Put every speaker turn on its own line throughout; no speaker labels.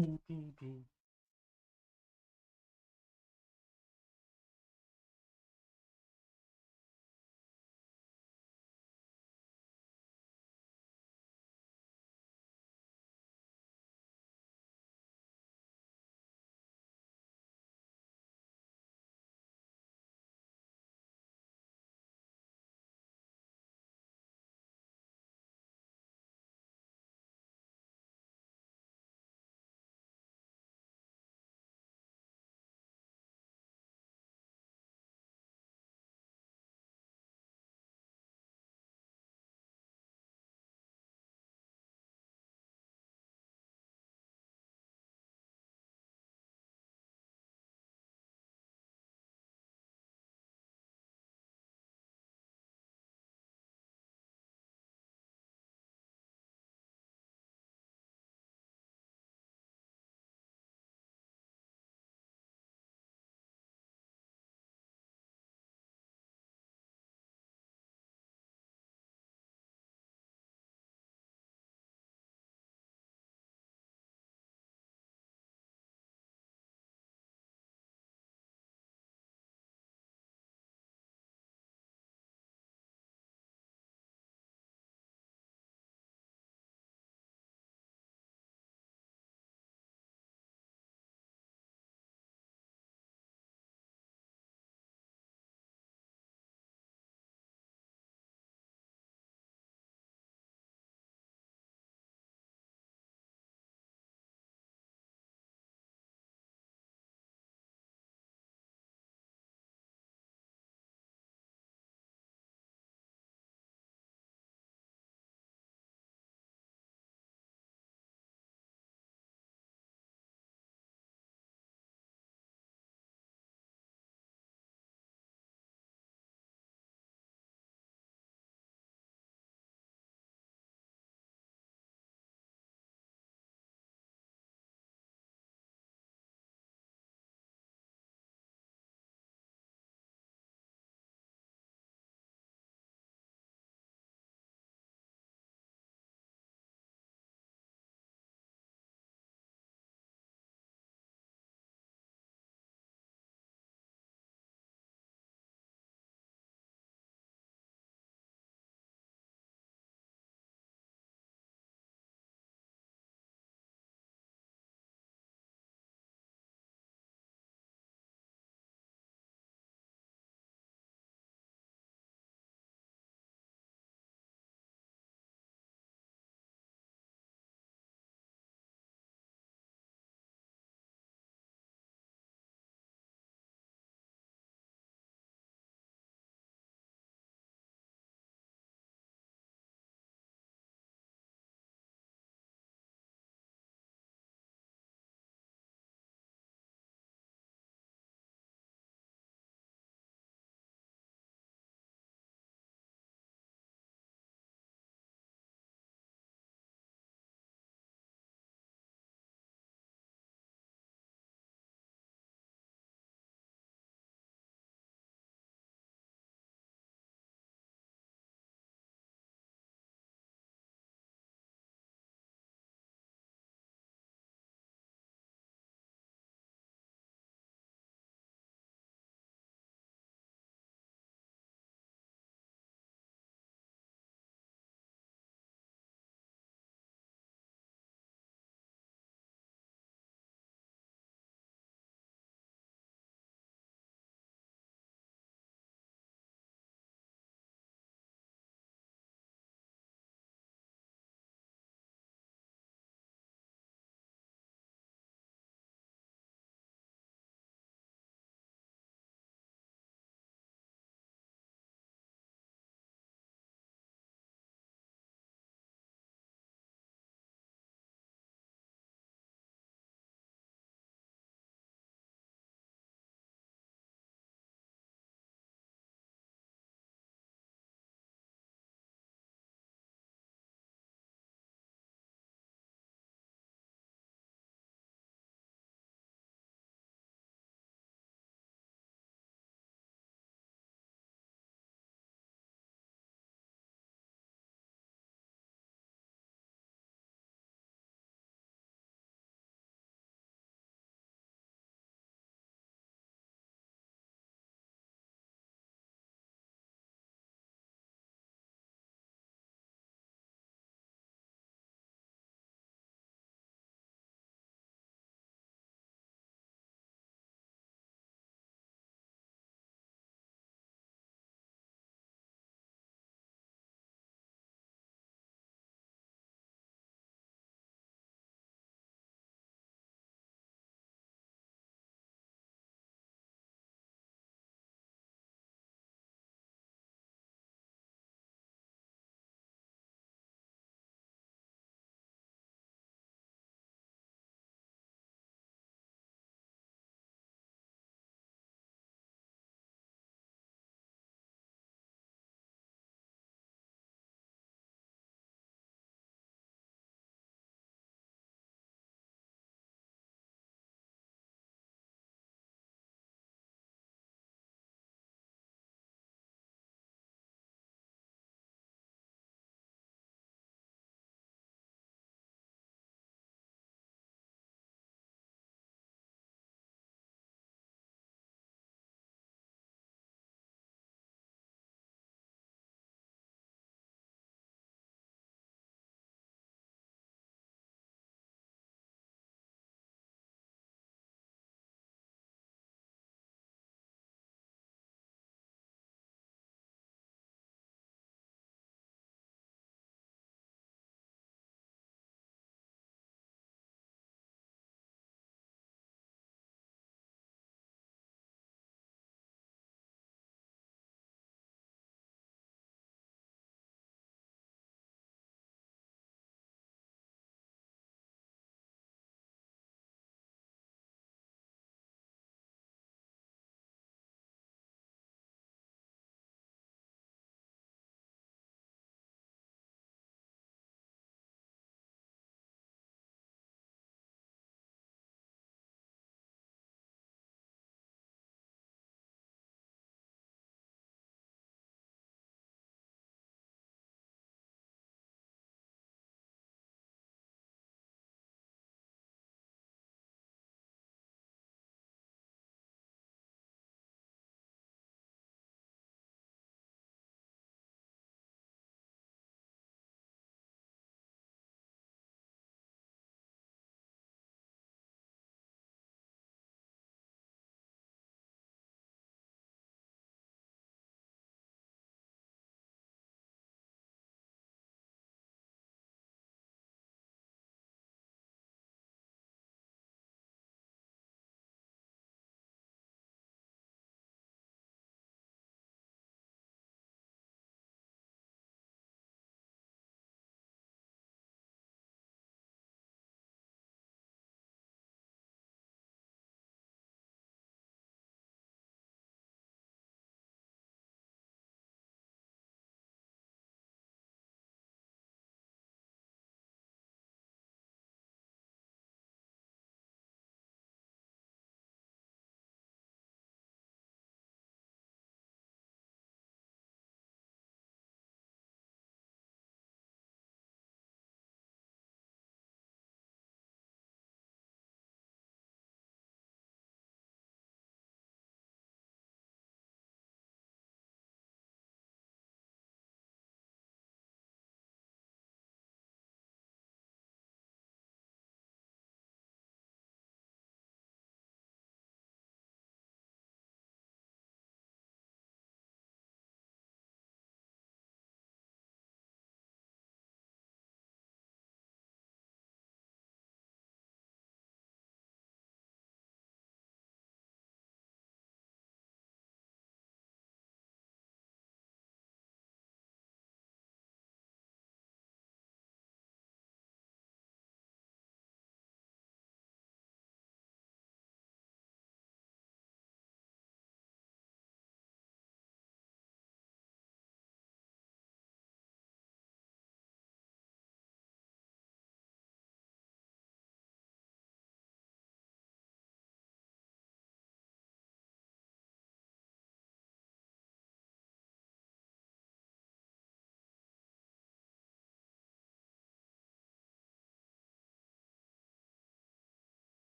Beep, beep, beep.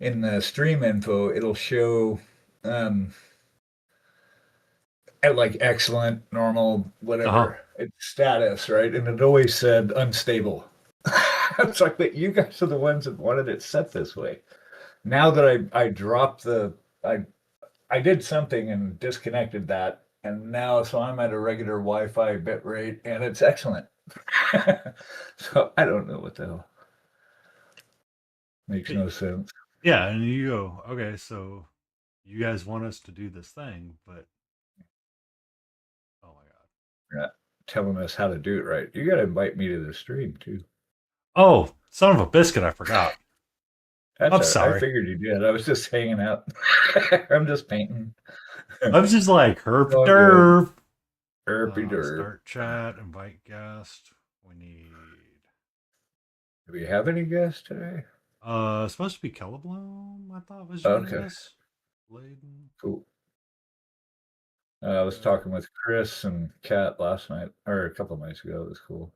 in the stream info, it'll show um, at like excellent, normal,
Uh-huh.
whatever. It's status, right? And it always said unstable. It's like, but you guys are the ones that wanted it set this way. Now that I dropped I I did something and disconnected that, and now so I'm at a regular Wi-Fi bit rate, and it's excellent. So I don't know what the hell makes no sense.
Yeah, and you go, okay, so you guys want us to do this thing, but oh my god.
You're not telling us how to do it right. You got to invite me to the stream too.
Oh, son of a biscuit, I forgot.
That's
I'm
all right. I
sorry.
figured you did. I was just hanging out. I'm just painting.
I was just like, herp
All good.
derp.
Herpy derp.
Start chat, invite guest. We need
Do we have any guests today?
supposed to be Kellabloom, I thought was joining
Okay,
us. Bladen.
cool. I was talking with Chris and Kat last night, or a couple of nights ago. It was cool.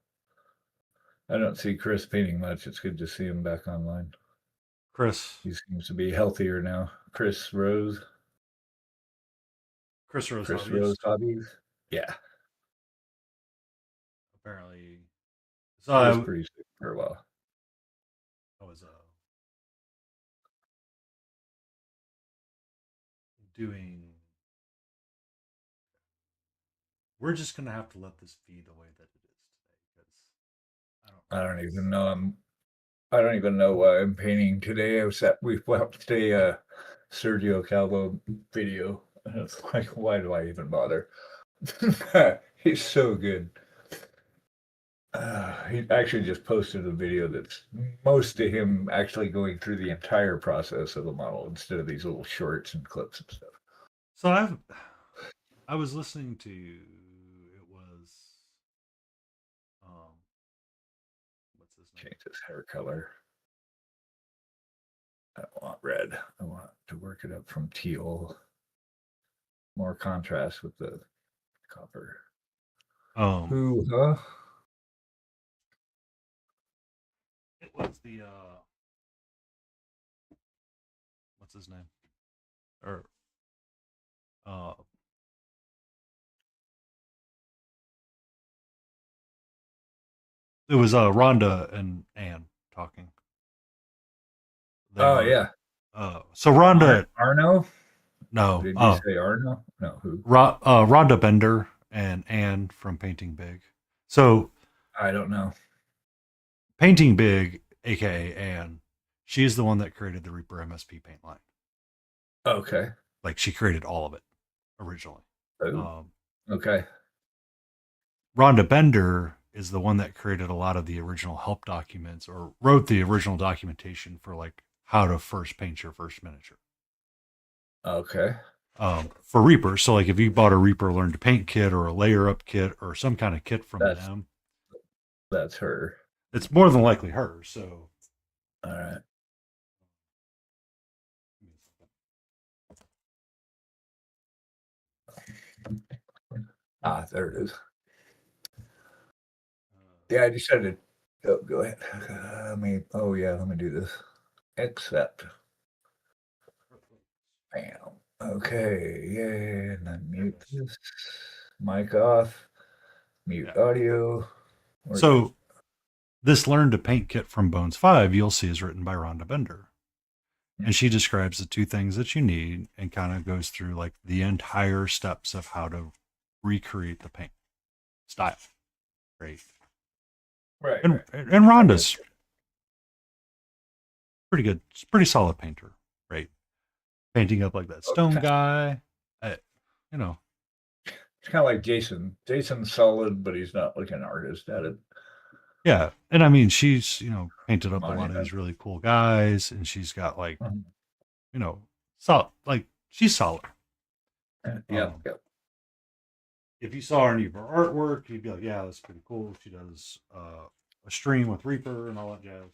I don't see Chris painting much. It's good to see him back online.
Chris.
He seems to be healthier now. Chris Rose.
Chris Rose
Chris Rose
Hobbyist.
Hobbies. Yeah,
Apparently. So
he was pretty sick for a while.
I was doing. We're just gonna have to let this be the way that it is today because I don't
I
really
don't
want to
even
sit
know.
here.
I don't even know why I'm painting today. We watched a Sergio Calvo video, and it's like, why do I even bother? He's so good. He actually just posted a video that's most of him actually going through the entire process of the model instead of these little shorts and clips and stuff.
So I was listening to it was um what's his name?
Change his hair color. I don't want red. I want to work it up from teal. More contrast with the copper.
Um
Who, huh?
it was the what's his name? Or uh it was Rhonda and Anne talking. They
Oh,
were
yeah.
so Rhonda
Arno?
no
Did you say Arno? No, who?
Rhonda Bender and Anne from Painting Big. So
I don't know.
Painting Big, aka Anne, she's the one that created the Reaper MSP paint line.
Okay.
Like she created all of it originally.
Oh,
Um,
okay.
Rhonda Bender is the one that created a lot of the original help documents or wrote the original documentation for like how to first paint your first miniature.
Okay.
For Reaper. So like if you bought a Reaper Learn to Paint kit or a layer up kit or some kind of kit from
That's
them,
that's her.
it's more than likely her. So
All right. Ah, there it is. Yeah, I decided to go ahead. Oh yeah, let me do this. Accept. Bam. Okay, yay, and then mute this. Mic off. Mute
yeah.
audio. We're good.
So this Learn to Paint kit from Bones 5, you'll see is written by Rhonda Bender. And she describes the two things that you need and kind of goes through like the entire steps of how to recreate the paint style. Right.
Right,
And
right.
and Rhonda's pretty good, pretty solid painter, right? Painting up like that stone guy. I, you know,
It's kind of like Jason. Jason's solid, but he's not like an artist at it.
yeah. And I mean, she's, painted up a lot of
Monument.
these really cool guys and she's got like,
Mhm.
solid, like she's solid.
Yep,
Um,
yep.
if you saw any of her artwork, you'd be like, yeah, that's pretty cool. She does a stream with Reaper and all that jazz.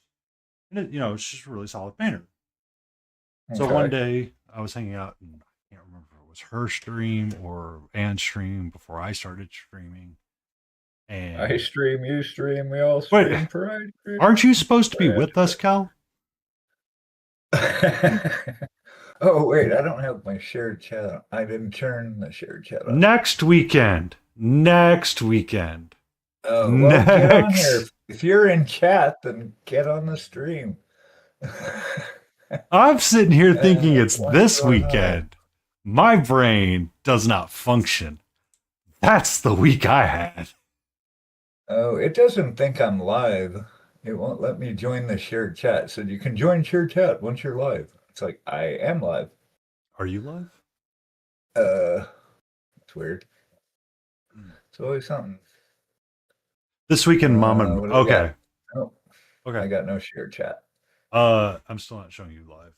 And it's just a really solid painter. So one
Okay.
day I was hanging out and I can't remember if it was her stream or Anne's stream before I started streaming.
I
And
stream, you stream, we all
wait,
stream, pride.
aren't you supposed to be with us, Cal?
Oh, wait, I don't have my shared chat. I didn't turn the shared chat on.
Next weekend. Next weekend.
Oh, well, get on here.
Next.
If you're in chat, then get on the stream.
I'm sitting here thinking it's
What's
this
going on?
weekend. My brain does not function. That's the week I had.
Oh, it doesn't think I'm live. It won't let me join the shared chat. It said you can join shared chat once you're live. It's like I am live.
Are you live?
Uh, it's weird. It's always something.
This weekend, Mom and
What do we got?
okay,
Oh, I
okay.
got no shared chat.
I'm still not showing you live.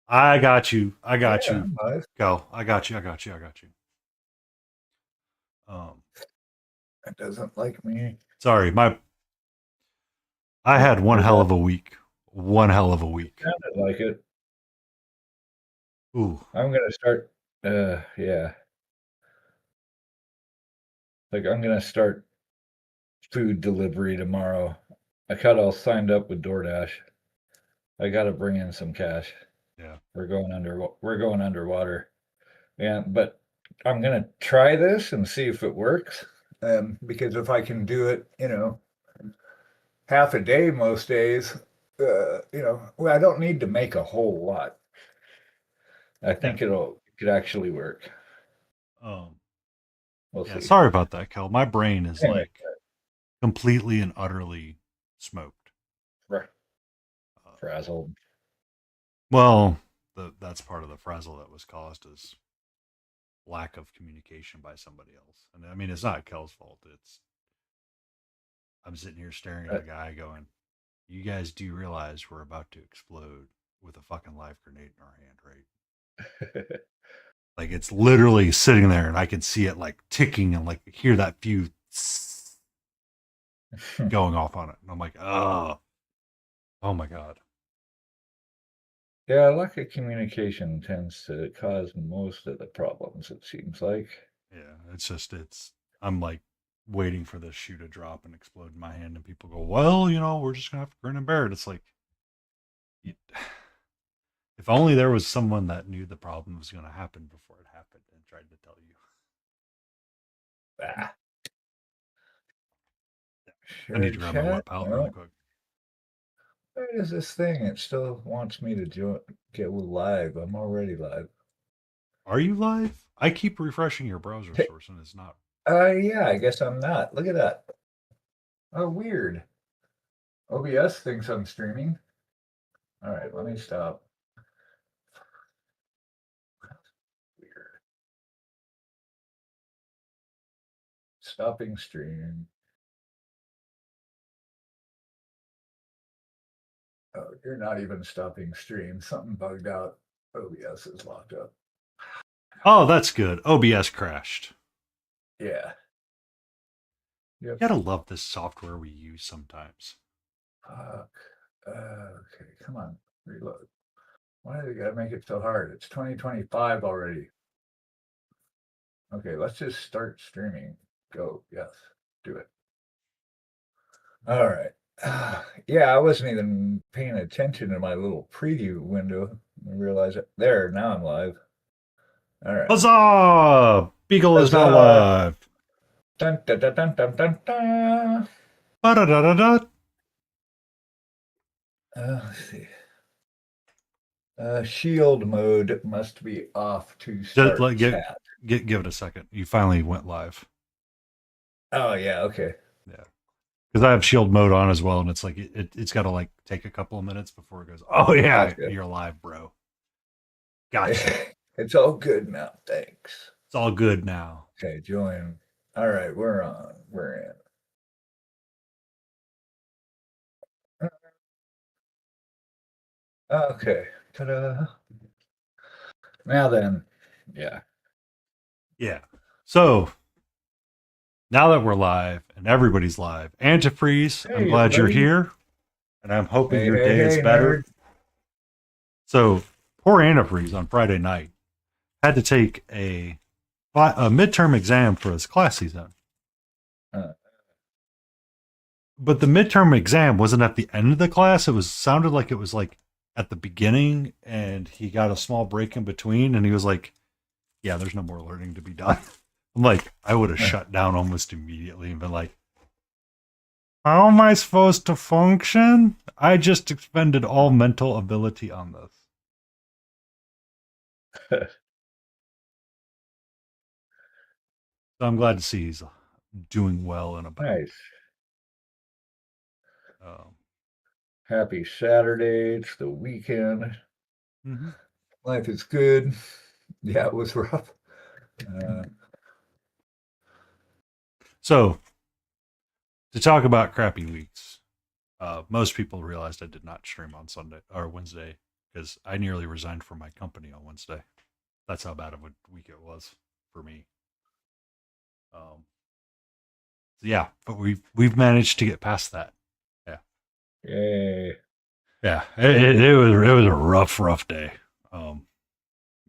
I got you. I
Oh
got
yeah,
you.
I'm live.
Go. I got you. I got you. I got you. Um,
It doesn't like me.
sorry, I had one
Was
hell
that
of a week. One hell of a week.
sounded like it?
Ooh,
I'm gonna start. Yeah. Like I'm gonna start food delivery tomorrow. I got all signed up with DoorDash. I gotta bring in some cash.
yeah.
We're going underwater. And but I'm gonna try this and see if it works. Because if I can do it, half a day most days, well, I don't need to make a whole lot. I
Yeah.
think it could actually work.
Um,
We'll
yeah.
see.
Sorry about that, Kel. My brain is
Anyway,
like completely and utterly smoked.
fra-
Uh,
frazzled.
well, that's part of the frazzle that was caused is lack of communication by somebody else. And I mean, it's not Kel's fault. It's I'm sitting here staring at
Uh,
a guy going, "You guys do realize we're about to explode with a fucking live grenade in our hand, right?" Like it's literally sitting there, and I can see it like ticking and like hear that fuse going off on it. And I'm like, oh my god.
Yeah, lack of communication tends to cause most of the problems, it seems like.
Yeah, it's. I'm like waiting for this shoe to drop and explode in my hand, and people go, "Well, we're just gonna have to grin and bear it." It's like, you, if only there was someone that knew the problem was going to happen before it happened and tried to tell you.
Ah,
I need to
shared
grab my
chat?
wet palette really
No.
quick.
What is this thing? It still wants me to get live. I'm already live.
Are you live? I keep refreshing your browser
Hey,
source and it's not.
yeah, I guess I'm not. Look at that. Oh, weird. OBS thinks I'm streaming. All right, let me stop. Weird. Stopping stream. Oh, you're not even stopping stream. Something bugged out. OBS is locked up.
Oh, that's good. OBS crashed.
Yeah.
You
Yep.
gotta love this software we use sometimes.
Fuck. Okay, come on. Reload. Why do we gotta make it so hard? It's 2025 already. Okay, let's just start streaming. Go. Yes. Do it. All right. Yeah, I wasn't even paying attention to my little preview window. I realized it. There, now I'm live. All right.
Huzzah! Beagle is now
Huzzah!
live.
Dun, dun, dun, dun, dun, dun, dun.
Ba-da-da-da-da.
Let's see. Shield mode must be off to
Just
start
like
chat.
give it a second. You finally went live.
Oh, yeah, okay.
Yeah. Because I have shield mode on as well, and it's like it's got to like take a couple of minutes before it goes. Oh yeah,
Gotcha.
you're live, bro. Gotcha.
It's all good now. Thanks.
It's all good now.
Okay, join. All right, we're on. We're in. Okay. Ta-da. Now then, yeah.
Yeah. So now that we're live and everybody's live, Antifreeze, I'm
Hey,
glad you're
everybody.
here, and I'm hoping
Hey,
your
hey,
day is
hey,
better.
nerd.
So poor Antifreeze on Friday night had to take a midterm exam for his class he's in.
Uh,
But the midterm exam wasn't at the end of the class. It was sounded like it was like at the beginning, and he got a small break in between, and he was like, "Yeah, there's no more learning to be done." I'm like, I would have shut down almost immediately and been like, "How am I supposed to function? I just expended all mental ability on this." So I'm glad to see he's doing well and about.
Nice.
Um,
Happy Saturday. It's the weekend.
mhm.
Life is good. Yeah, it was rough.
So to talk about crappy weeks, most people realized I did not stream on Sunday or Wednesday because I nearly resigned from my company on Wednesday. That's how bad of a week it was for me. Um, so yeah, but we've managed to get past that. Yeah,
Yay.
yeah. It was a rough day. Um,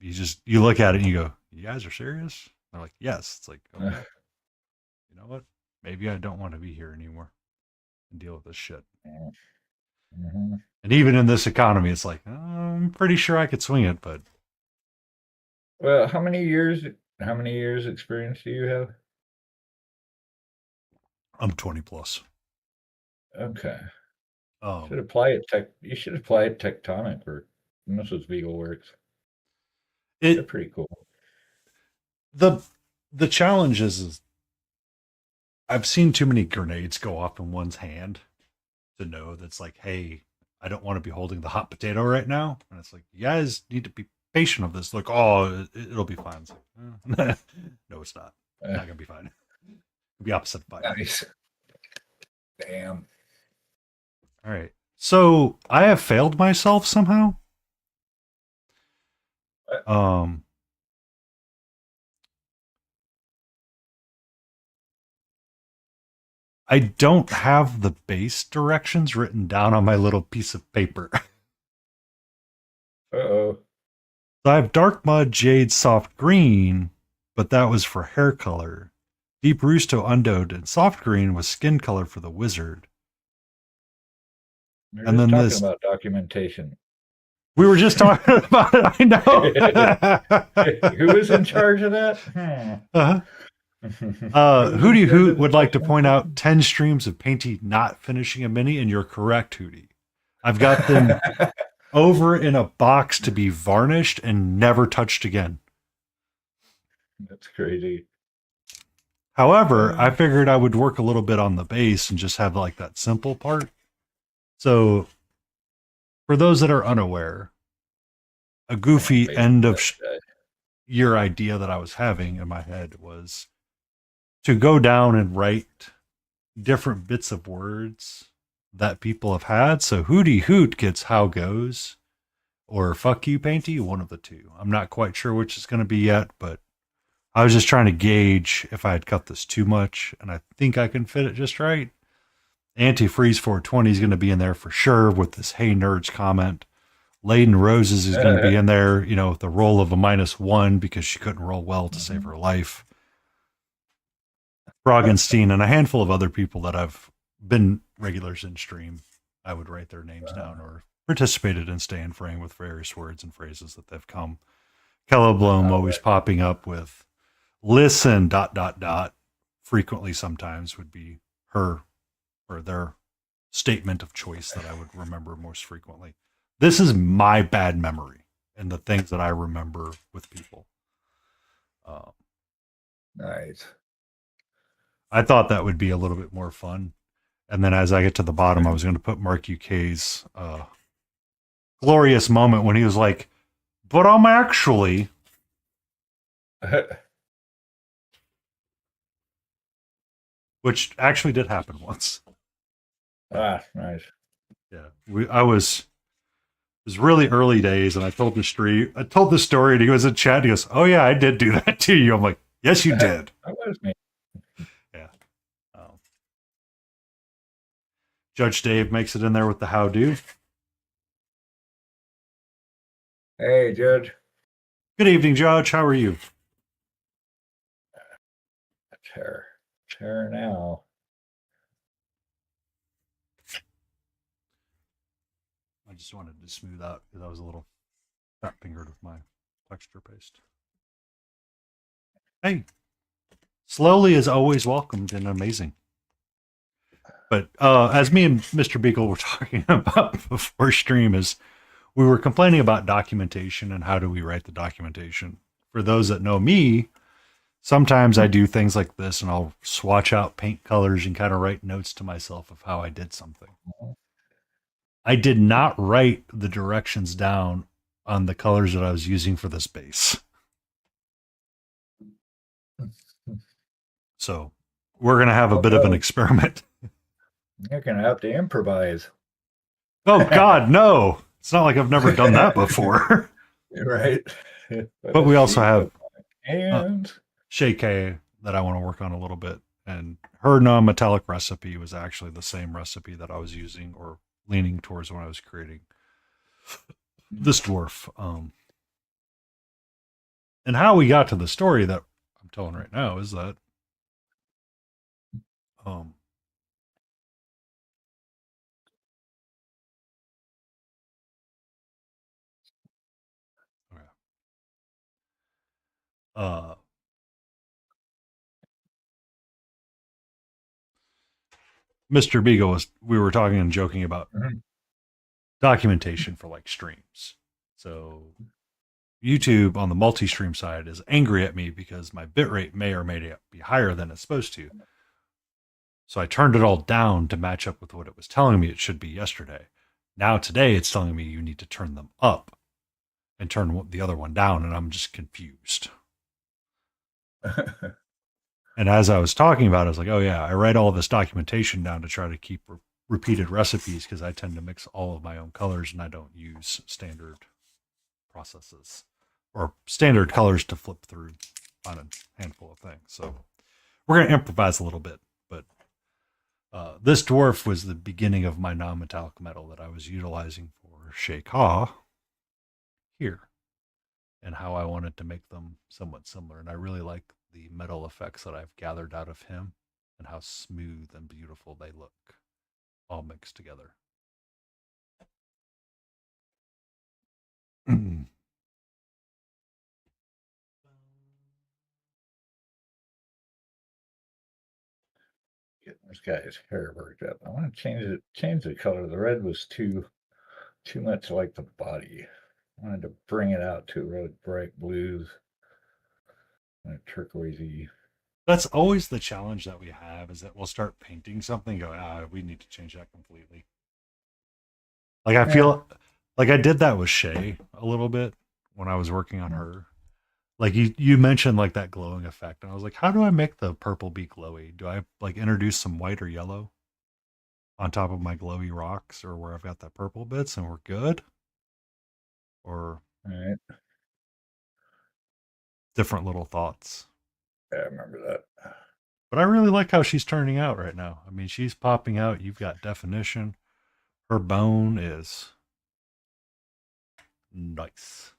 you look at it and you go, "You guys are serious?" They're like, "Yes." It's like, okay, you know what? Maybe I don't want to be here anymore and deal with this shit.
Mm-hmm.
And even in this economy, it's like, I'm pretty sure I could swing it, but
Well, how many years experience do you have?
I'm 20 plus.
Okay.
Um,
You should apply it tectonic or Mrs. Beagle works. They're
it
pretty cool.
the the challenge is I've seen too many grenades go off in one's hand to know that's like, hey, I don't want to be holding the hot potato right now, and it's like you guys need to be patient of this. Like, oh, it'll be fine. It's like, no, it's not. It's
Uh,
not gonna be fine. It'll be opposite fine.
nice. Damn.
All right. So I have failed myself somehow.
Uh,
Um, I don't have the base directions written down on my little piece of paper.
Uh-oh.
So I have dark mud, jade, soft green, but that was for hair color. Deep rusto, undode, and soft green was skin color for the wizard.
We're
And
just
then
talking
this,
about documentation.
we were just talking about it. I
Who is in
know.
charge of that?
uh-huh.
Who's in
Hootie
charge
Hoot
of the
would like to point out
documentation?
10 streams of Painty not finishing a mini, and you're correct, Hootie. I've got them over in a box to be varnished and never touched again.
That's crazy.
However, I
Uh,
figured I would work a little bit on the base and just have like that simple part. So, for those that are unaware, a goofy end of year idea that I was having in my head was to go down and write different bits of words that people have had. So, Hootie Hoot gets how goes, or fuck you, Painty, one of the two. I'm not quite sure which is going to be yet, but I was just trying to gauge if I had cut this too much, and I think I can fit it just right. Antifreeze 420 is going to be in there for sure with this Hey Nerds comment. Laden Roses is going to be in there, with the roll of a -1 because she couldn't roll well to save her life. Froggenstein and a handful of other people that have been regulars in stream. I would write their names down or participated in Stay in Frame with various words and phrases that they've come. Kello Bloom always popping up with listen, ... Frequently, sometimes would be her or their statement of choice that I would remember most frequently. This is my bad memory and the things that I remember with people.
Nice.
I thought that would be a little bit more fun. And then as I get to the bottom, I was going to put Mark UK's glorious moment when he was like, but I'm actually. Which actually did happen once.
Nice.
Yeah. It was really early days, and I told the story, and he was in chat, and he goes, oh yeah, I did do that to you. I'm like, yes, you did.
That was me.
Yeah. Judge Dave makes it in there with the how do.
Hey, Judge.
Good evening, Judge. How are you?
Terror now.
I just wanted to smooth out because I was a little fat fingered with my texture paste. Hey, slowly is always welcomed and amazing. But as me and Mr. Beagle were talking about before stream, is we were complaining about documentation and how do we write the documentation. For those that know me, sometimes I do things like this and I'll swatch out paint colors and kind of write notes to myself of how I did something. I did not write the directions down on the colors that I was using for this base. So we're going to have a bit of an experiment.
You're going to have to improvise.
Oh, God, no. It's not like I've never done that before.
Right.
But we also have
and
Shay K that I want to work on a little bit. And her non-metallic recipe was actually the same recipe that I was using or leaning towards when I was creating this dwarf. And how we got to the story that I'm telling right now is that uh Mr. Beagle was, we were talking and joking about documentation for like streams. So YouTube on the multi-stream side is angry at me because my bitrate may or may be higher than it's supposed to. So I turned it all down to match up with what it was telling me it should be yesterday. Now today it's telling me you need to turn them up and turn the other one down, and I'm just confused. And as I was talking about it, I was like, oh yeah, I write all this documentation down to try to keep repeated recipes because I tend to mix all of my own colors and I don't use standard processes or standard colors to flip through on a handful of things. So we're going to improvise a little bit, but this dwarf was the beginning of my non-metallic metal that I was utilizing for Shay Ka here and how I wanted to make them somewhat similar. And I really like the metal effects that I've gathered out of him and how smooth and beautiful they look all mixed together.
Getting this guy's hair worked up. I want to change the color. The red was too much like the body. I wanted to bring it out to really bright blues and turquoisey.
That's always the challenge that we have is that we'll start painting something, go, we need to change that completely. Like I feel like I did that with Shay a little bit when I was working on her. Like you mentioned like that glowing effect, and I was like, how do I make the purple be glowy? Do I like introduce some white or yellow on top of my glowy rocks or where I've got that purple bits and we're good? Or different little thoughts.
Yeah, I remember that.
But I really like how she's turning out right now. I mean, she's popping out. You've got definition. Her bone is nice.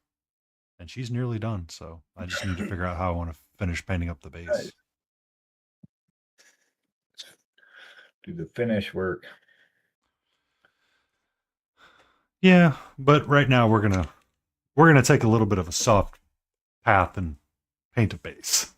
And she's nearly done, so I just need to figure out how I want to finish painting up the base.
Right. Do the finish work.
Yeah, but right now we're gonna take a little bit of a soft path and paint a base.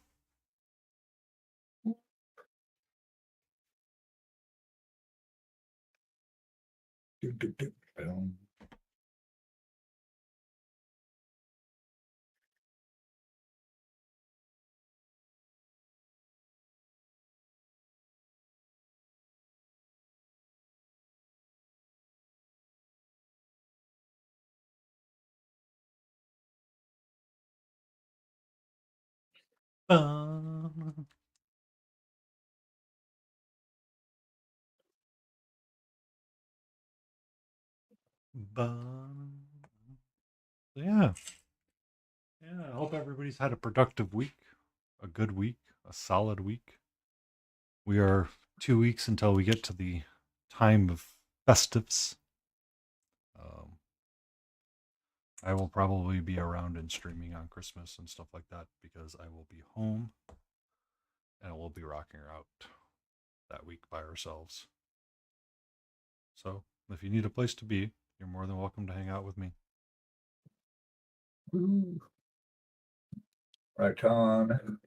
Yeah. Yeah, I hope everybody's had a productive week, a good week, a solid week. We are 2 weeks until we get to the time of festives. I will probably be around and streaming on Christmas and stuff like that because I will be home and we'll be rocking her out that week by ourselves. So if you need a place to be, You're more than welcome to hang out with me.
Ooh. Right on.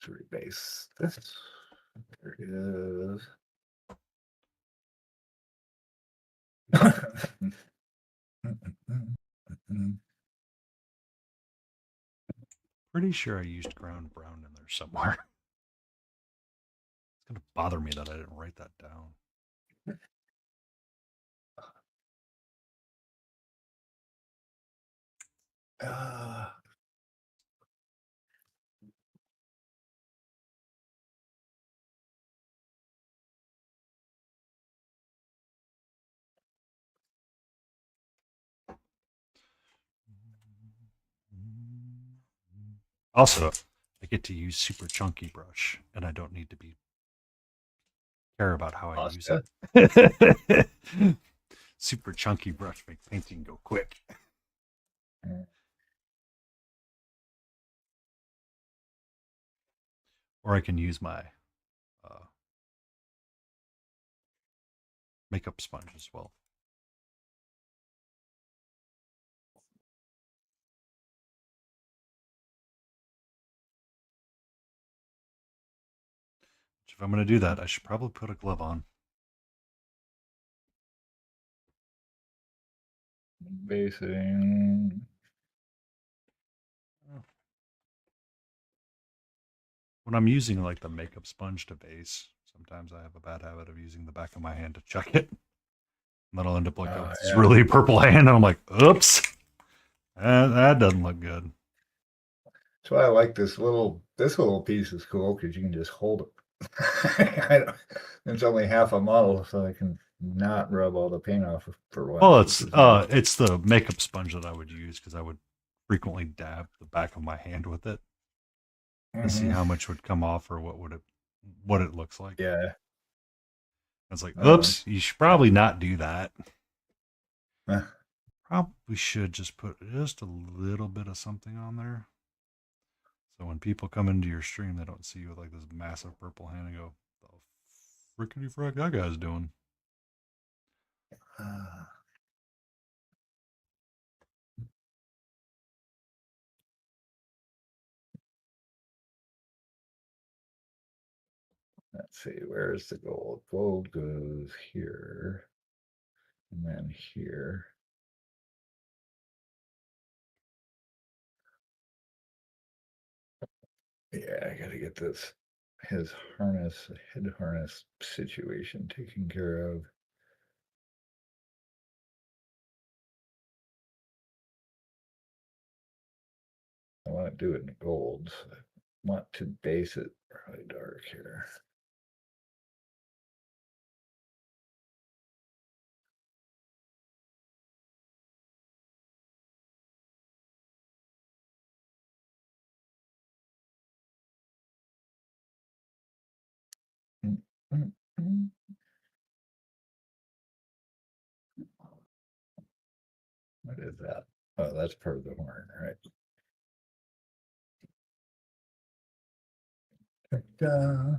Let's rebase this. There it is.
Pretty sure I used ground brown in there somewhere. It's gonna bother me that I didn't write that down.
Uh,
Also, I get to use super chunky brush, and I don't need to be care about how I use
Oscar.
it. Super chunky brush makes painting go quick. Or I can use my makeup sponge as well. Which if I'm going to do that, I should probably put a glove on.
Basing.
When I'm using like the makeup sponge to base, sometimes I have a bad habit of using the back of my hand to check it. And then I'll end up like this really purple hand, and I'm like, oops, that doesn't look good.
That's why I like this little piece is cool because you can just hold it. It's only half a model, so I can not rub all the paint off for once.
Well, it's the makeup sponge that I would use because I would frequently dab the back of my hand with it and see how much would come off or what it looks like.
Yeah.
I was like, oops, you should probably not do that.
Uh,
Probably should just put just a little bit of something on there. So when people come into your stream, they don't see you with like this massive purple hand and go, the frickety frick that guy's doing.
Let's see, where's the gold? Gold goes here. And then here. Yeah, I gotta get his head harness situation taken care of. I want to do it in gold. So I want to base it really dark here. What is that? Oh, that's part of the horn, right? Ta-da.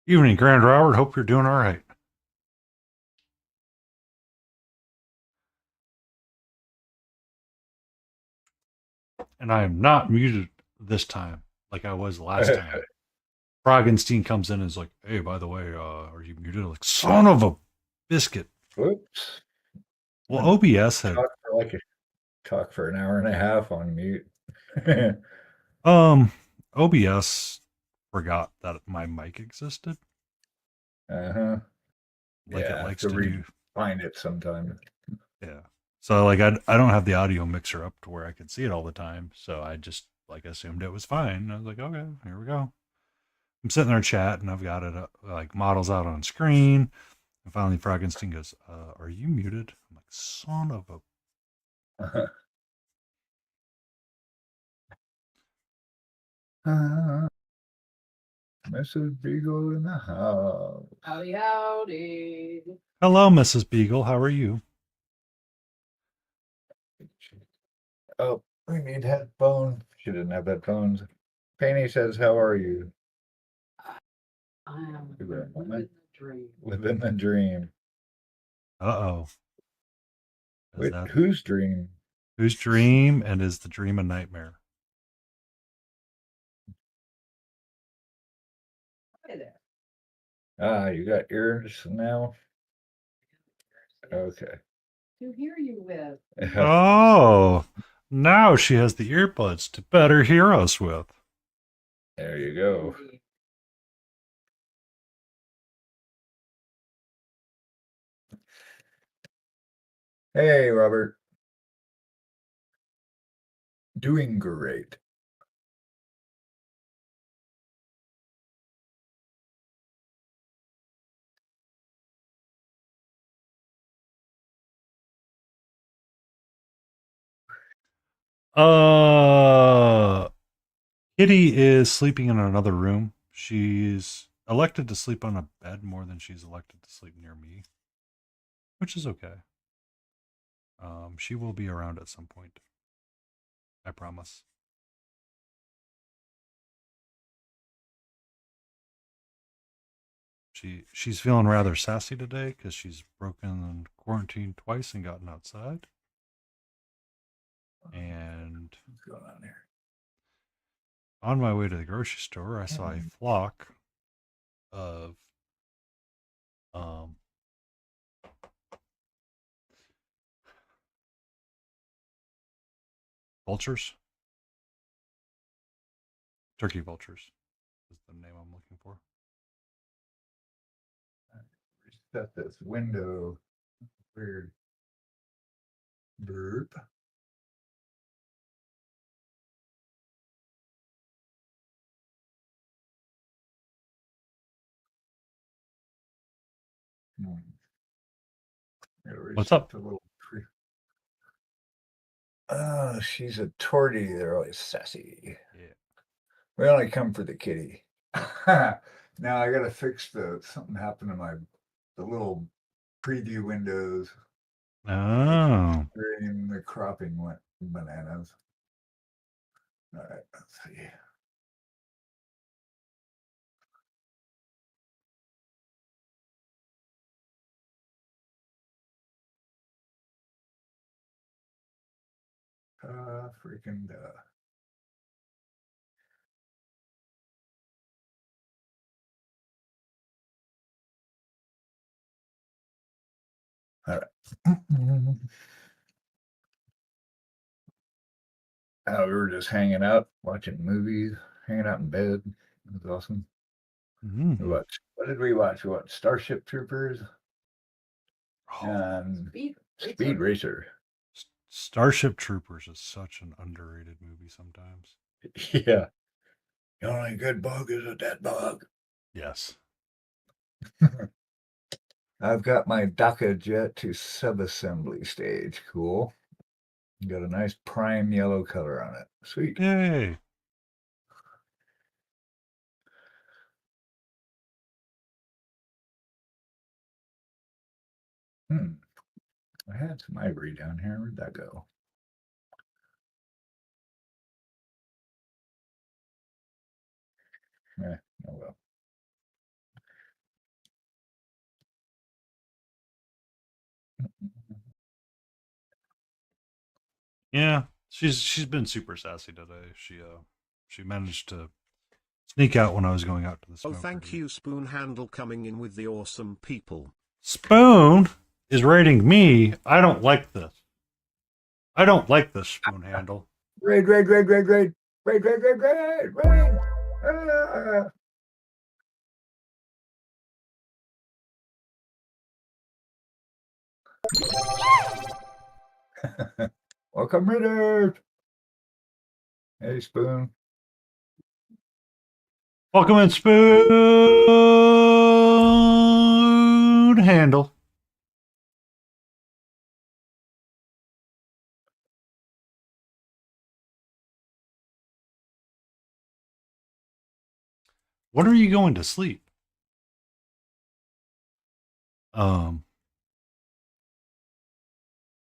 Evening, Grand Robert. Hope you're doing all right. And I am not muted this time like I was last time. Frogenstein comes in and is like, hey, by the way, are you muted? Like, son of a biscuit.
Whoops.
Well, OBS had
talk for an hour and a half on mute.
OBS forgot that my mic existed.
Uh-huh.
like it
Yeah, I have
likes
to
to do.
find it sometime.
Yeah. So like I don't have the audio mixer up to where I can see it all the time. So I just like assumed it was fine. I was like, okay, here we go. I'm sitting there chatting. I've got it like models out on screen. And finally, Frankenstein goes, "Are you muted?" I'm like, "Son of a."
Mrs. Beagle in the house.
Howdy, howdy.
Hello, Mrs. Beagle. How are you?
Oh, we need headphones. She didn't have headphones. Penny says, "How are you?"
I am
Give her a
living
moment.
the dream.
Living the dream.
Uh-oh. Is
Wait,
that
whose dream?
whose dream? And is the dream a nightmare?
Hi there.
Ah, you got ears now?
Yes.
Okay.
To hear you with.
Oh, now she has the earbuds to better hear us with.
There you go. Hey, Robert. Doing great.
Kitty is sleeping in another room. She's elected to sleep on a bed more than she's elected to sleep near me, which is okay. She will be around at some point. I promise. She's feeling rather sassy today because she's broken quarantine twice and gotten outside. And
What's going on here?
on my way to the grocery store, I saw a flock of vultures. Turkey vultures is the name I'm looking for.
Reset this window. Weird. Burp.
What's up?
The little tree. She's a tortie. They're always sassy.
Yeah.
We only come for the kitty. Now I gotta fix something happened to the little preview windows.
Oh.
The cropping went bananas. All right, let's see. Freaking duh. All right. We were just hanging out, watching movies, hanging out in bed. It was awesome.
Mm.
What did we watch? We watched Starship Troopers and Speed Racer.
Starship Troopers is such an underrated movie sometimes.
Yeah. The only good bug is a dead bug.
Yes.
I've got my DACA jet to subassembly stage. Cool. Got a nice prime yellow color on it. Sweet.
Yay.
I had some ivory down here. Where'd that go? Oh well.
Yeah. She's been super sassy today. She managed to sneak out when I was going out to the smoker.
Oh, thank you, Spoon Handle, coming in with the awesome people.
Spoon is rating me. I don't like this. I don't like this, Spoon Handle.
Raid. Welcome, Ritter. Hey, Spoon.
Welcome in, Spoon Handle. When are you going to sleep?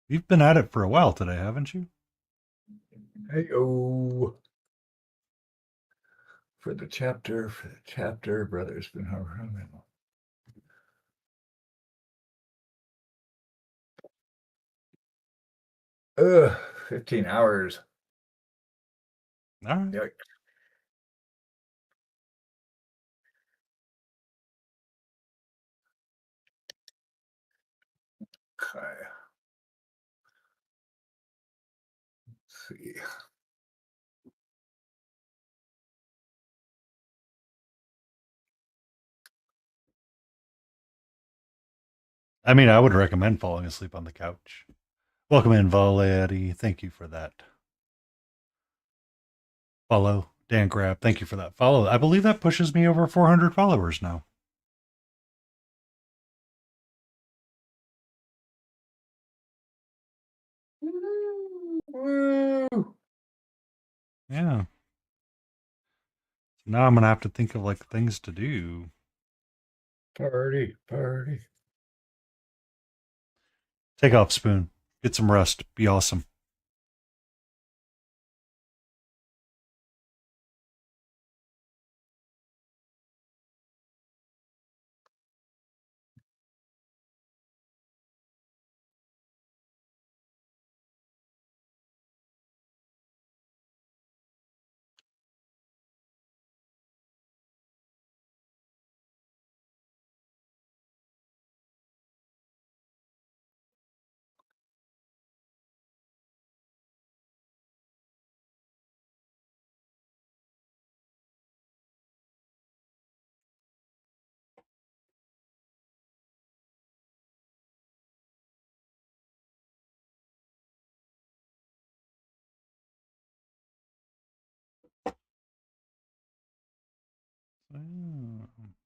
You've been at it for a while today, haven't you?
Hey, oh. For the chapter, brother's been home. 15 hours.
All right.
Yikes. Okay. Let's see.
I mean, I would recommend falling asleep on the couch. Welcome in, Valetti. Thank you for that. Follow. Dan Grab, thank you for that follow. I believe that pushes me over 400 followers now.
Woo!
Yeah. Now I'm going to have to think of like things to do.
Party.
Take off, Spoon. Get some rest. Be awesome.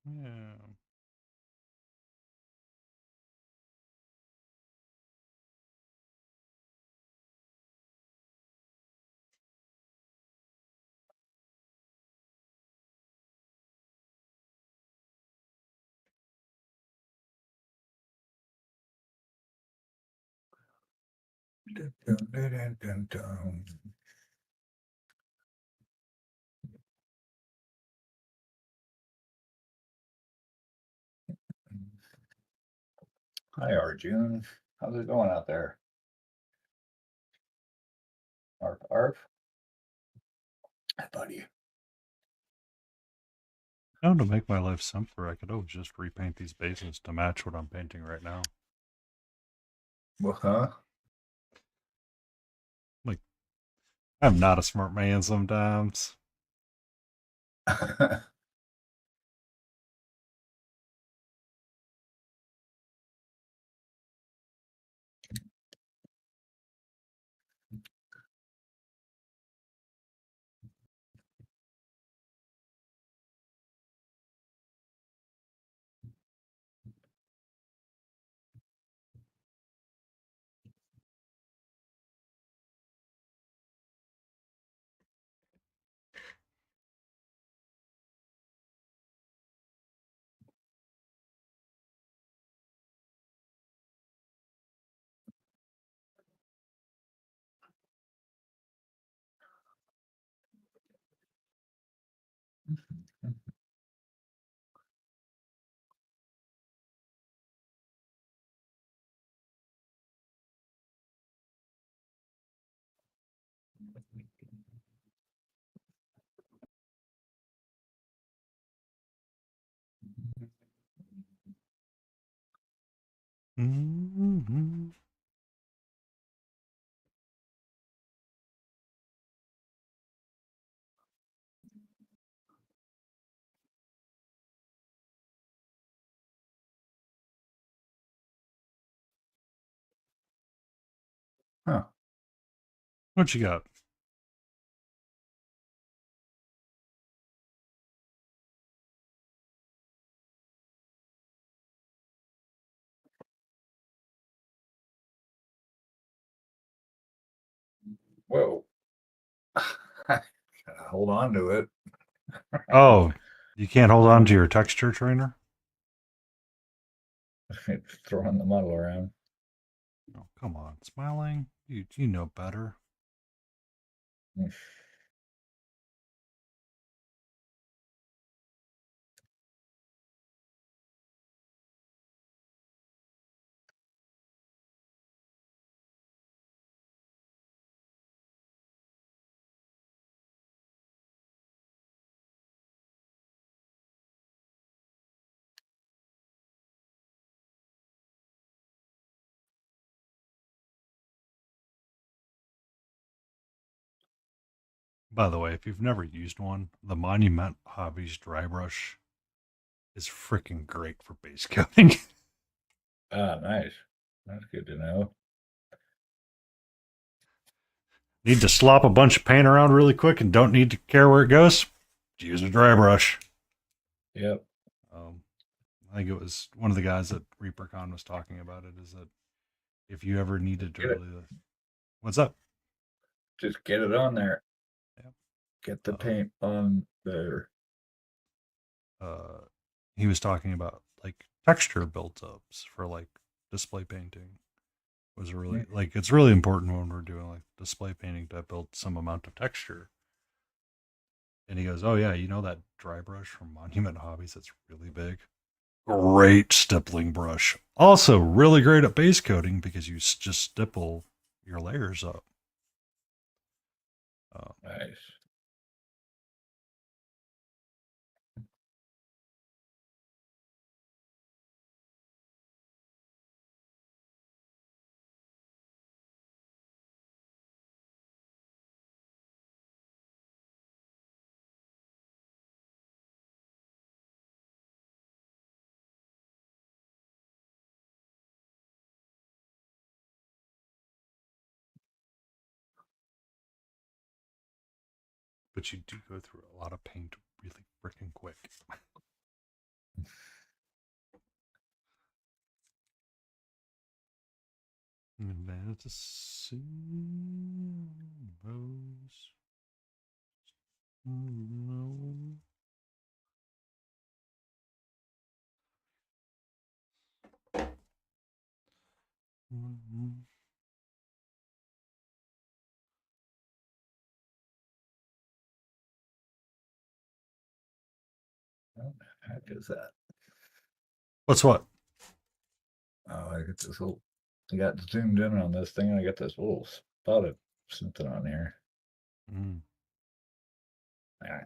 Yeah.
Dun. Hi, Arjun. How's it going out there? Arf. Hi, buddy.
No, to make my life simpler, I could always just repaint these bases to match what I'm painting right now.
Well, huh?
Like, I'm not a smart man sometimes. Mm-hmm. What you got?
Whoa. Gotta hold on to it.
Oh, you can't hold on to your texture trainer?
Throwing the model around.
Oh, come on. Smiling? You know better. By the way, if you've never used one, the Monument Hobbies dry brush is freaking great for base coating.
Ah, nice. That's good to know.
Need to slop a bunch of paint around really quick and don't need to care where it goes? Use a dry brush.
Yep.
I think it was one of the guys at ReaperCon was talking about it. Is that if you ever needed to really, what's up?
Just get it on there.
Yep.
Get the paint on there.
He was talking about like texture build-ups for like display painting. Was really like it's really important when we're doing like display painting to build some amount of texture. And he goes, "Oh yeah, you know that dry brush from Monument Hobbies? That's really big. Great stippling brush. Also really great at base coating because you just stipple your layers up."
Nice.
But you do go through a lot of paint really freaking quick. Fantasy rose. No.
What the heck is that?
What's what?
Oh, I get this little. I got zoomed in on this thing, and I got this little spot of something on here.
Mm.
All right.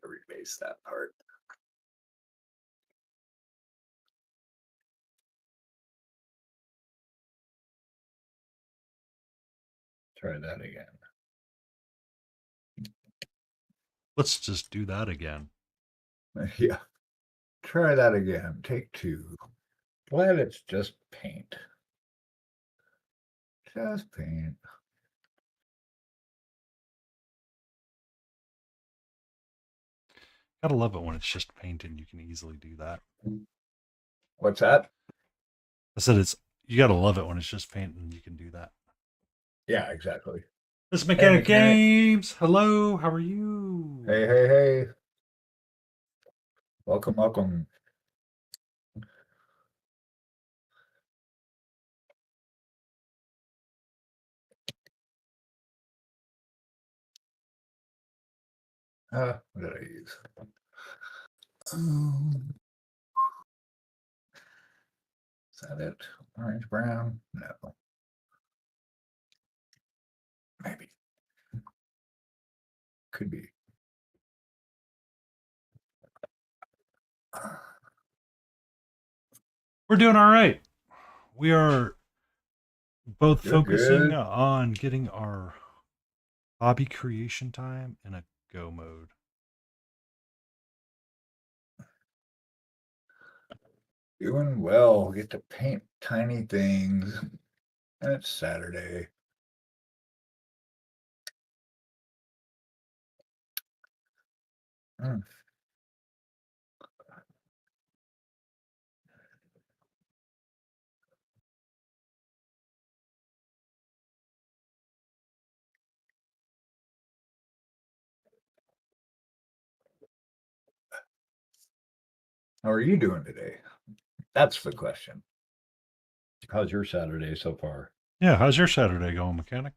Rebase that part. Try that again.
Let's just do that again.
Yeah. Try that again. Take two. Glad it's just paint. Just paint.
Gotta love it when it's just paint and you can easily do that.
What's that?
I said you gotta love it when it's just paint and you can do that.
Yeah, exactly.
This is Mechanic
Mechanic.
Games. Hello, how are you?
Hey, hey, hey. Welcome, welcome. What did I use? Is that it? Orange, brown? No. Maybe. Could be.
We're doing all right. We are both
You're
focusing
good.
on getting our hobby creation time in a go mode.
Doing well. Get to paint tiny things. And it's Saturday. Mm. How are you doing today? That's the question. How's your Saturday so far?
Yeah, how's your Saturday going, Mechanic?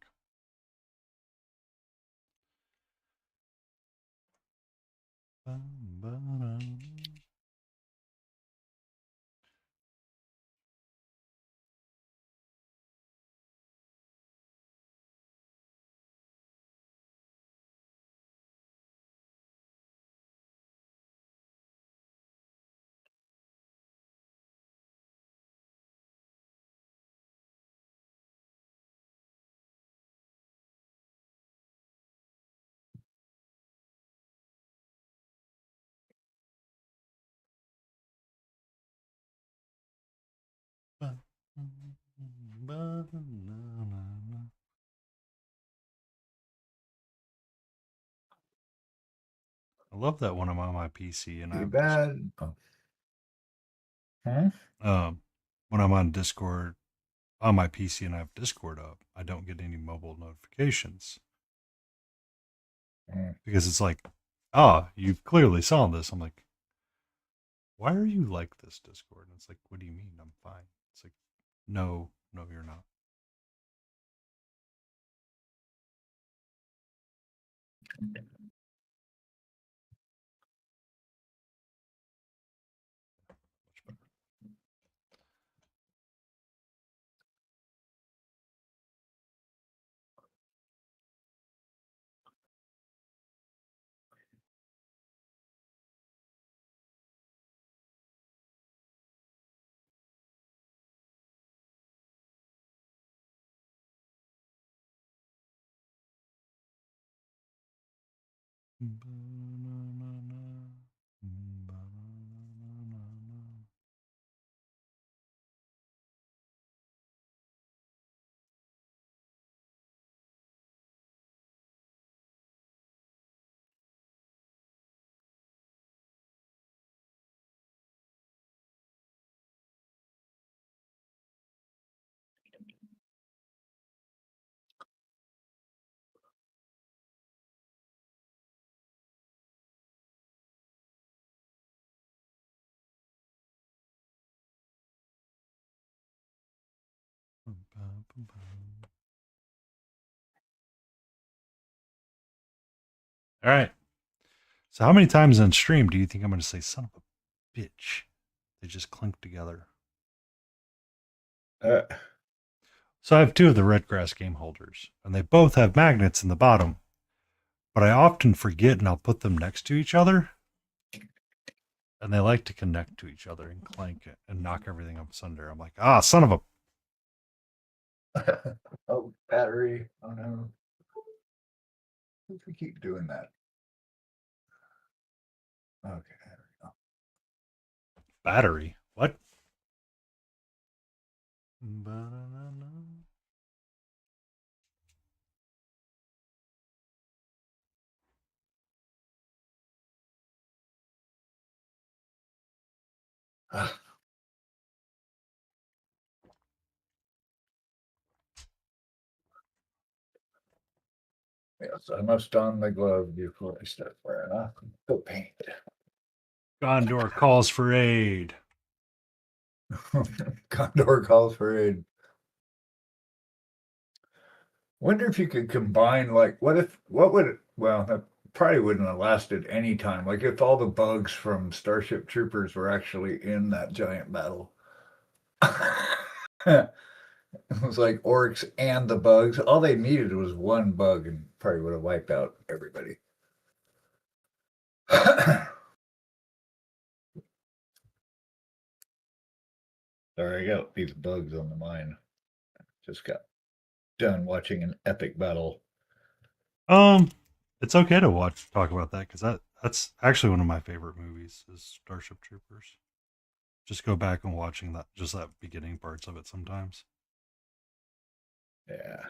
I love that when I'm on my PC and I
Too
have
bad. Oh. Hmm?
when I'm on Discord on my PC and I have Discord up, I don't get any mobile notifications
Mm.
because it's like, ah, you clearly saw this. I'm like, why are you like this, Discord? And it's like, what do you mean? I'm fine. It's like, no, you're not. Much better. All right. So, how many times on stream do you think I'm going to say "son of a bitch"? They just clink together.
Uh,
So, I have two of the red grass game holders, and they both have magnets in the bottom. But I often forget, and I'll put them next to each other, and they like to connect to each other and clank it and knock everything up asunder. I'm like, ah, son of a.
oh, battery. Oh no. If we keep doing that. Okay.
Battery. What? Ba-da-da-da.
Yes, I must don the glove before I start wearing off the paint.
Gondor calls for aid.
Condor calls for aid. Wonder if you could combine, like, what would it, well, that probably wouldn't have lasted any time. Like, if all the bugs from Starship Troopers were actually in that giant battle. It was like orcs and the bugs. All they needed was one bug and probably would have wiped out everybody. There I go. These bugs on the mine. Just got done watching an epic battle.
It's okay to talk about that because that's actually one of my favorite movies is Starship Troopers. Just go back and watching that beginning parts of it sometimes.
Yeah.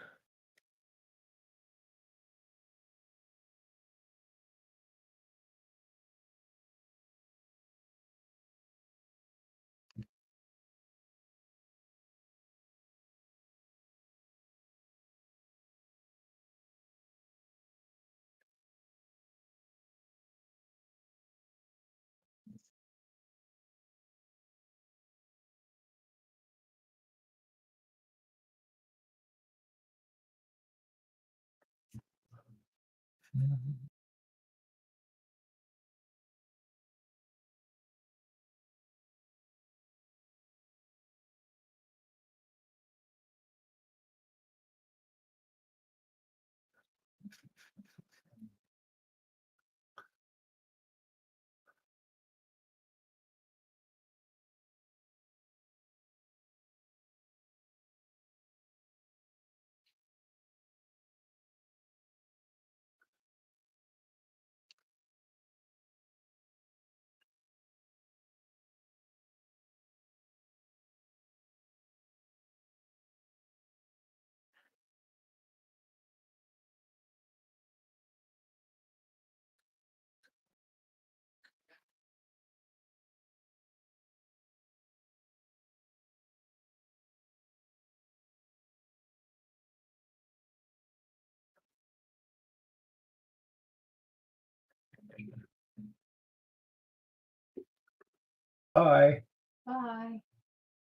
Hi.
Bye.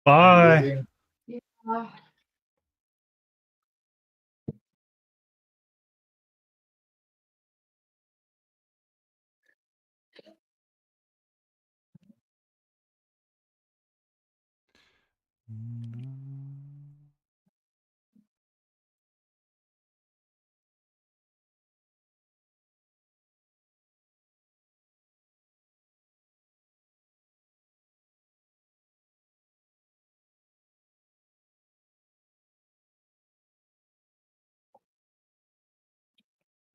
Bye.
Leaving.
Yeah.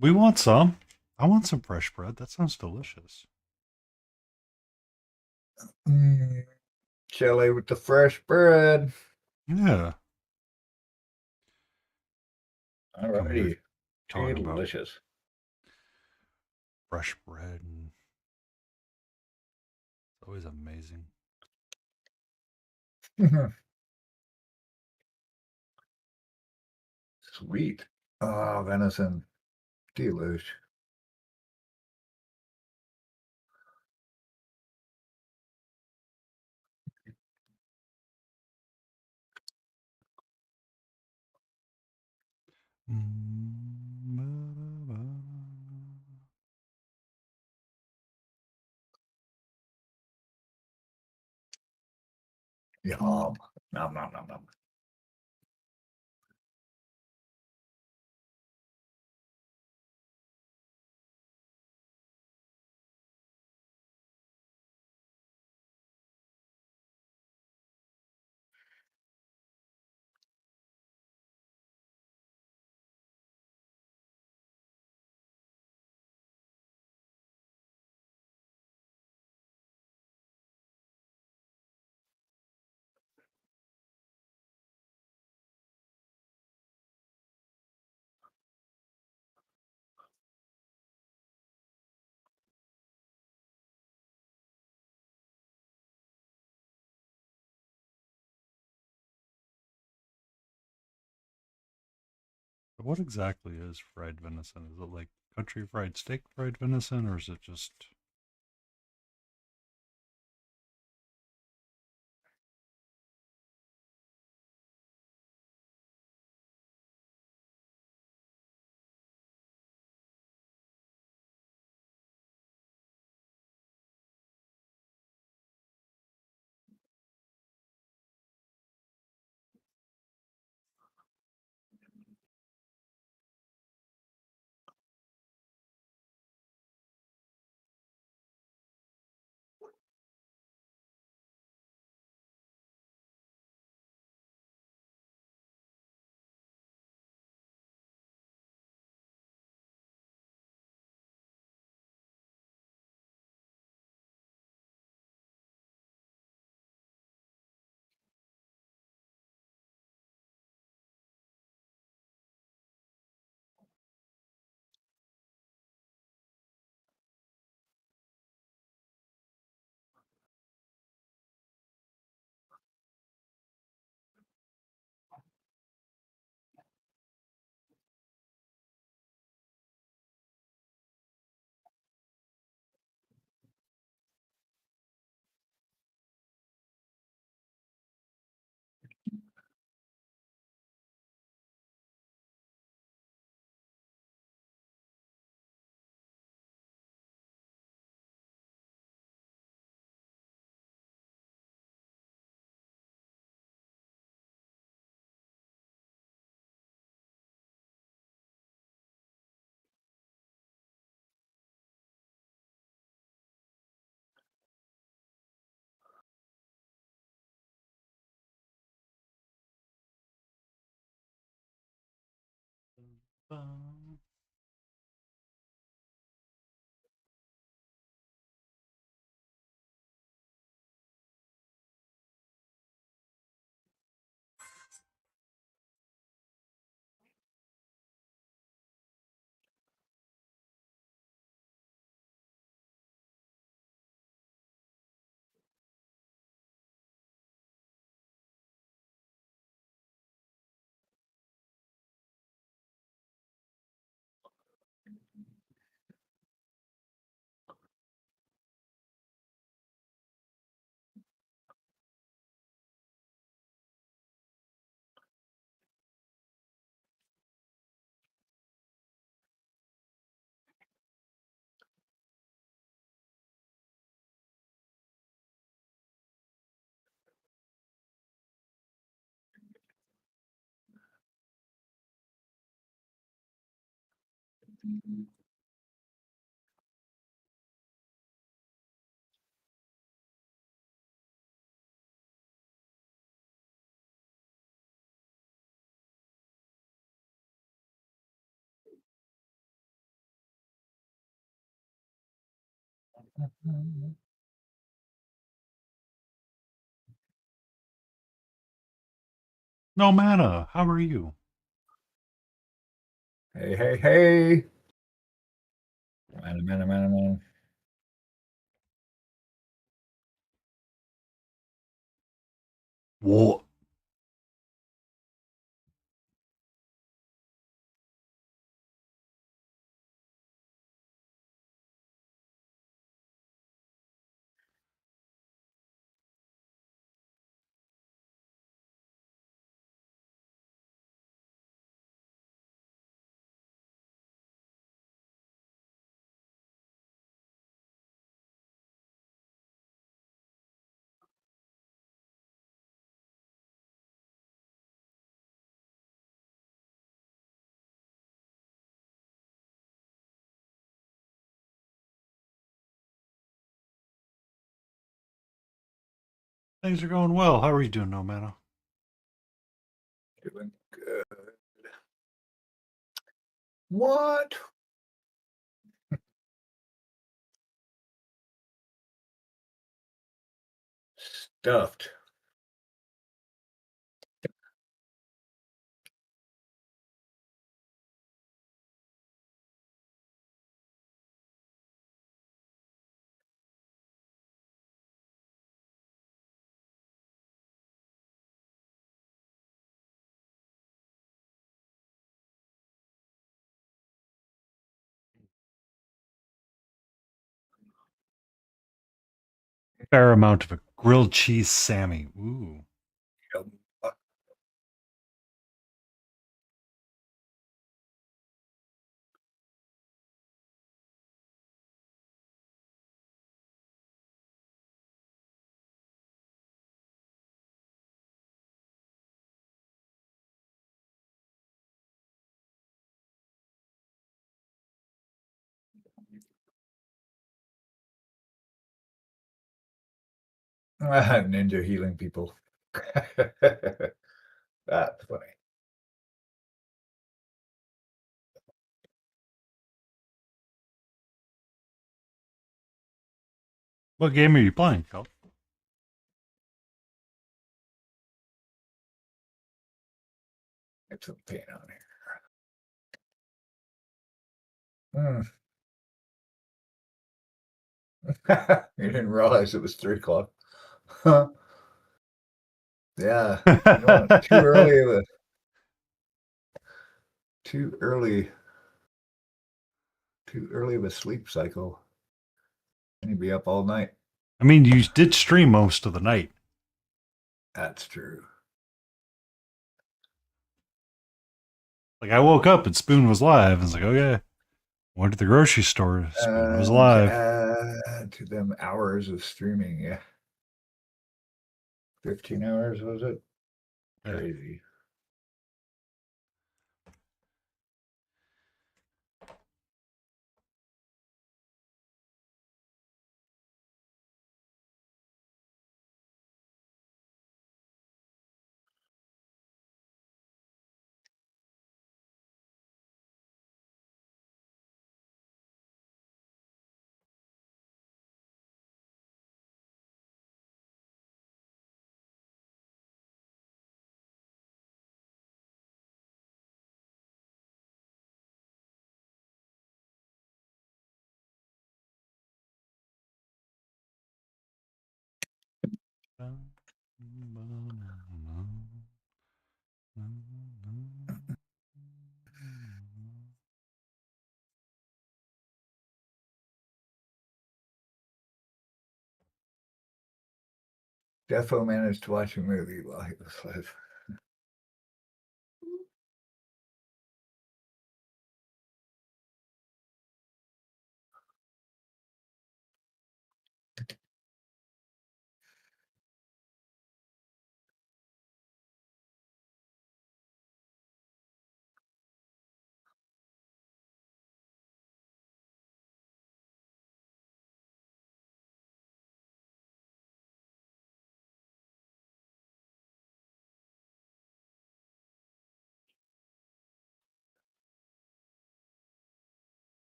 We want some. I want some fresh bread. That sounds delicious.
Chili with the fresh bread.
Yeah. Come here
Alrighty.
talking about
Delicious.
fresh bread and it's always amazing.
Sweet. Ah, venison. Delish. Yum. Nom nom nom nom.
What exactly is fried venison? Is it like country fried steak fried venison, or is it just no mana? How are you?
Hey, hey, hey. Man.
What? Things are going well. How are you doing, no mana?
Doing good. What? Stuffed.
fair amount of a grilled cheese Sammy. Ooh.
Ninja healing people. That's funny.
What game are you playing, Kel?
Get some paint on here. You didn't realize it was 3 o'clock. Yeah. You know what? Too early of a sleep cycle. And you'd be up all night.
I mean, you did stream most of the night.
That's true.
Like, I woke up and Spoon was live. I was like, okay. Went to the grocery store. Spoon was live.
To them hours of streaming, yeah. 15 hours, was it?
Yeah.
Crazy. Defo managed to watch a movie while he was live.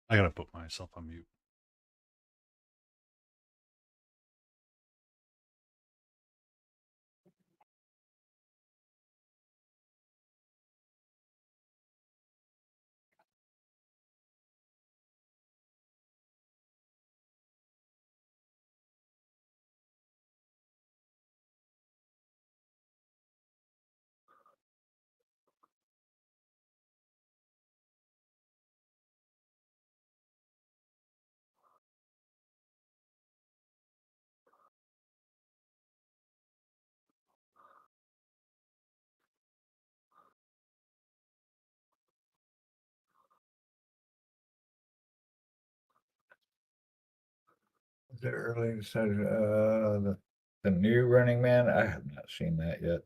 I gotta put myself on mute.
Was it early decided the new Running Man? I have not seen that yet.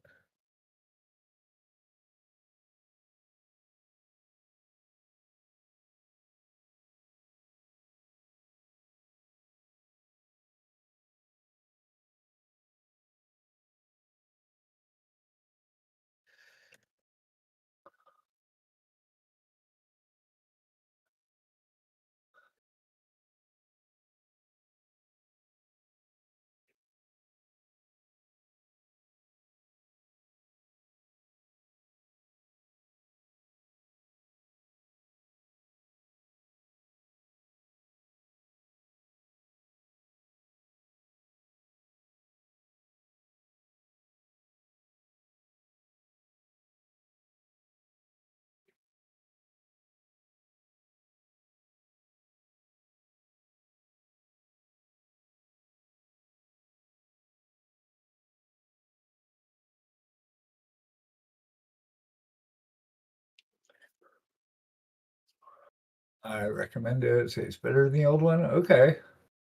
I recommend it. It's better than the old one. Okay.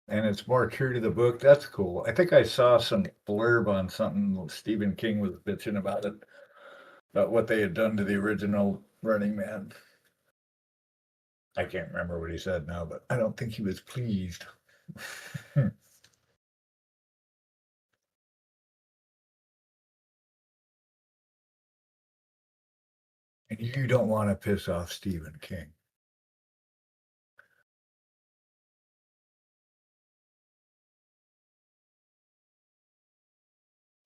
And it's more true to the book. That's cool. I think I saw some blurb on something. Stephen King was bitching about it, about what they had done to the original Running Man. I can't remember what he said now, but I don't think he was pleased. And you don't want to piss off Stephen King.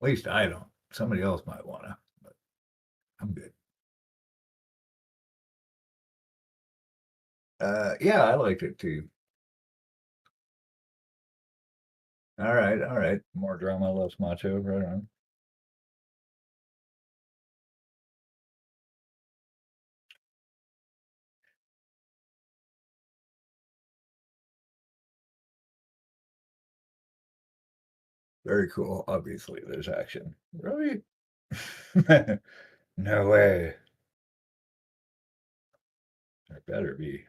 At least I don't. Somebody else might want to, but I'm good. Yeah, I liked it too. All right, all right. More drama, less macho. Right on. Very cool. Obviously, there's action. Really? No way. There better be.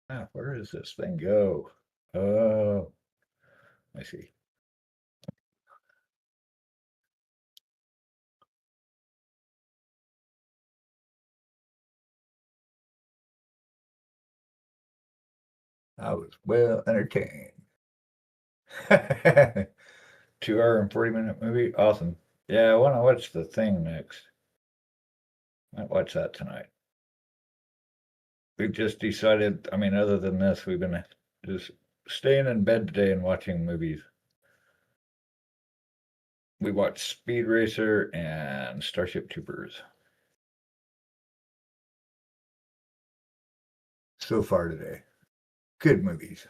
Ah, where does this thing go? Oh, I see. I was well entertained. 2 hour and 40 minute movie. Awesome. Yeah, I want to watch The Thing next. Might watch that tonight. We've just decided, I mean, other than this, we've been just staying in bed today and watching movies. We watched Speed Racer and Starship Troopers so far today. Good movies.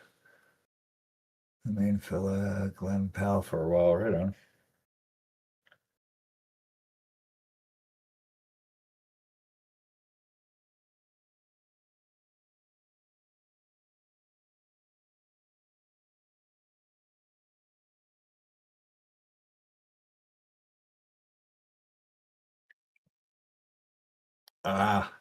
The main fella, Glenn Powell, for a while. Right on. Ah,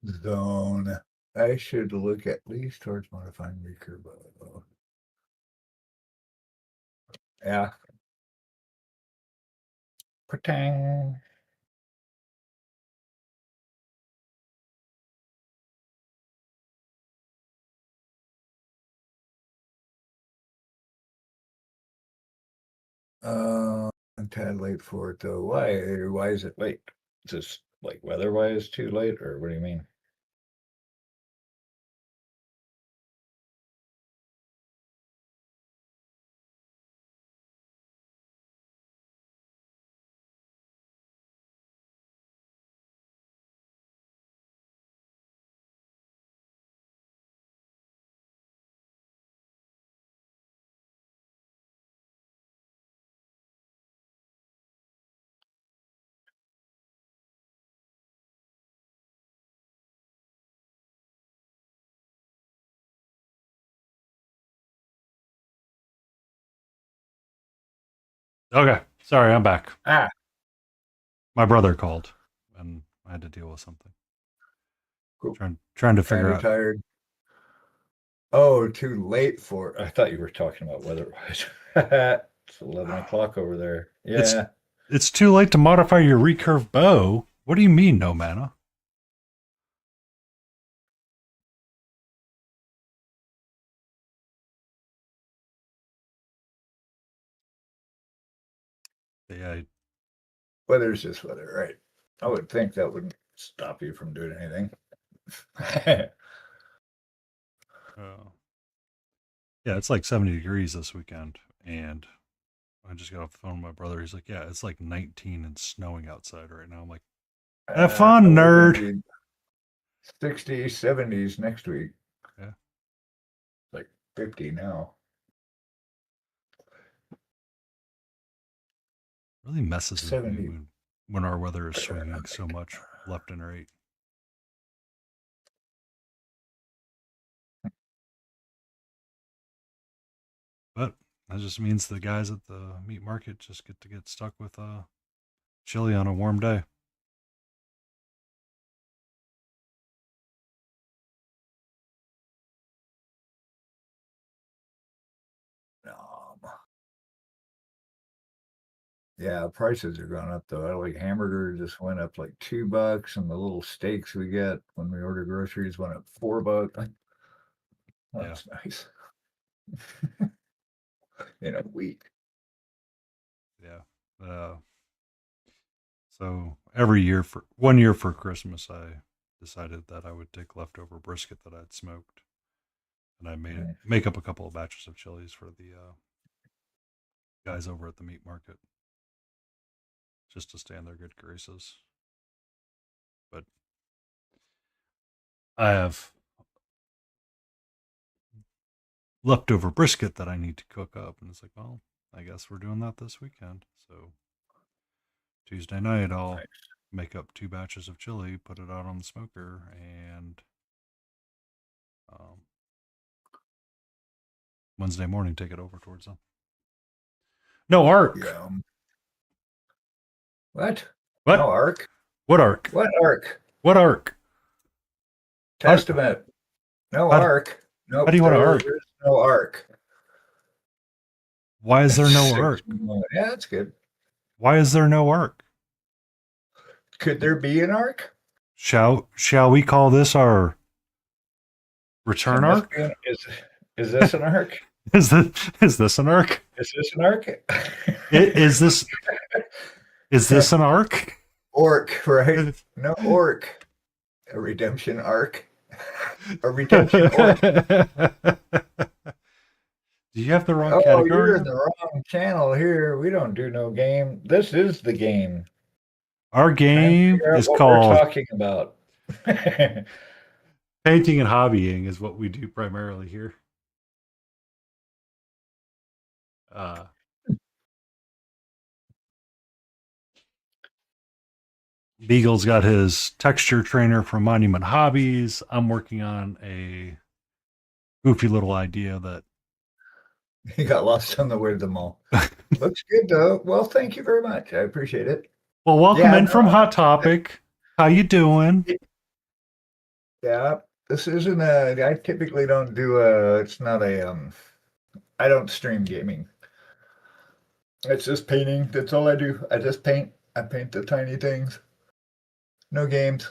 Zone. I should look at least towards modifying recurve. Yeah. Patang. A tad late for it though. Why? Why is it late? Just like weather-wise too late, or what do you mean?
Okay. Sorry, I'm back.
Ah,
My brother called and I had to deal with something.
cool.
Trying to figure
Kind of
out.
tired. Oh, too late for. I thought you were talking about weather-wise. It's 11 o'clock over there. Yeah.
It's too late to modify your recurve bow. What do you mean, no mana? Yeah,
Weather's just weather, right? I would think that wouldn't stop you from doing anything.
yeah, it's like 70 degrees this weekend, and I just got off the phone with my brother. He's like, "Yeah, it's like 19 and snowing outside right now." I'm like, "Have fun,
We're gonna
nerd."
be 60s, 70s next week.
Yeah.
Like 50 now.
Really messes with me
70.
when our weather is swinging so much left and right. But that just means the guys at the meat market just get to get stuck with chili on a warm day.
Yeah, prices are going up though. Like hamburger just went up like $2, and the little steaks we get when we order groceries went up $4. That's nice. In a week.
Yeah. So every year for 1 year for Christmas, I decided that I would take leftover brisket that I'd smoked, and I make up a couple of batches of chilies for the guys over at the meat market, just to stay in their good graces. But I have leftover brisket that I need to cook up, and it's like, well, I guess we're doing that this weekend. So Tuesday night, I'll make up 2 batches of chili, put it out on the smoker, and Wednesday morning take it over towards them. No arc.
Yeah. What?
What?
No arc?
What arc?
What arc?
What arc?
Testament. No arc. Nope.
How do you want to arc?
There's no arc.
Why is there no arc?
Yeah, that's good.
Why is there no arc?
Could there be an arc?
Shall we call this our return arc?
Is this an arc?
Is this an arc?
Is this an arc?
Is this an arc?
Orc, right? No orc. A redemption arc. A redemption orc.
Do you have the wrong category?
You're in the wrong channel here. We don't do no game. This is the game.
Our game is called
we're talking about.
Painting and hobbying is what we do primarily here. Beagle's got his texture trainer from Monument Hobbies. I'm working on a goofy little idea that
he got lost on the way to the mall. Looks good though. Well, thank you very much. I appreciate it.
Well, welcome in from Hot Topic. How you doing?
Yeah, this isn't a. I typically don't do a. It's not a. I don't stream gaming. It's just painting. That's all I do. I just paint. I paint the tiny things. No games.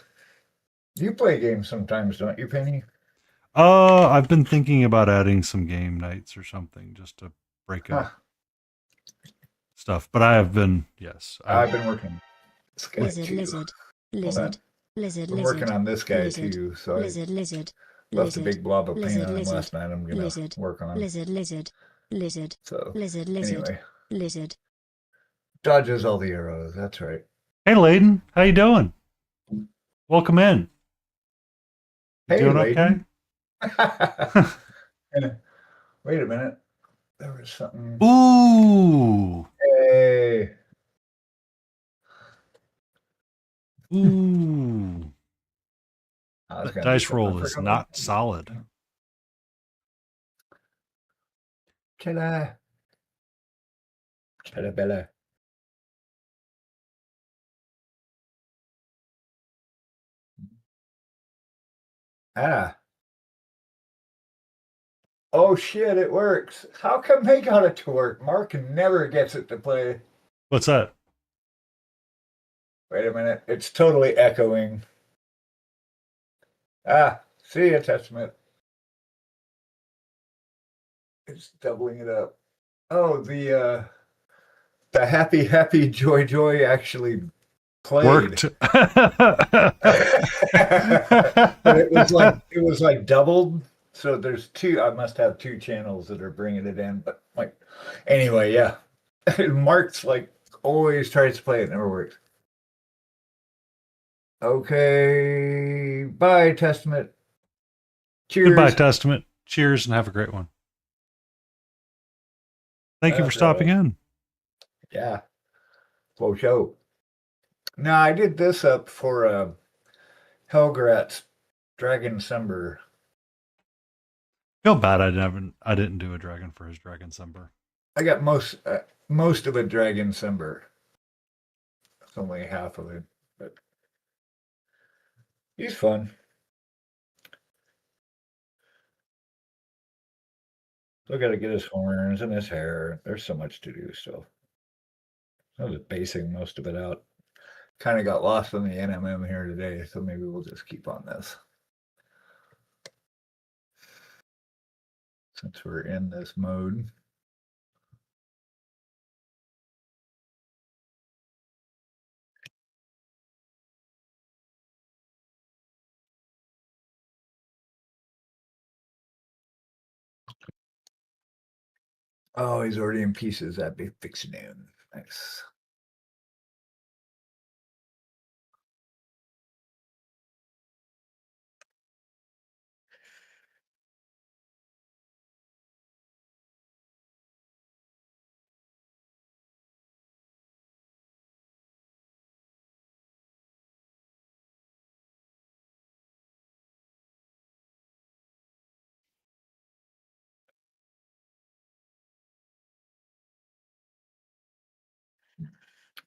You play games sometimes, don't you, Penny?
I've been thinking about adding some game nights or something just to break
Huh.
up stuff. But I have been, yes,
I've been working. This guy
Lizard,
too.
lizard,
Hold on.
lizard, lizard,
I'm working
lizard,
on this guy
lizard,
too. So I
lizard, lizard,
left a
lizard,
big blob of paint
lizard,
on him
lizard,
last night. I'm gonna
lizard,
work on.
lizard, lizard, lizard,
So
lizard, lizard,
anyway,
lizard.
dodges all the arrows. That's right.
Hey, Layden, how you doing? Welcome in. You
Hey,
doing okay?
Layden. Wait a minute. There was something.
Ooh,
Hey.
ooh.
I was
That
gonna do
dice
something.
roll
I
is
forgot.
not solid.
Ta-da. Ta-da, Bella. Ah. Oh shit, it works. How come they got it to work? Mark never gets it to play.
What's that?
Wait a minute. It's totally echoing. Ah, see ya, Testament. It's doubling it up. Oh, the happy happy joy joy actually played.
Worked.
But it was like doubled. So there's two. I must have two channels that are bringing it in. But like, anyway, yeah. Mark's like always tries to play it, never works. Okay, bye, Testament. Cheers.
Goodbye, Testament. Cheers and have a great one. Thank you for
That's
stopping
right.
in.
Yeah, full show. Now I did this up for Helgrat's Dragon Sumber.
Feel bad I didn't do a dragon for his dragon summer.
I got most of a Dragon Sumber. It's only half of it, but he's fun. Still got to get his horns and his hair. There's so much to do still. I was basing most of it out. Kind of got lost on the NMM here today, so maybe we'll just keep on this. Since we're in this mode. Oh, he's already in pieces. That'd be fixing him. Nice.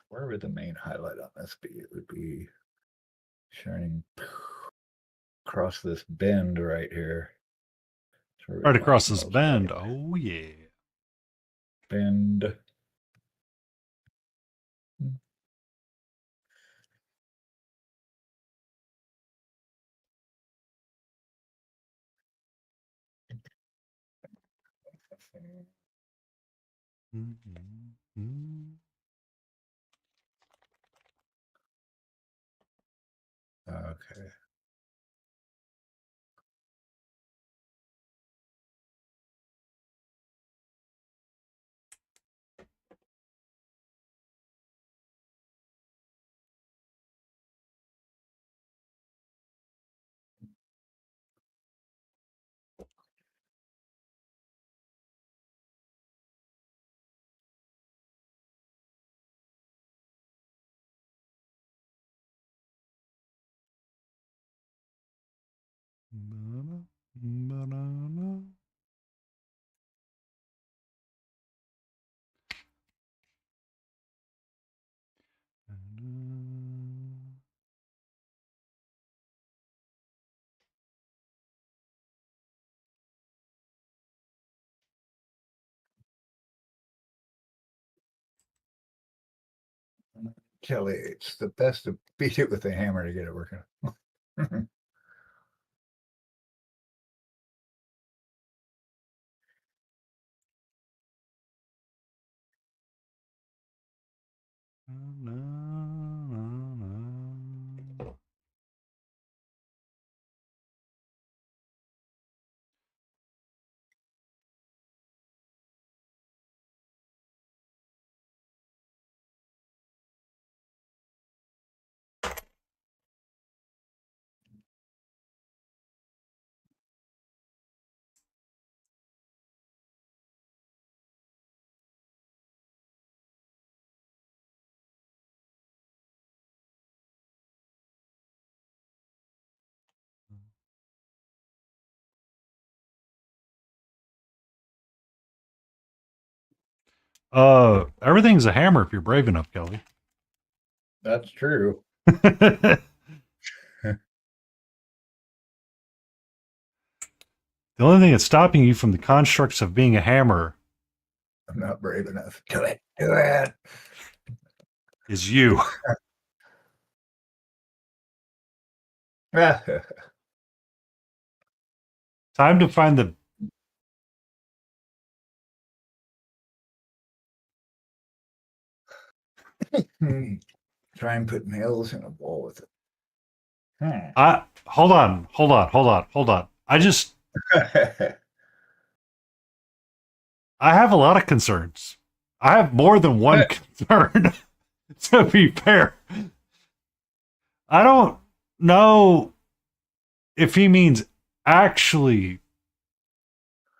Where would the main highlight on this be? It would be shining across this bend right here.
Right across this bend. Oh, yeah.
Bend.
Mm-hmm.
Okay.
Banana.
Kelly, it's the best to beat it with a hammer to get it working.
Everything's a hammer if you're brave enough, Kelly.
That's true.
The only thing that's stopping you from the constructs of being a hammer
I'm not brave enough. Do it. Do it.
is you. Time to find the.
Try and put nails in a wall with it.
Hold on. I have a lot of concerns. I have more than one concern, to be fair. I don't know if he means actually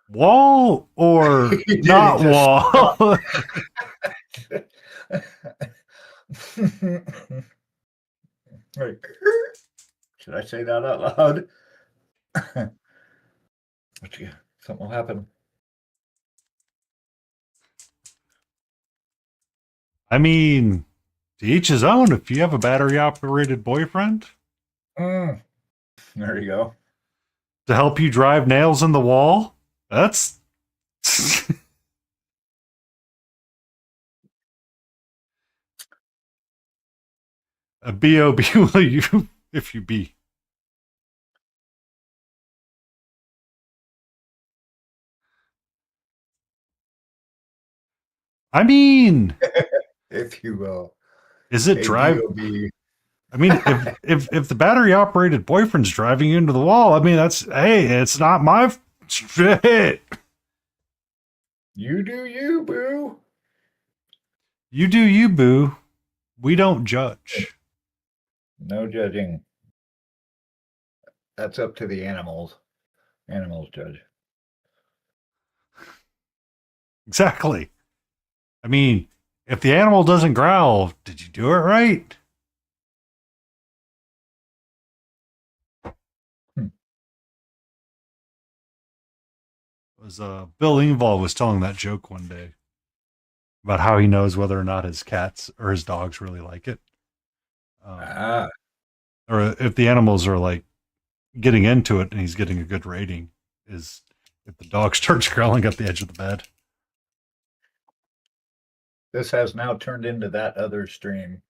wall or not wall.
Right. Should I say that out loud? Something will happen.
I mean, to each his own. If you have a battery operated boyfriend
There you go.
to help you drive nails in the wall, that's a BOB will you if you be. I mean,
If you will.
is it drive?
ABOB.
I mean, if the battery operated boyfriend's driving you into the wall, I mean it's not my shit.
You do you, boo.
You do you, boo. We don't judge.
No judging. That's up to the animals. Animals judge.
Exactly. I mean, if the animal doesn't growl, did you do it right? Was Bill Engvall was telling that joke one day about how he knows whether or not his cats or his dogs really like it, or if the animals are like getting into it and he's getting a good rating, is if the dog starts growling at the edge of the bed.
This has now turned into that other stream.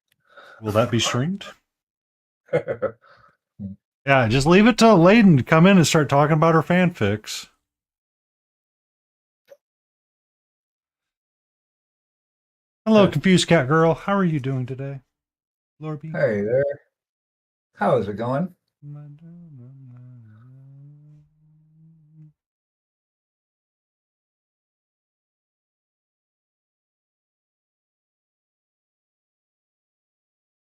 Will that be streamed? Yeah, just leave it to Layden to come in and start talking about her fanfics. Hello, Confused Cat Girl. How are you doing today, Lorby?
Hey there. How is it going?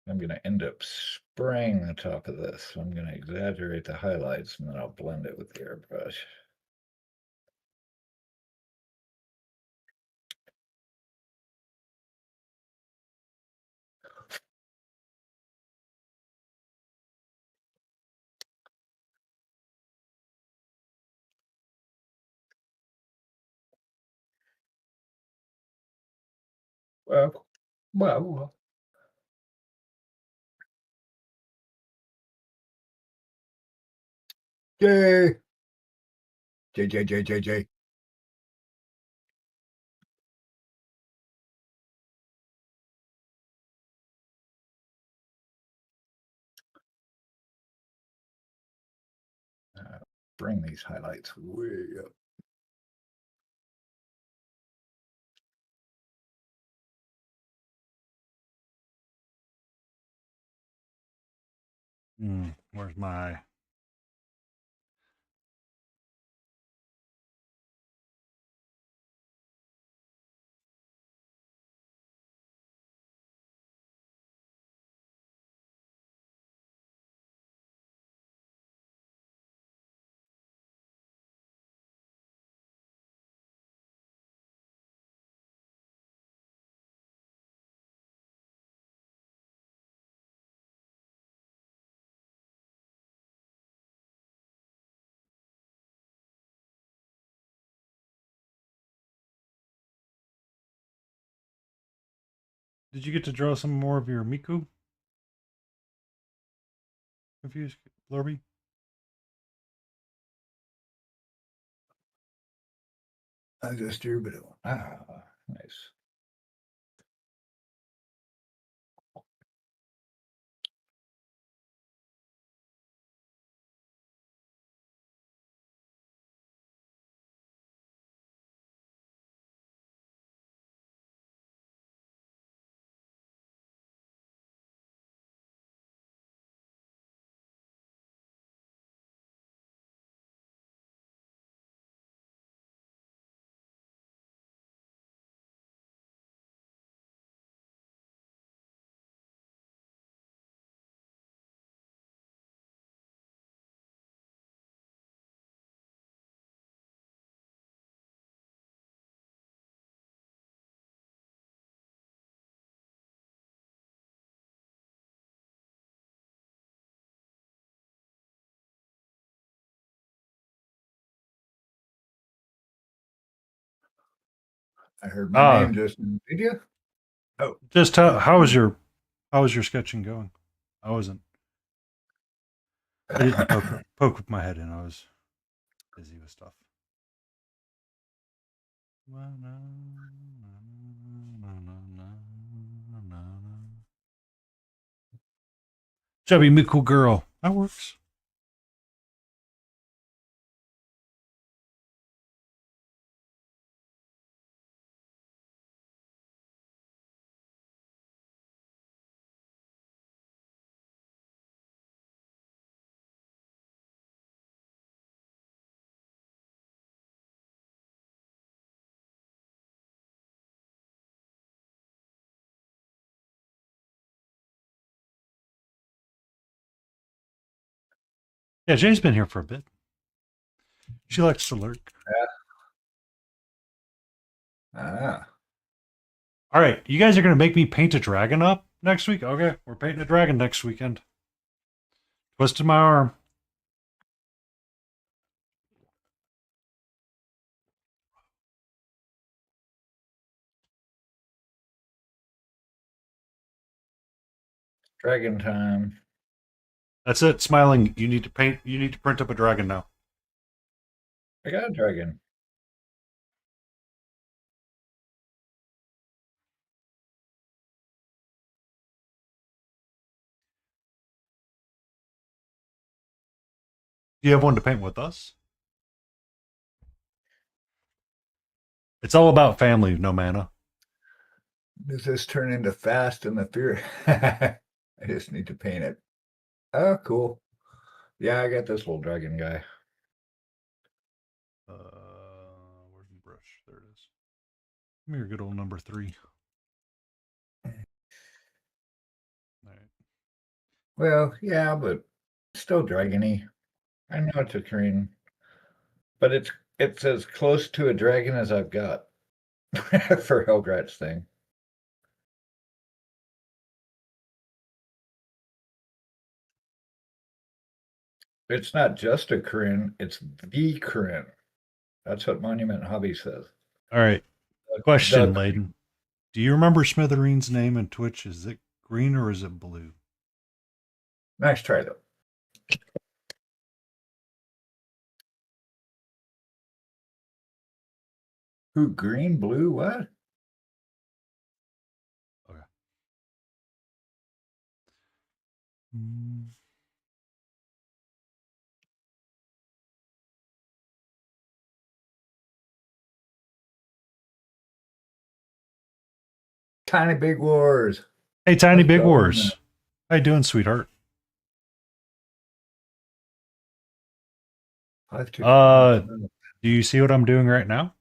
I'm going to end up spraying the top of this. So I'm going to exaggerate the highlights and then I'll blend it with the airbrush. Well. J. J. bring these highlights way up.
Where's my... Did you get to draw some more of your Miku? Confused, Blurby?
I just drew, but nice. I heard my name just. Did you? Oh,
Just how was your sketching going? I wasn't. I didn't poke my head in. I was busy with stuff. Chubby Miku girl. That works. Yeah, Jay's been here for a bit. She likes to lurk.
ah.
All right, you guys are going to make me paint a dragon up next week? Okay, we're painting a dragon next weekend. Twisted my arm.
Dragon time.
That's it. Smiling. You need to paint. You need to print up a dragon now.
I got a dragon.
Do you have one to paint with us? It's all about family, no mana.
Does this turn into Fast and the Furious? I just need to paint it. Oh, cool. Yeah, I got this little dragon guy.
Where's the brush? There it is. Give me your good old number 3. All right.
Well, yeah, but still dragony. I know it's a Korean, but it's as close to a dragon as I've got for Helgrat's thing. It's not just a Korean, it's the Korean. That's what Monument Hobby says.
All right. Question,
The-
Layden. Do you remember Smithereen's name in Twitch? Is it green or is it blue?
Nice try, though. Who, green, blue, what?
Okay. Mm.
Tiny Big Wars.
Hey, Tiny
Let's
Big
go.
Wars. How you doing, sweetheart?
5-2.
Do you see what I'm doing right now?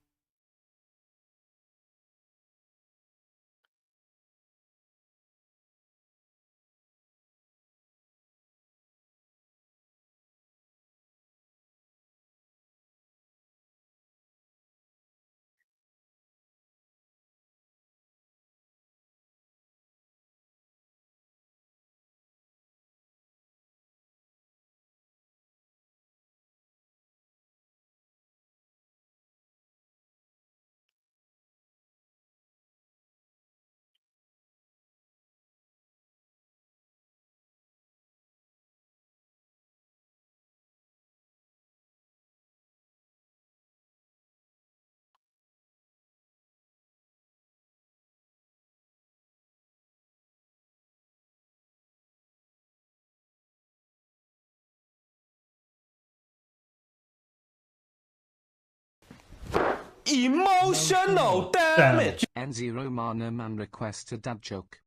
Emotional
damage.
N0 Mana Man requests a dad joke.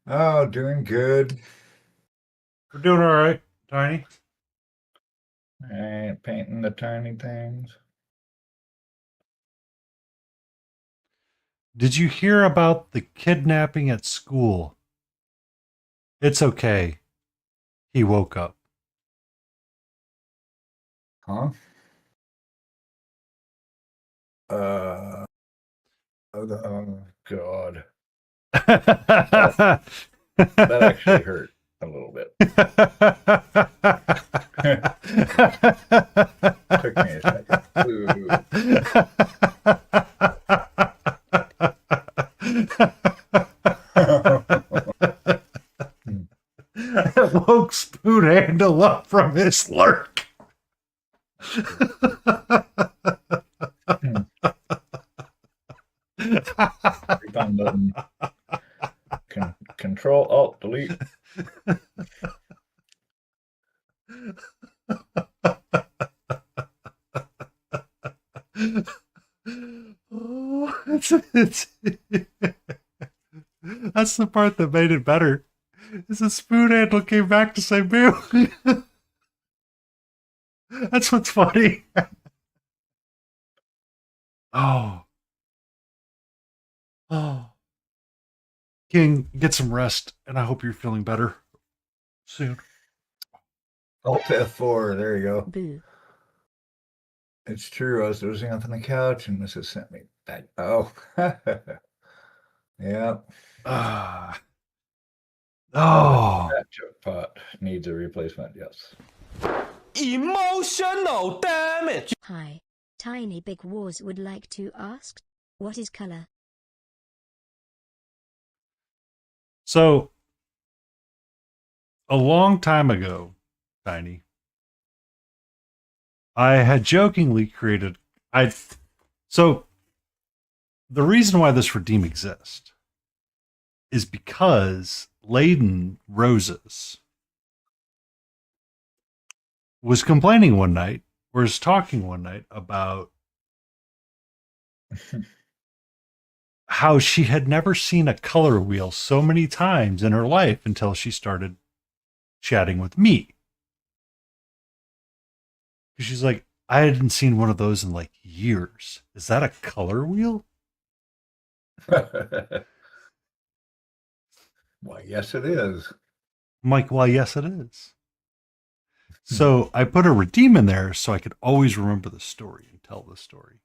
Oh, doing good.
We're doing all right, Tiny.
All right, painting the tiny things.
Did you hear about the kidnapping at school? It's okay. He woke up.
Huh? Oh, God. That actually hurt a little bit. Took me a second.
It woke Spoon Handle up from his lurk.
Refund button. Control Alt Delete.
Oh, that's the part that made it better. Is the Spoon Handle came back to say boo. That's what's funny. Oh. Oh. King, get some rest, and I hope you're feeling better soon.
Alt F4. There you go.
Boo.
It's true. I was dozing off on the couch, and Mrs. sent me back. Oh. Yeah.
Ah. Oh.
That joke pot needs a replacement. Yes.
Emotional damage.
Hi. Tiny Big Wars would like to ask, what is color?
So, a long time ago, Tiny, I had jokingly created. So the reason why this redeem exists is because Layden Roses was complaining one night, or was talking one night about how she had never seen a color wheel so many times in her life until she started chatting with me. She's like, I hadn't seen one of those in like years. Is that a color wheel?
Why, yes, it is.
I'm like, well, yes, it is. So I put a redeem in there so I could always remember the story and tell the story.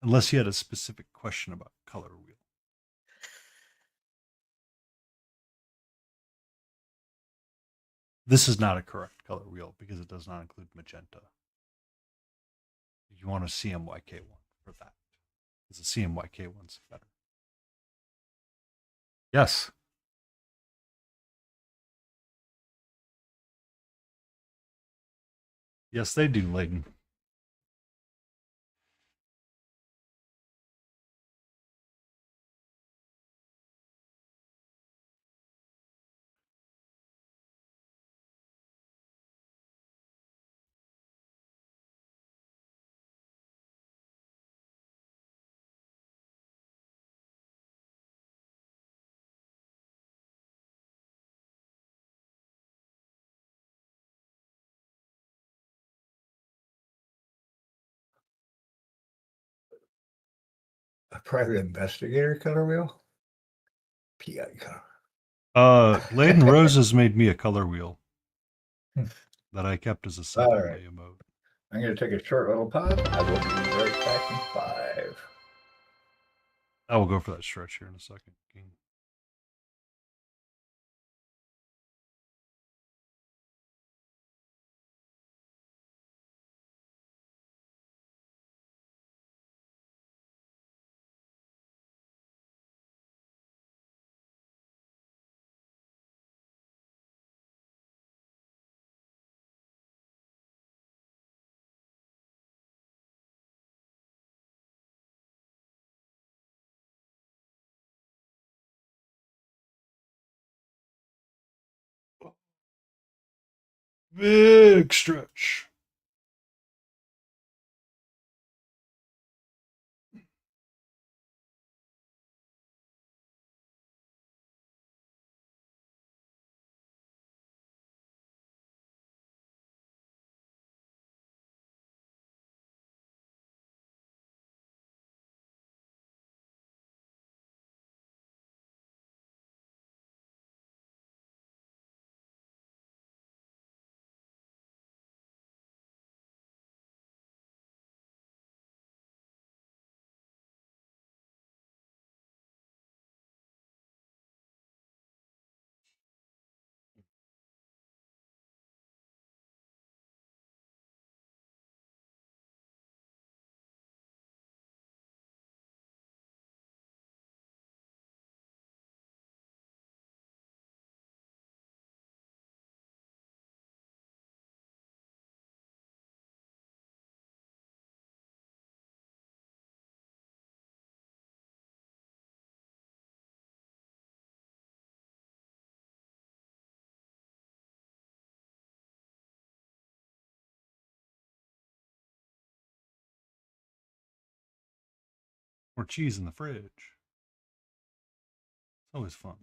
Unless you had a specific question about color wheel. This is not a correct color wheel because it does not include magenta. You want a CMYK one for that. Because the CMYK one's better. Yes. Yes, they do, Layden.
Private investigator color wheel? PI color.
Blade and Roses made me a color wheel
Hmm.
that I kept as a
All
second
right.
emote.
I'm going to take a short little pause. I will be right back in 5.
I will go for that stretch here in a second, King. Big stretch. Or cheese in the fridge. It's always fun.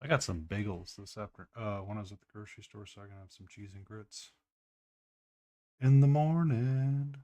I got some bagels this after when I was at the grocery store, so I can have some cheese and grits in the morning.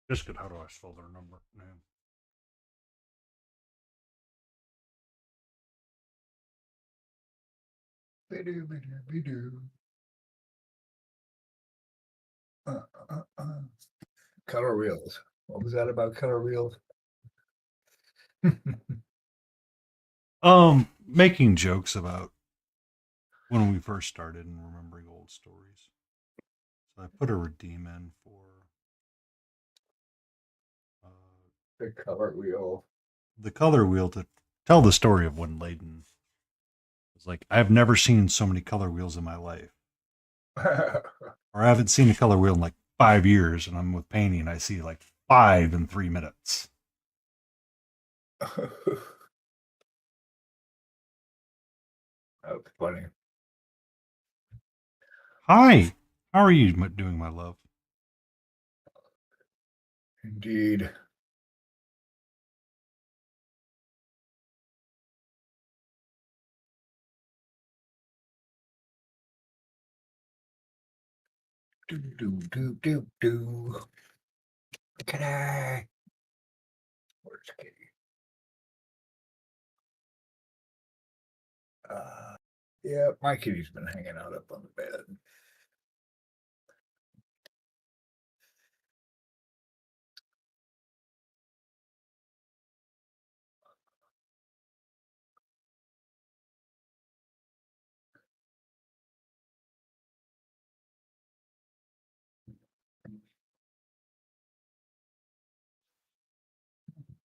Biscuit, how do I spell their number name?
Be-do, be-do, be-do. Color wheels. What was that about color wheels?
Making jokes about when we first started and remembering old stories. So I put a redeem in for
The color wheel.
the color wheel to tell the story of when Layden was like, I've never seen so many color wheels in my life. Or I haven't seen a color wheel in like 5 years, and I'm with painting and I see like 5 in 3 minutes.
That's funny.
Hi, how are you doing, my love?
Indeed. Do do do do do. Kitty. Where's Kitty? Yeah, my kitty's been hanging out up on the bed.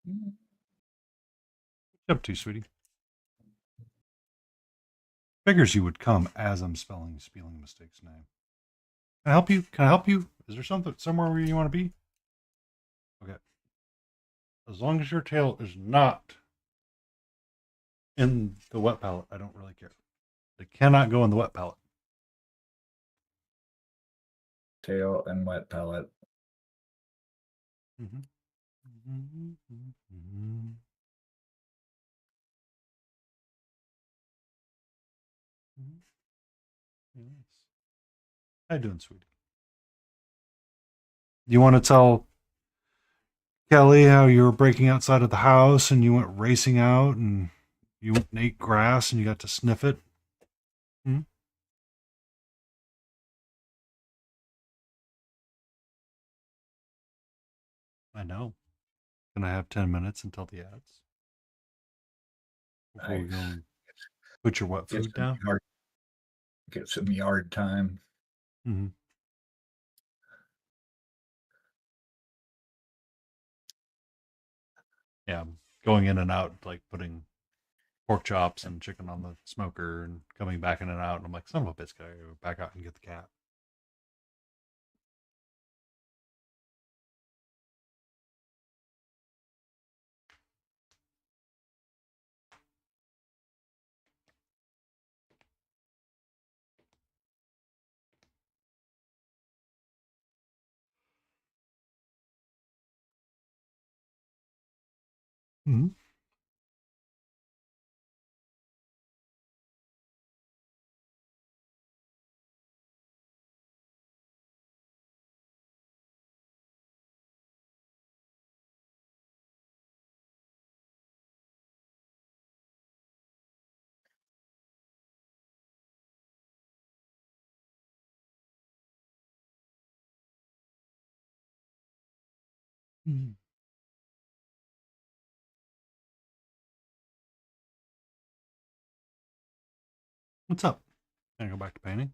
What's you up to, sweetie? Figures you would come as I'm spelling mistakes name. Can I help you? Can I help you? Is there something somewhere where you want to be? Okay. As long as your tail is not in the wet palette, I don't really care. It cannot go in the wet palette.
Tail and wet palette.
Mm-hmm. Mm-hmm. Yes. How you doing, sweetie? You want to tell Kelly how you were breaking outside of the house and you went racing out and you went and ate grass and you got to sniff it? Hmm? I know. Can I have 10 minutes until the ads? Before we go and put your wet
Get
food
some
down?
get some yard time.
Mm-hmm. Yeah, going in and out, like putting pork chops and chicken on the smoker and coming back in and out. And I'm like, son of a bitch, gotta go back out and get the cat. Mm-hmm. Mm-hmm. What's up? Can I go back to painting?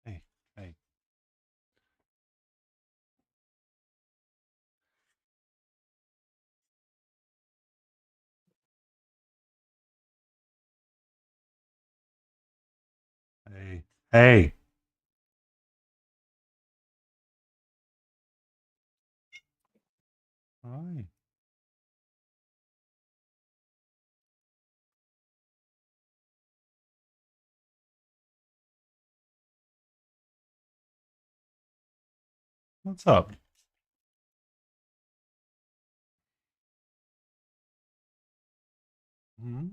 Hey, hey. Hey, hey. Hi. What's up? Hmm?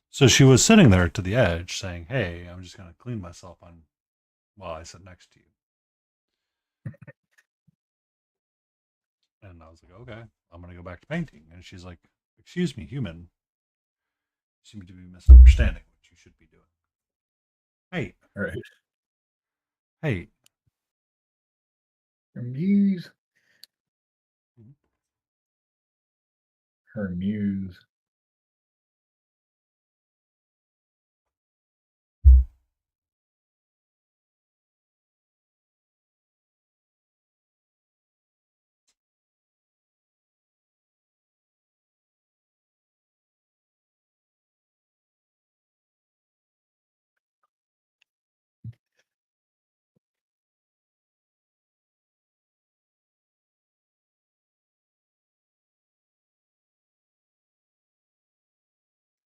So she was sitting there to the edge saying, "Hey, I'm just going to clean myself on while I sit next to you." And I was like, "Okay, I'm going to go back to painting." And she's like, "Excuse me, human. You seem to be misunderstanding what you should be doing." Hey,
Right.
hey.
Her muse.
Mhm.
Her muse.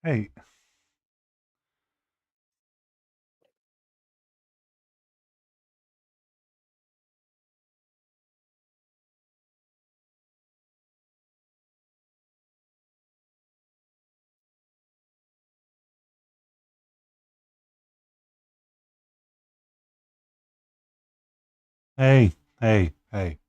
Hey. Hey, hey, hey.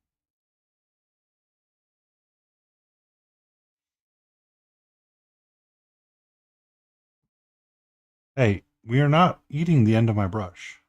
Hey, we are not eating the end of my brush.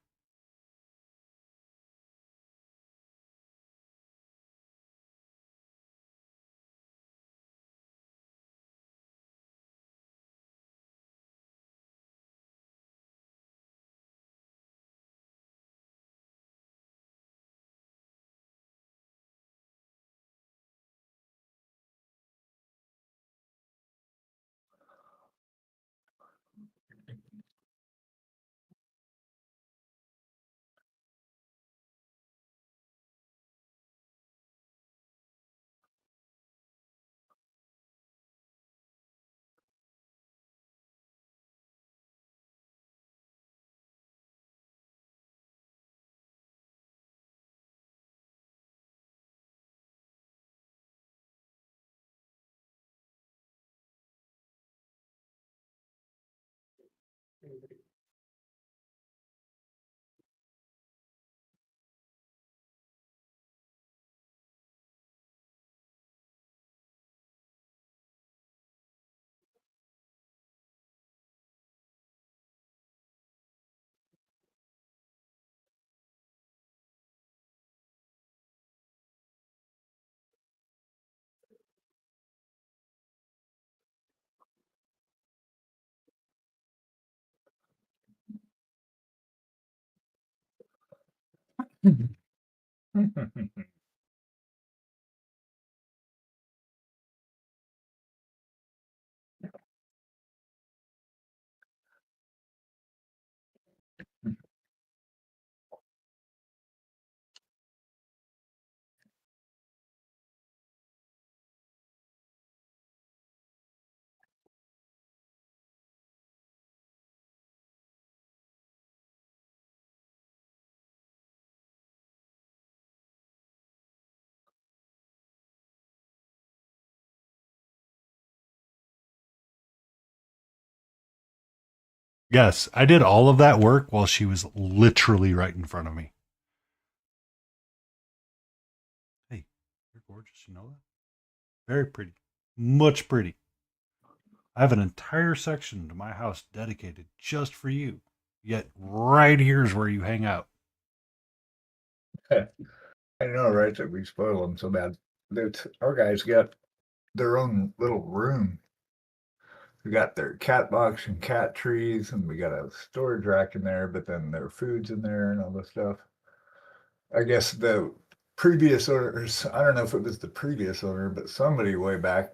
Yes, I did all of that work while she was literally right in front of me. Hey, you're gorgeous. You know that? Very pretty. Much pretty. I have an entire section to my house dedicated just for you. Yet, right here's where you hang out.
I know, right? That we spoil them so bad. That our guys got their own little room. We got their cat box and cat trees, and we got a storage rack in there, but then their food's in there and all this stuff. I guess the previous owners, I don't know if it was the previous owner, but somebody way back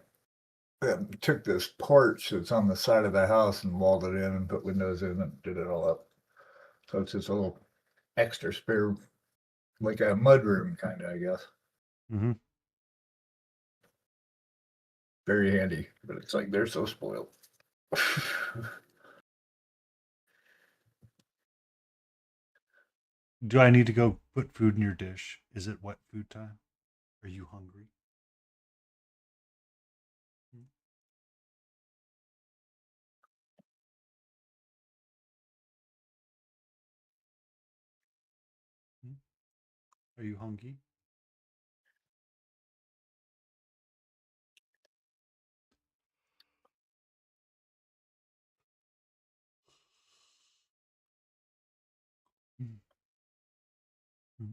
took this porch that's on the side of the house and walled it in and put windows in and did it all up. So it's just a little extra spare, like a mudroom kind of, I guess.
Mm-hmm.
Very handy, but it's like they're so spoiled.
Do I need to go put food in your dish? Is it wet food time? Are you hungry? Hmm? Are you hungry? Hmm. Hmm.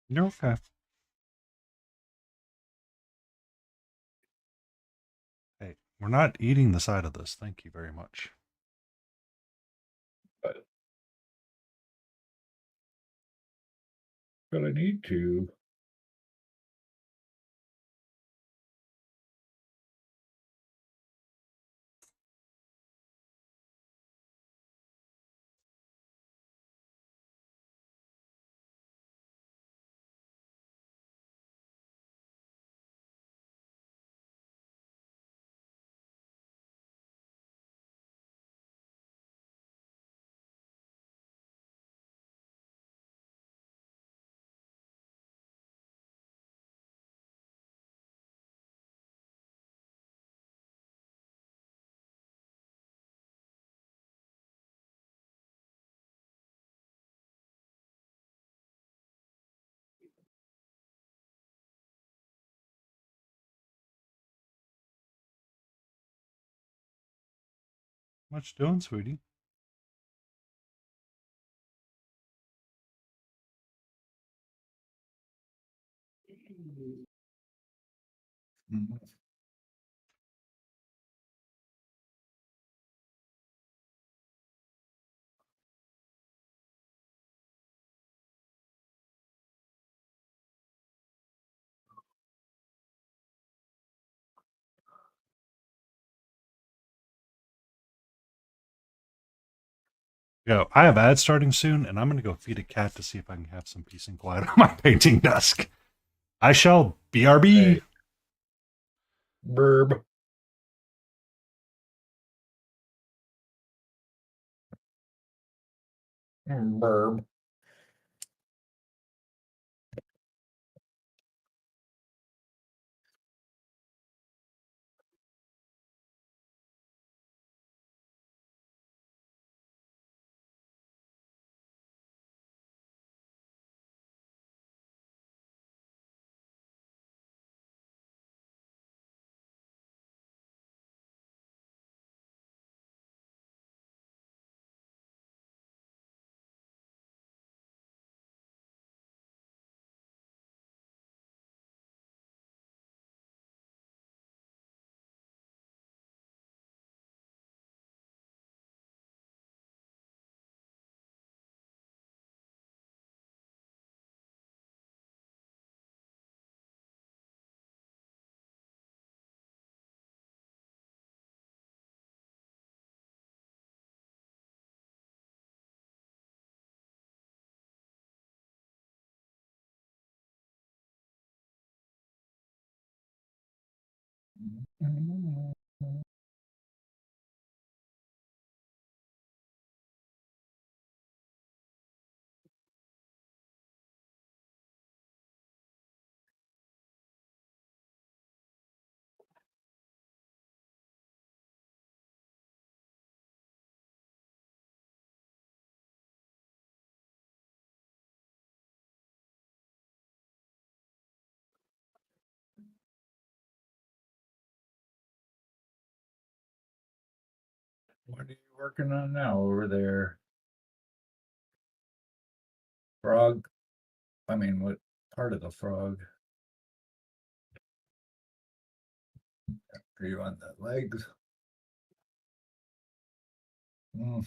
You're okay. Hey, we're not eating the side of this. Thank you very much.
But I need to.
Much doing, sweetie.
Mhm.
Go. I have ads starting soon, and I'm going to go feed a cat to see if I can have some peace and quiet on my painting desk. I shall. BRB.
Hey. Burb. Burb. What are you working on now over there? Frog? I mean, what part of the frog? Are you on the legs? Mm.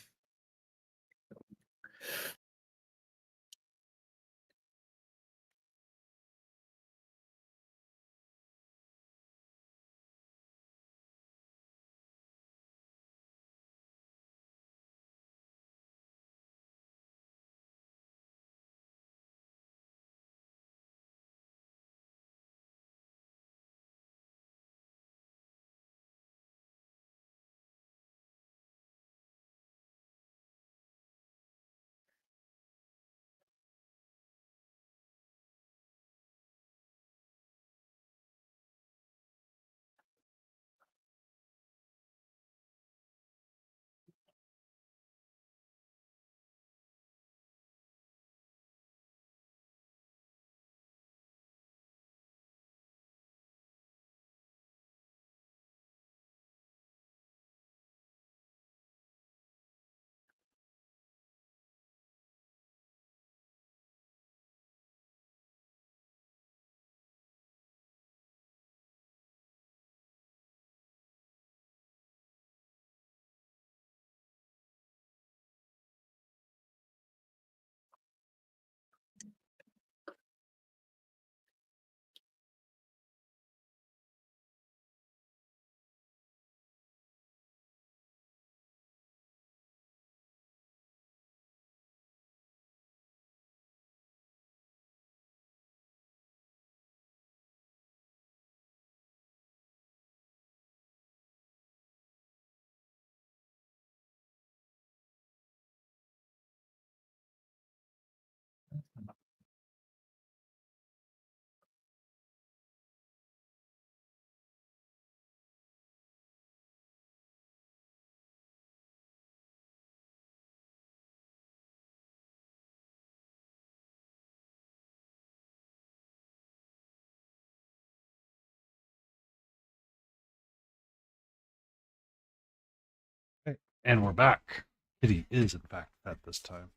And we're back. Kitty is, in fact, fed this time.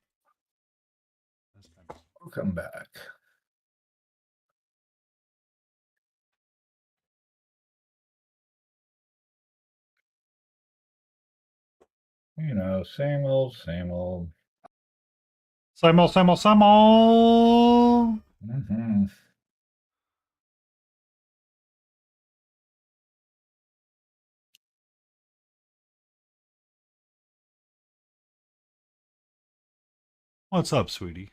Welcome back. You know, same old, same old.
Simul, simul, simul.
Mm-hmm.
What's up, sweetie?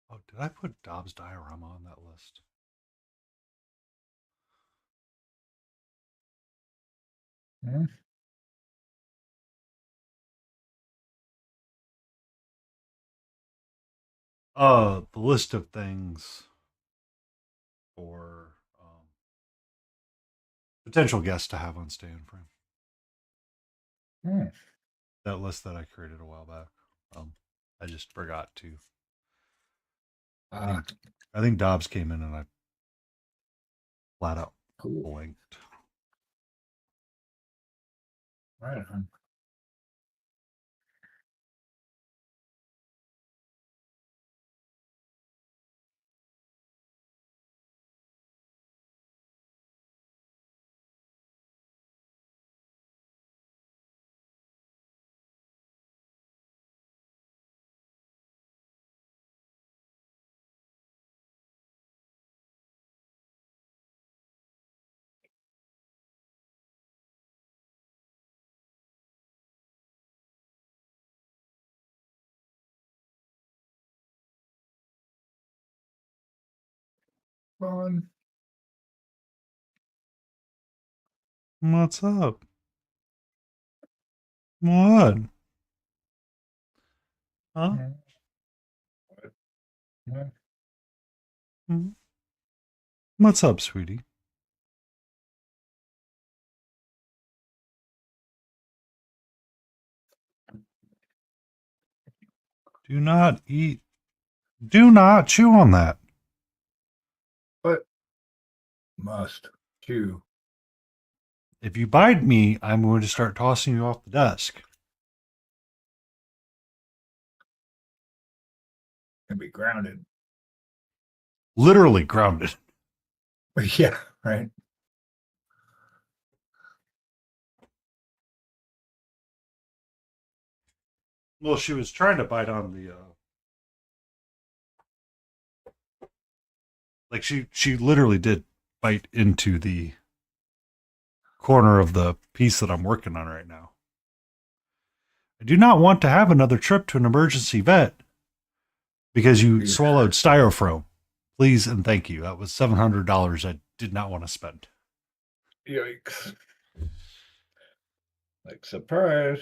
Oh, did I put Dobbs diorama on that list?
Mm-hmm.
The list of things for potential guests to have on Stay in Frame.
Mm.
That list that I created a while back. I just forgot to. I think Dobbs came in and I flat out
Cool.
blinked.
Right on. on.
What's up? What? Huh?
What?
Hmm? What's up, sweetie? Do not eat. Do not chew on that.
What? Must chew.
If you bite me, I'm going to start tossing you off the desk.
And be grounded.
Literally grounded.
Yeah, right.
Well, she was trying to bite on the like she literally did bite into the corner of the piece that I'm working on right now. I do not want to have another trip to an emergency vet because you
Yeah.
swallowed styrofoam. Please and thank you. That was $700 I did not want to spend.
Yikes. Like, surprise.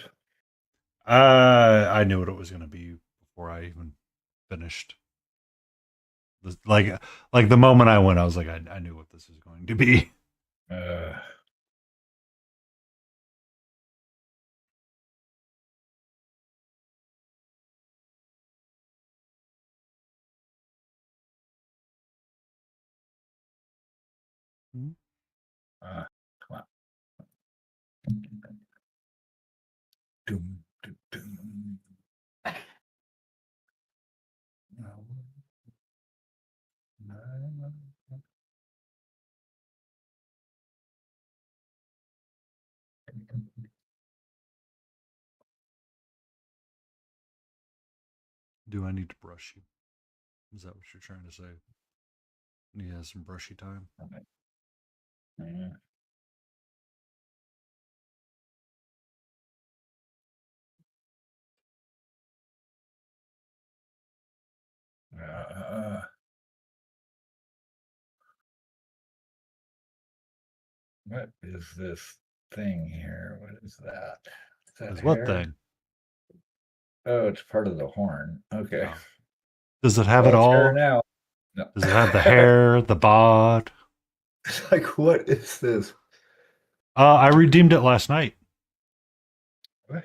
I knew what it was going to be before I even finished. Like the moment I went, I was like, I knew what this is going to be.
Come on. Doom, doom, doom.
Do I need to brush you? Is that what you're trying to say? Need to have some brushy time.
Yeah. What is this thing here? What is that? Is that
Is what
hair?
thing?
Oh, it's part of the horn. Okay.
Oh. Does it have
Well,
it
it's hair
all?
now. No.
Does it have the hair, the bod?
It's like, what is this?
I redeemed it last night.
What?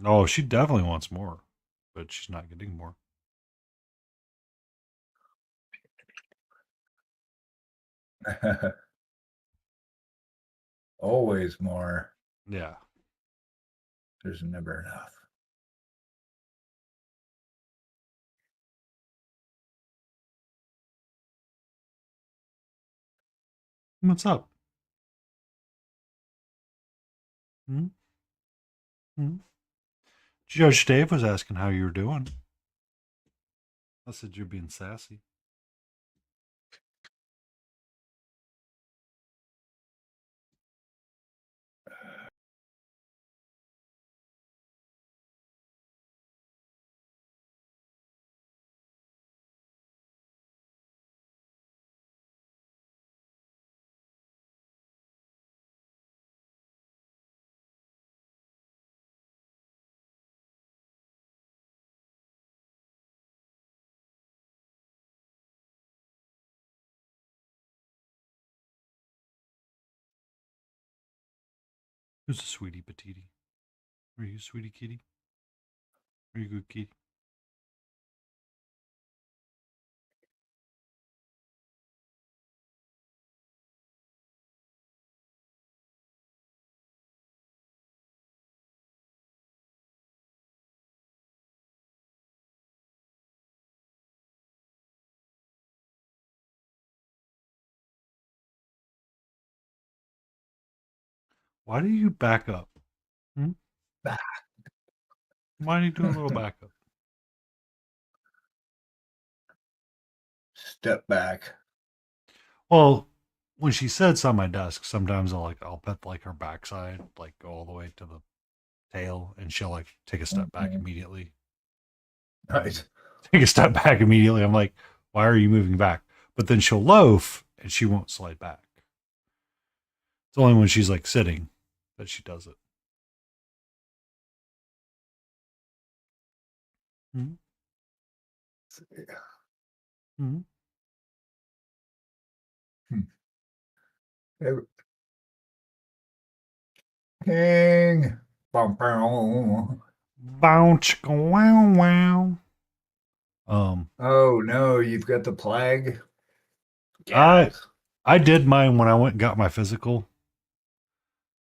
Oh, she definitely wants more, but she's not getting more.
Always more.
Yeah.
There's never enough.
What's up? Hmm? Hmm? Judge Dave was asking how you were doing. I said you're being sassy. Who's a sweetie patiti? Are you a sweetie kitty? Are you a good kitty? Why do you back up? Hmm? Why do you do a little backup?
Step back.
Well, when she sits on my desk, sometimes I'll pet like her backside, like go all the way to the tail, and she'll like take a step back
Mhm.
immediately.
Nice.
Take a step back immediately. I'm like, why are you moving back? But then she'll loaf and she won't slide back. It's only when she's like sitting that she does it. Mm-hmm. Mm-hmm.
Hey, King. Bum, bum.
Bounce, wow, wow.
Oh no, you've got the plague.
I
Gas.
I did mine when I went and got my physical.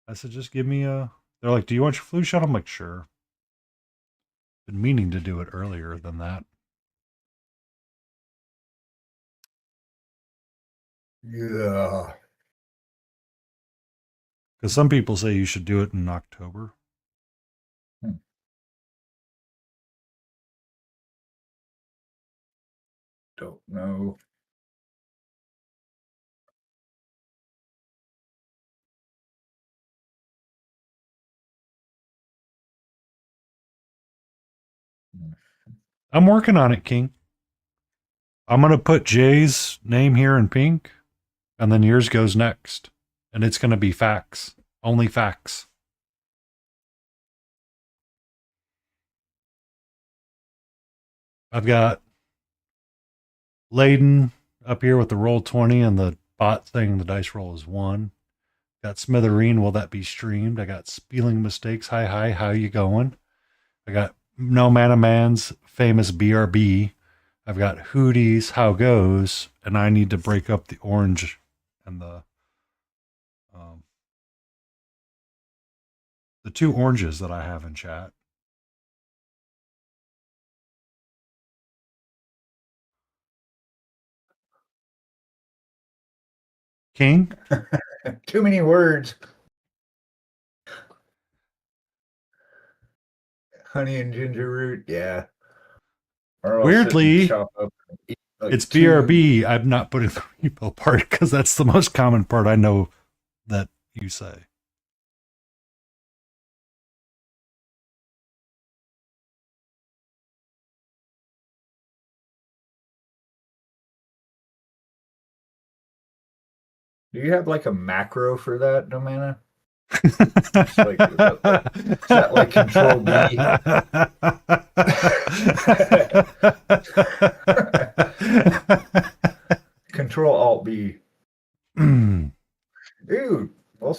I said, just give me a. They're like, do you want your flu shot? I'm like, sure. Been meaning to do it earlier than that.
Yeah.
Because some people say you should do it in October.
Don't know.
I'm working on it, King. I'm going to put Jay's name here in pink, and then yours goes next. And it's going to be facts. Only facts. I've got Layden up here with the roll 20 and the bot saying the dice roll is 1. Got Smithereen, will that be streamed? I got Spelling Mistakes, hi, how you going? I got No Man of Man's famous BRB. I've got Hootie's, how goes? And I need to break up the orange and the 2 oranges that I have in chat. King?
Too many words. Honey and ginger root, yeah. Or I'll sit and
Weirdly,
chop up and eat like
it's
2.
BRB. I'm not putting the repo part because that's the most common part I know that you say.
Do you have like a macro for that, Domana? Like, is that like Control B? Control Alt B. Dude, well,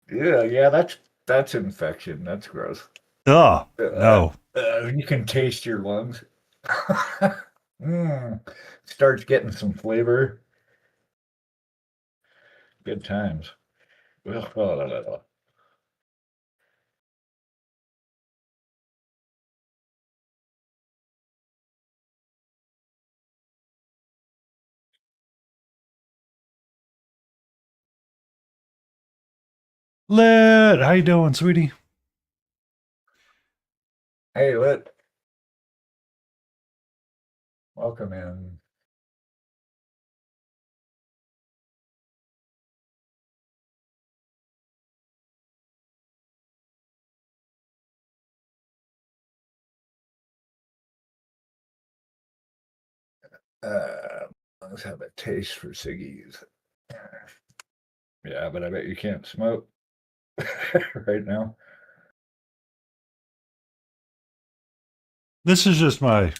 yeah, that's infection. That's gross.
Oh, no.
You can taste your lungs. Starts getting some flavor. Good times. Ugh.
Lit, how you doing, sweetie?
Hey, Lit. Welcome in. Lungs have a taste for ciggies. Yeah, but I bet you can't smoke right now.
This is just it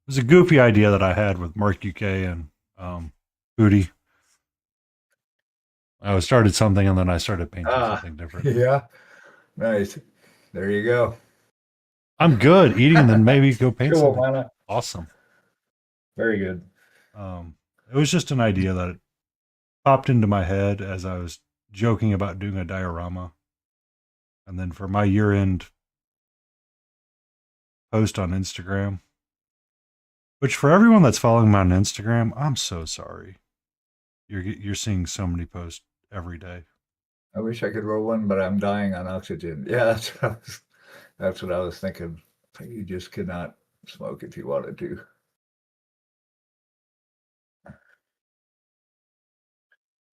was a goofy idea that I had with Mark UK and Booty. I started something and then I started painting something different.
Yeah. Nice. There you go.
I'm good eating and then maybe go paint
Cool,
something.
Mana.
Awesome.
Very good.
It was just an idea that popped into my head as I was joking about doing a diorama. And then for my year-end post on Instagram, which for everyone that's following me on Instagram, I'm so sorry. You're seeing so many posts every day.
I wish I could roll one, but I'm dying on oxygen. Yeah, that's what I was thinking. You just could not smoke if you wanted to.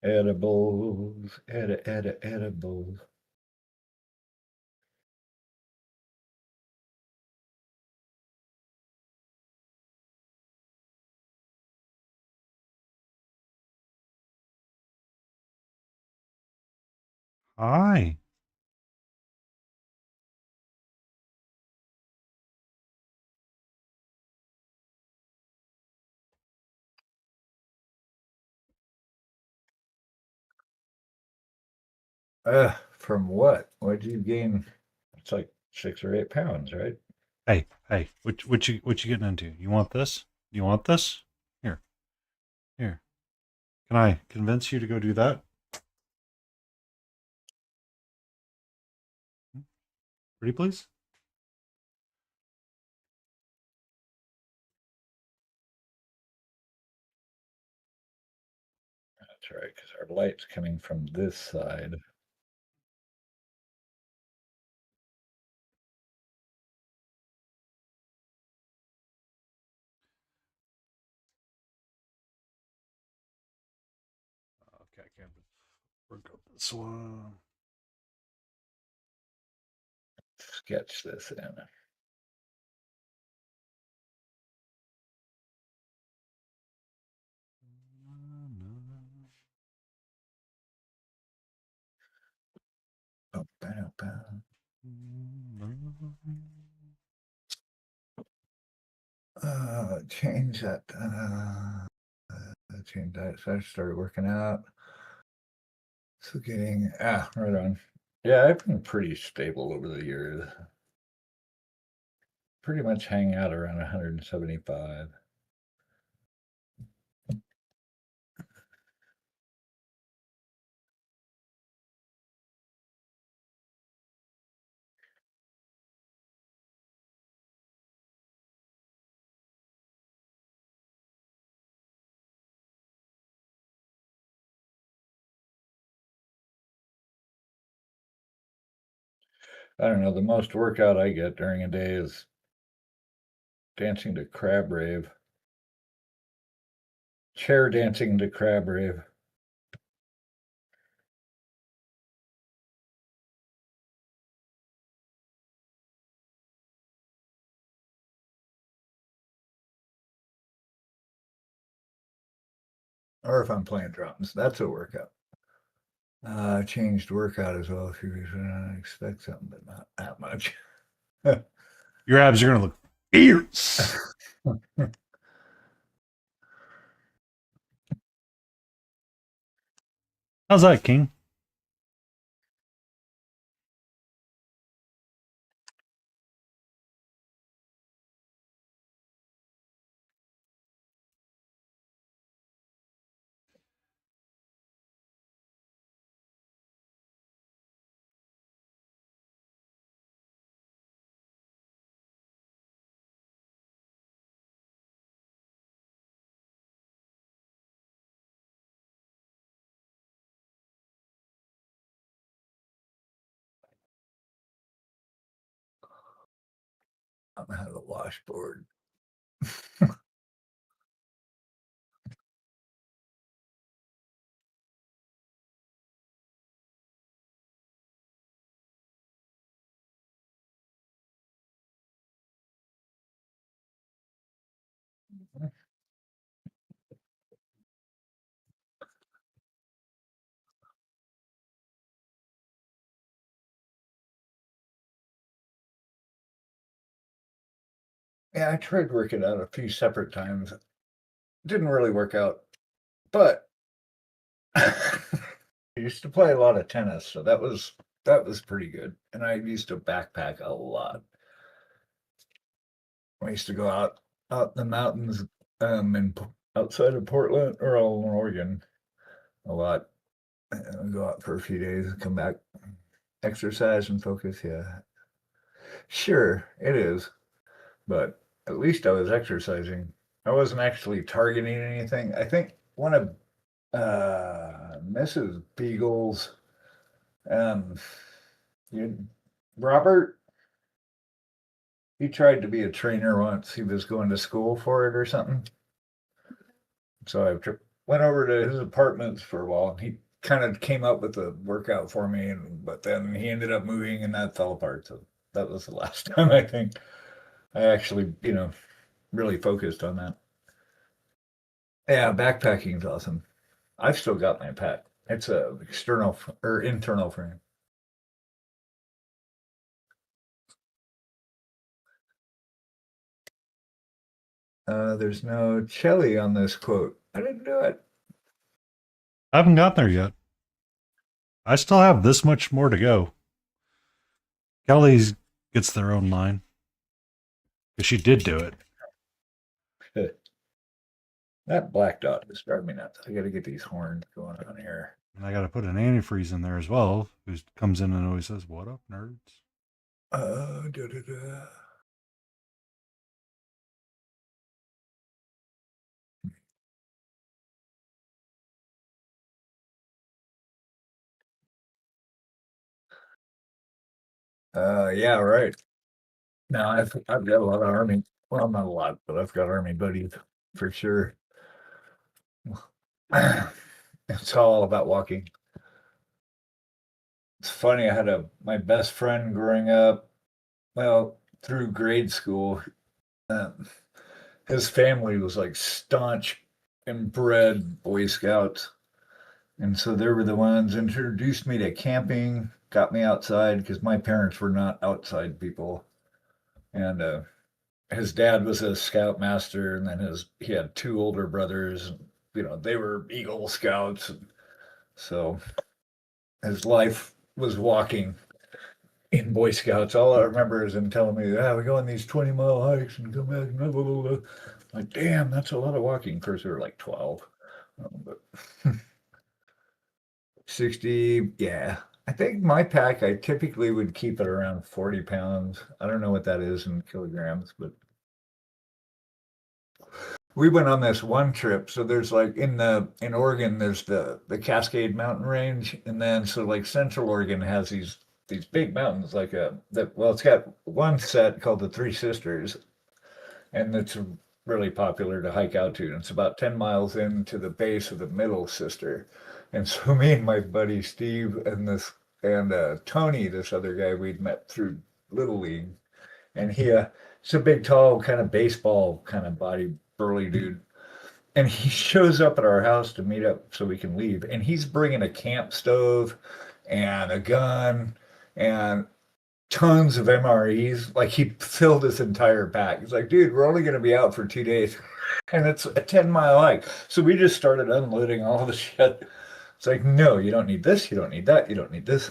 Edibles, edibles.
Hi.
From what? What did you gain? It's like 6 or 8 pounds, right?
Hey, what you getting into? You want this? You want this? Here. Here. Can I convince you to go do that? Pretty please?
That's right, because our light's coming from this side.
Okay, I can't work up this one.
Sketch this in. Oh, bow, bow. Change that. Change that. So I started working out. So getting right on. Yeah, I've been pretty stable over the years. Pretty much hang out around 175. I don't know. The most workout I get during a day is dancing to crab rave. Chair dancing to crab rave. Or if I'm playing drums, that's a workout. Changed workout as well. If you expect something, but not that much.
Your abs are gonna look fierce. How's that, King?
I'm gonna have a washboard. Yeah, I tried working out a few separate times. Didn't really work out, but I used to play a lot of tennis, so that was pretty good. And I used to backpack a lot. I used to go out in the mountains, outside of Portland or in Oregon a lot. And go out for a few days and come back, exercise and focus. Yeah, sure it is, but at least I was exercising. I wasn't actually targeting anything. I think one of Mrs. Beagle's, um, you, Robert, he tried to be a trainer once. He was going to school for it or something. So I went over to his apartments for a while, and he kind of came up with a workout for me, but then he ended up moving, and that fell apart. So that was the last time I think I actually, really focused on that. Yeah, backpacking is awesome. I've still got my pack. It's a external or internal frame. There's no Chelly on this quote. I didn't do it.
I haven't gotten there yet. I still have this much more to go. Kelly's gets their own line. Because she did do it.
That black dot is driving me nuts. I got to get these horns going on here.
And I got to put an antifreeze in there as well, who comes in and always says, "What up, nerds?"
Da, da, da. Yeah, right. Now I've got a lot of army. Well, not a lot, but I've got army buddies for sure. It's all about walking. It's funny. I had my best friend growing up. Well, through grade school, um, his family was like staunch and bred Boy Scouts, and so they were the ones introduced me to camping, got me outside because my parents were not outside people, and his dad was a scoutmaster, and then he had two older brothers, and, they were Eagle Scouts, and so his life was walking in Boy Scouts. All I remember is him telling me, "Yeah, we go on these 20-mile hikes and come back." Blah, blah, blah, blah. Like, damn, that's a lot of walking. Of course, we were like 12, but 60. Yeah, I think my pack, I typically would keep it around 40 pounds. I don't know what that is in kilograms, but we went on this one trip. So there's like in Oregon, there's the Cascade Mountain Range, and then so like Central Oregon has these big mountains like it's got one set called the Three Sisters, and it's really popular to hike out to. And it's about 10 miles into the base of the middle sister. And so me and my buddy Steve and Tony, this other guy we'd met through Little League, and he's a big, tall, kind of baseball kind of body, burly dude. And he shows up at our house to meet up so we can leave. And he's bringing a camp stove and a gun and tons of MREs. Like he filled his entire pack. He's like, dude, we're only going to be out for 2 days. And it's a 10-mile hike. So we just started unloading all the shit. It's like, no, you don't need this. You don't need that. You don't need this.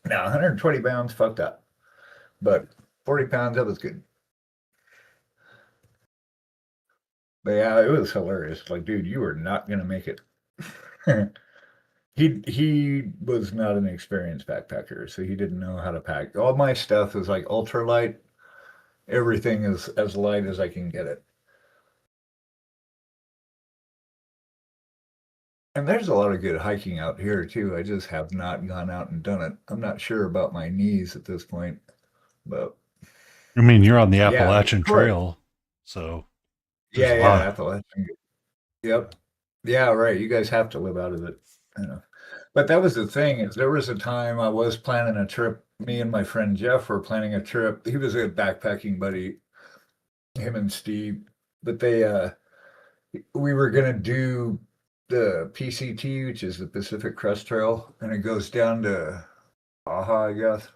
Now, 120 pounds, fucked up. But 40 pounds, that was good. But yeah, it was hilarious. Like, dude, you are not going to make it. He was not an experienced backpacker, so he didn't know how to pack. All my stuff is like ultra light. Everything is as light as I can get it. And there's a lot of good hiking out here too. I just have not gone out and done it. I'm not sure about my knees at this point, but
I mean, you're on the
yeah,
Appalachian
sure.
Trail, so there's a
Yeah,
lot.
Appalachian. Yep. Yeah, right. You guys have to live out of it. You know. But that was the thing is there was a time I was planning a trip. Me and my friend Jeff were planning a trip. He was a backpacking buddy, him and Steve. But we were gonna do the PCT, which is the Pacific Crest Trail, and it goes down to Baja, I guess.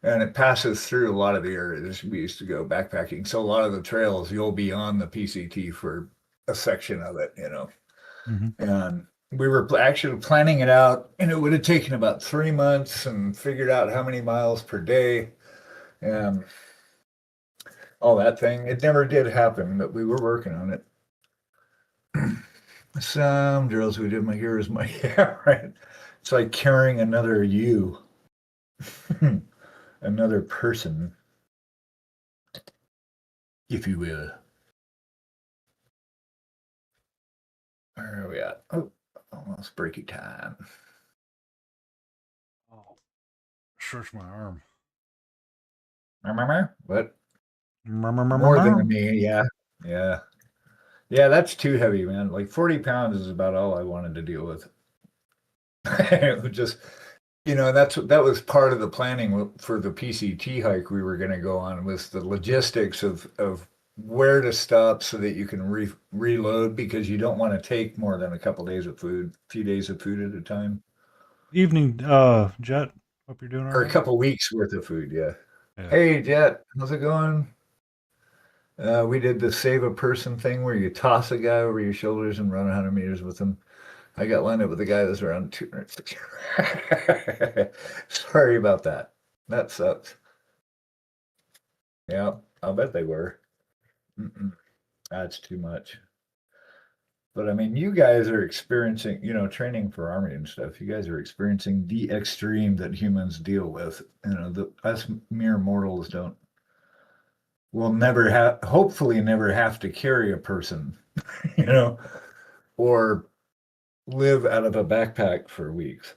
And it passes through a lot of the areas we used to go backpacking. So a lot of the trails you'll be on the PCT for a section of it,
Mm-hmm.
And we were actually planning it out, and it would have taken about 3 months and figured out how many miles per day and all that thing. It never did happen, but we were working on it. Some drills we did, my here's my yeah, right. It's like carrying another you, another person, if you will. Where are we at? Oh, almost breaky time.
Oh, stretch my arm.
What? More than me, yeah. Yeah. Yeah, that's too heavy, man. Like 40 pounds is about all I wanted to deal with. It was just, that was part of the planning for the PCT hike we were going to go on, was the logistics of where to stop so that you can reload, because you don't want to take more than a couple days of food, a few days of food at a time,
Evening, Jet. Hope you're doing all
or a
right.
couple weeks worth of food. Yeah.
Yeah.
Hey, Jet, how's it going? We did the save a person thing where you toss a guy over your shoulders and run 100 meters with him. I got lined up with a guy that was around 260. Sorry about that. That sucks. Yeah, I'll bet they were. Mm-mm, that's too much. But I mean, you guys are experiencing, training for army and stuff. You guys are experiencing the extreme that humans deal with. Us mere mortals will never have, hopefully, never have to carry a person, you know, or live out of a backpack for weeks.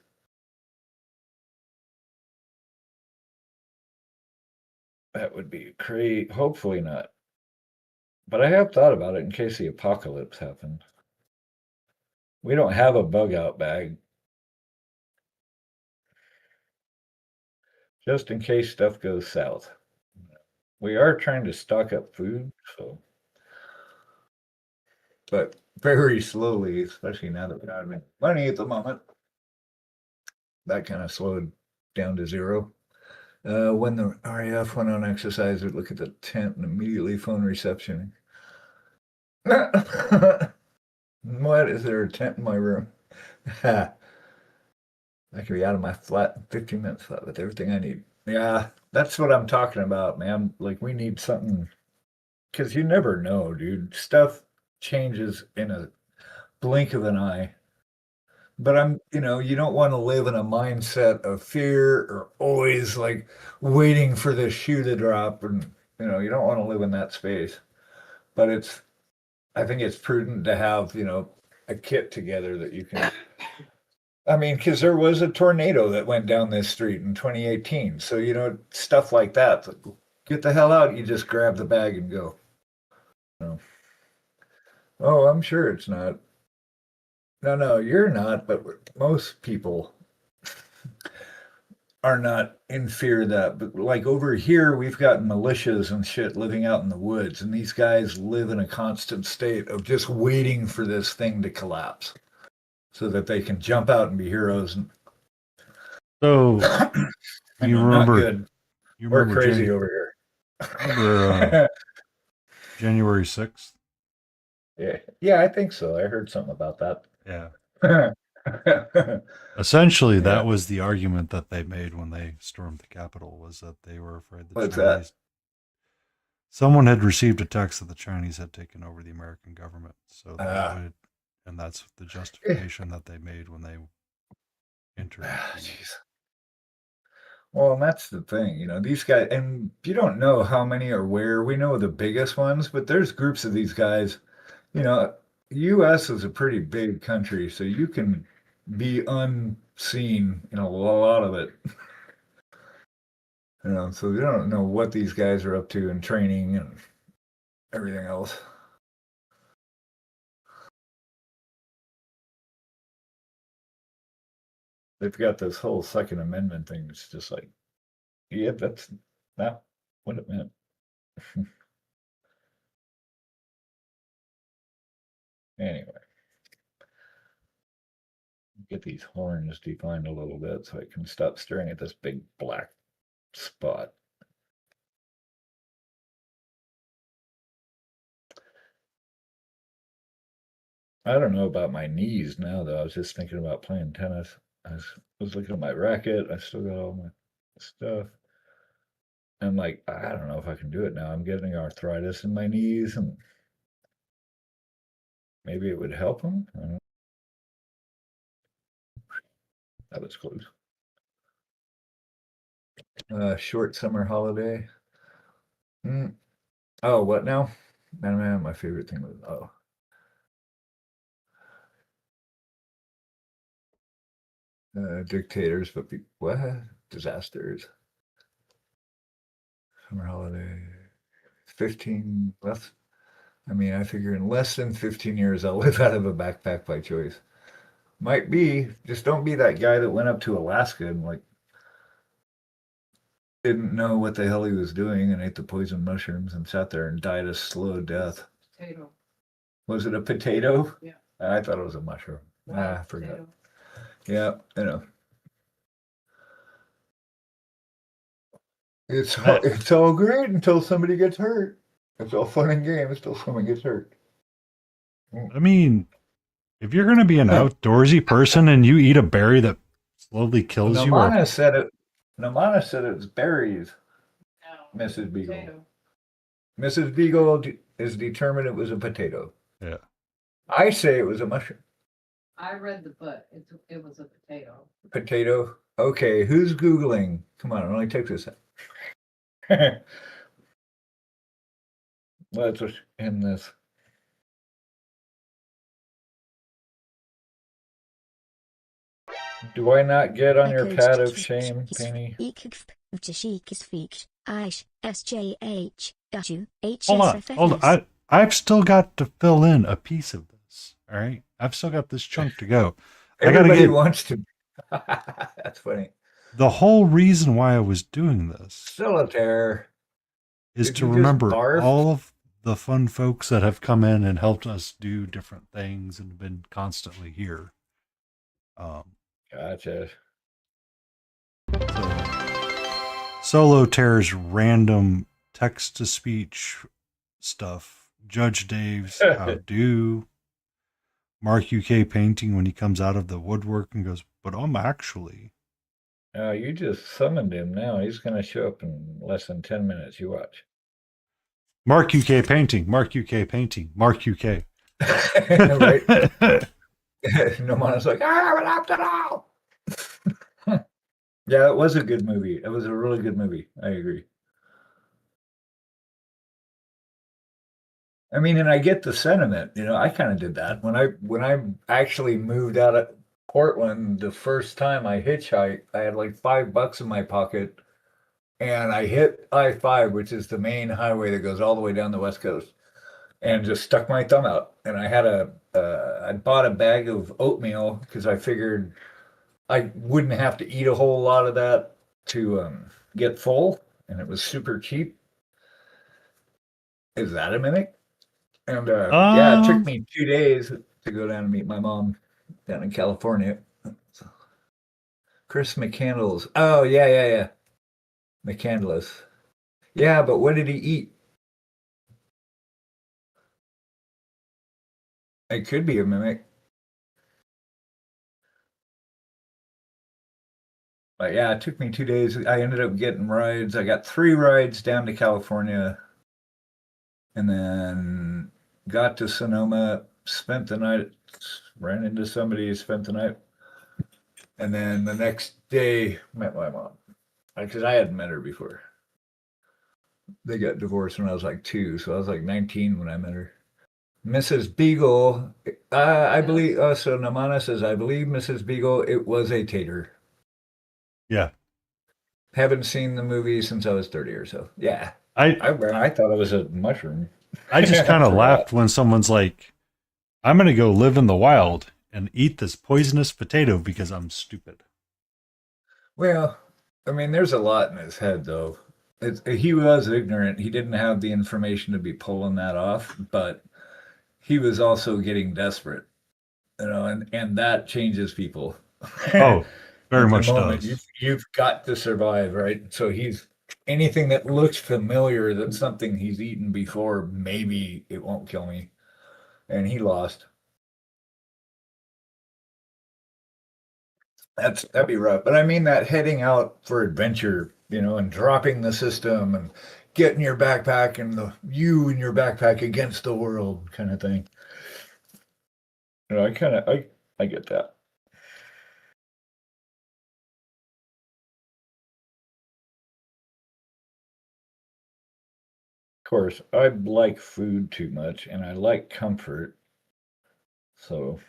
That would be crazy. Hopefully not. But I have thought about it in case the apocalypse happened. We don't have a bug out bag, just in case stuff goes south. We are trying to stock up food, but very slowly, especially now that we don't have any money at the moment. That kind of slowed down to zero. When the RAF went on exercise, we'd look at the tent and immediately phone reception. What? Is there a tent in my room? I could be out of my flat in 15 minutes flat with everything I need. Yeah, that's what I'm talking about, man. Like, we need something, because you never know, dude. Stuff changes in a blink of an eye. But you don't want to live in a mindset of fear, or always like waiting for the shoe to drop. And, you don't want to live in that space. But I think it's prudent to have, a kit together that you can. I mean, because there was a tornado that went down this street in 2018. So, stuff like that. Get the hell out. You just grab the bag and go. Oh, I'm sure it's not. No, you're not. But most people are not in fear of that. But like over here, we've got militias and shit living out in the woods. And these guys live in a constant state of just waiting for this thing to collapse so that they can jump out and be heroes. And
So you
not
remember
good.
you
We're
remember
crazy over
remember
here.
January 6th?
Yeah, I think so. I heard something about that.
Yeah. Essentially,
Yeah.
that was the argument that they made when they stormed the Capitol, was that they were afraid the
What's
Chinese.
that?
Someone had received a text that the Chinese had taken over the American government, so they
Ah.
would, and that's the justification that they made when they entered.
Jeez. Well, and that's the thing, these guys, and you don't know how many are where. We know the biggest ones, but there's groups of these guys. U.S. is a pretty big country, so you can be unseen in a lot of it. So we don't know what these guys are up to in training and everything else. They've got this whole Second Amendment thing. It's just like, yeah, that's not what it meant. Anyway, get these horns defined a little bit so I can stop staring at this big black spot. I don't know about my knees now, though. I was just thinking about playing tennis. I was looking at my racket. I still got all my stuff. I'm like, I don't know if I can do it now. I'm getting arthritis in my knees, and maybe it would help them. I don't know. That was close. Short summer holiday. Oh, what now? Man, my favorite thing was dictators, but what? Disasters. Summer holiday. 15 less. I mean, I figure in less than 15 years, I'll live out of a backpack by choice. Might be. Just don't be that guy that went up to Alaska and like didn't know what the hell he was doing and ate the poison mushrooms and sat there and died a slow death.
Potato.
Was it a potato?
Yeah.
I thought it was a mushroom. I forgot.
Potato.
Yeah, you know. It's
I-
it's all great until somebody gets hurt. It's all fun and games until someone gets hurt.
I mean, if you're going to be an outdoorsy person and you eat a berry that slowly kills you, or
Namana said it. Namana said it's berries.
No.
Mrs. Beagle.
Potato.
Mrs. Beagle is determined it was a potato.
yeah,
I say it was a mushroom.
I read the book. It was a potato.
Potato. Okay, who's Googling? Come on, it only takes a second. Let's just end this. Do I not get on your pad of shame, Penny?
hold on. I've still got to fill in a piece of this. All right, I've still got this chunk to go. I gotta
Everybody
get.
wants to. That's funny.
The whole reason why I was doing this
Solitaire.
is
Did
to
you just
remember
barf?
all of the fun folks that have come in and helped us do different things and been constantly here.
Gotcha.
Solo Tear's random text to speech stuff. Judge Dave's how do. Mark UK painting when he comes out of the woodwork and goes, but I'm actually.
You just summoned him now. He's going to show up in less than 10 minutes. You watch.
Mark UK painting. Mark UK painting. Mark UK.
Right? Nomana's like, I haven't laughed at all. Yeah, it was a good movie. It was a really good movie. I agree. I mean, and I get the sentiment. You know, I kind of did that when I actually moved out of Portland the first time I hitchhiked. I had like $5 in my pocket, and I hit I-5, which is the main highway that goes all the way down the West Coast, and just stuck my thumb out. And I had I bought a bag of oatmeal because I figured I wouldn't have to eat a whole lot of that to get full, and it was super cheap. Is that a mimic? And yeah, it took me 2 days to go down and meet my mom down in California. So, Chris McCandless. Oh, yeah. McCandless. Yeah, but what did he eat? It could be a mimic. But yeah, it took me 2 days. I ended up getting rides. I got 3 rides down to California and then got to Sonoma, spent the night, ran into somebody, spent the night. And then the next day, met my mom. Because I hadn't met her before. They got divorced when I was like 2, so I was like 19 when I met her. Mrs. Beagle, I believe, so Namana says, I believe Mrs. Beagle, it was a tater.
Yeah.
Haven't seen the movie since I was 30 or so. Yeah.
I
thought it was a mushroom.
I just kind of laughed when someone's like, I'm going to go live in the wild and eat this poisonous potato because I'm stupid.
Well, I mean, there's a lot in his head, though. He was ignorant. He didn't have the information to be pulling that off, but he was also getting desperate, you know, and that changes people.
Oh, very
At the
much
moment,
does.
You've got to survive, right? So he's anything that looks familiar, that's something he's eaten before, maybe it won't kill me. And he lost. That'd be rough. But I mean that heading out for adventure, you know, and dropping the system and getting your backpack and you and your backpack against the world kind of thing. You know, I get that. Of course, I like food too much and I like comfort. So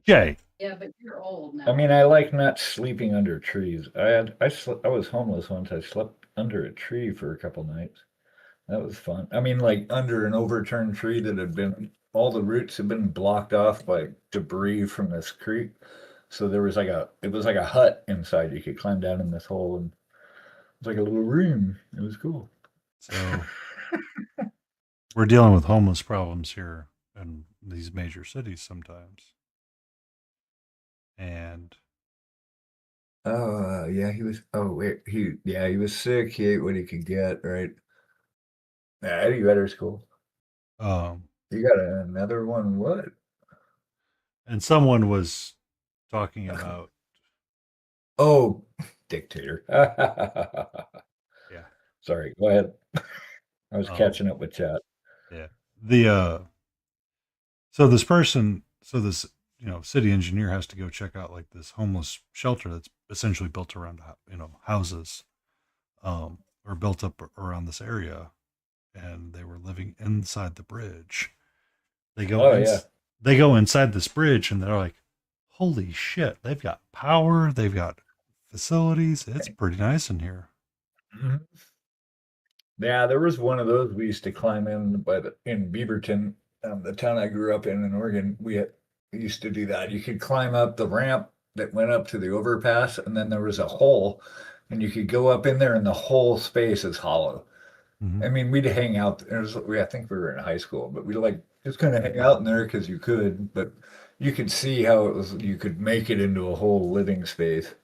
Jay,
Yeah, but you're old now.
I mean, I like not sleeping under trees. I was homeless once. I slept under a tree for a couple nights. That was fun. I mean, like under an overturned tree that had been, all the roots had been blocked off by debris from this creek. So there was it was like a hut inside. You could climb down in this hole, and it was like a little room. It was cool.
So we're dealing with homeless problems here in these major cities sometimes. And
Oh, yeah, he was. Oh, wait, he was sick. He ate what he could get, right? Yeah, Eddie Vedder's cool.
um
You got another one? What?
and someone was talking about
Oh, dictator.
yeah.
Sorry, go ahead. I was
Um
catching up with chat.
yeah. The so this person, so this, city engineer has to go check out like this homeless shelter that's essentially built around houses or built up around this area, and they were living inside the bridge. They go
Oh
in,
yeah.
they go inside this bridge and they're like, holy shit, they've got power, they've got facilities. It's pretty nice in here.
Mhm. Yeah, there was one of those we used to climb in in Beaverton, the town I grew up in Oregon. We used to do that. You could climb up the ramp that went up to the overpass, and then there was a hole, and you could go up in there, and the whole space is hollow.
Mhm.
I mean, we'd hang out. I think we were in high school, but we like just kind of hang out in there because you could. But you could see how it was. You could make it into a whole living space.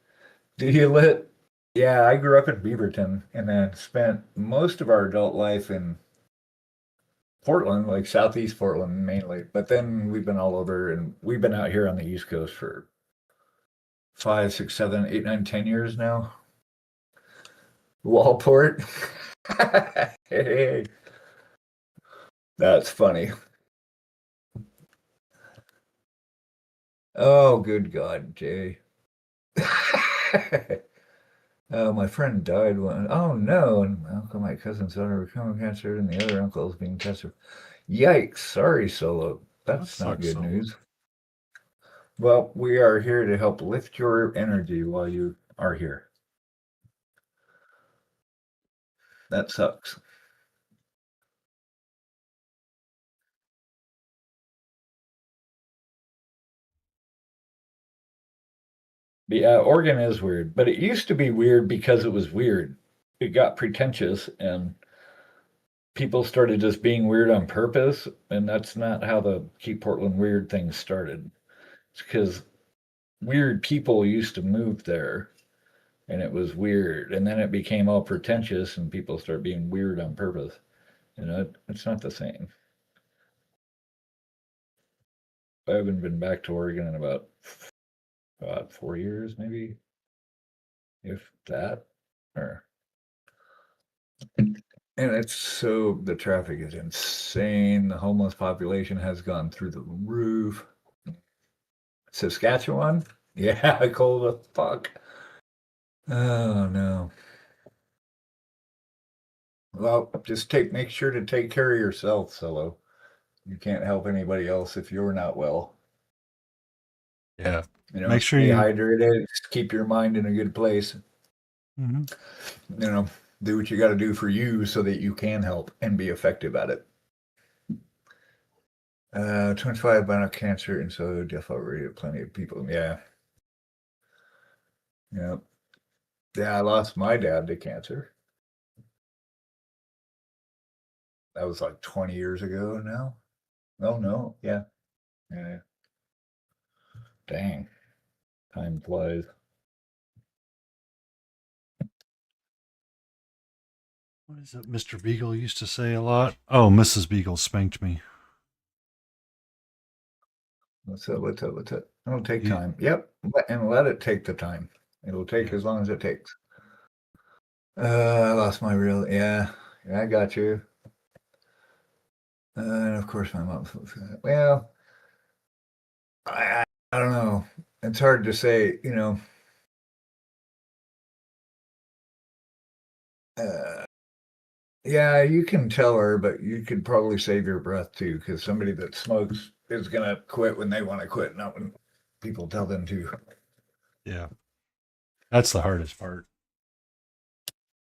Did you lit? Yeah, I grew up in Beaverton and then spent most of our adult life in Portland, like Southeast Portland mainly. But then we've been all over, and we've been out here on the East Coast for 5, 6, 7, 8, 9, 10 years now. Wallport. Hey, that's funny. Oh, good God, Jay. My friend died one. Oh no! And my uncle, my cousin's daughter, becoming cancer, and the other uncle is being tested. Yikes! Sorry, Solo.
That
That's not
sucks.
good
So
news. Well, we are here to help lift your energy while you are here. That sucks. Yeah, Oregon is weird, but it used to be weird because it was weird. It got pretentious, and people started just being weird on purpose, and that's not how the Keep Portland Weird thing started. It's because weird people used to move there, and it was weird, and then it became all pretentious, and people start being weird on purpose. It's not the same. I haven't been back to Oregon in about 4 years, maybe, if that. Or and the traffic is insane. The homeless population has gone through the roof. Saskatchewan? Yeah, cold as fuck. Oh no. Well, just make sure to take care of yourself, Solo. You can't help anybody else if you're not well.
yeah, make sure
Stay
you.
hydrated, keep your mind in a good place.
Mhm.
You know, do what you got to do for you so that you can help and be effective at it. 25 bone cancer, and so death already plenty of people. Yeah. Yeah. Yeah, I lost my dad to cancer. That was like 20 years ago now. Oh no. Yeah. Yeah. Dang. Time flies.
What is it Mr. Beagle used to say a lot? Oh, Mrs. Beagle spanked me.
What's up? What's up? What's up? It'll take
He,
time. Yep. And let it take the time. It'll take
yeah.
as long as it takes. I lost my real. Yeah. Yeah, I got you. And of course, my mom. Well, I don't know. It's hard to say, Uh, yeah, you can tell her, but you could probably save your breath too, because somebody that smokes is gonna quit when they want to quit, not when people tell them to.
Yeah. That's the hardest part.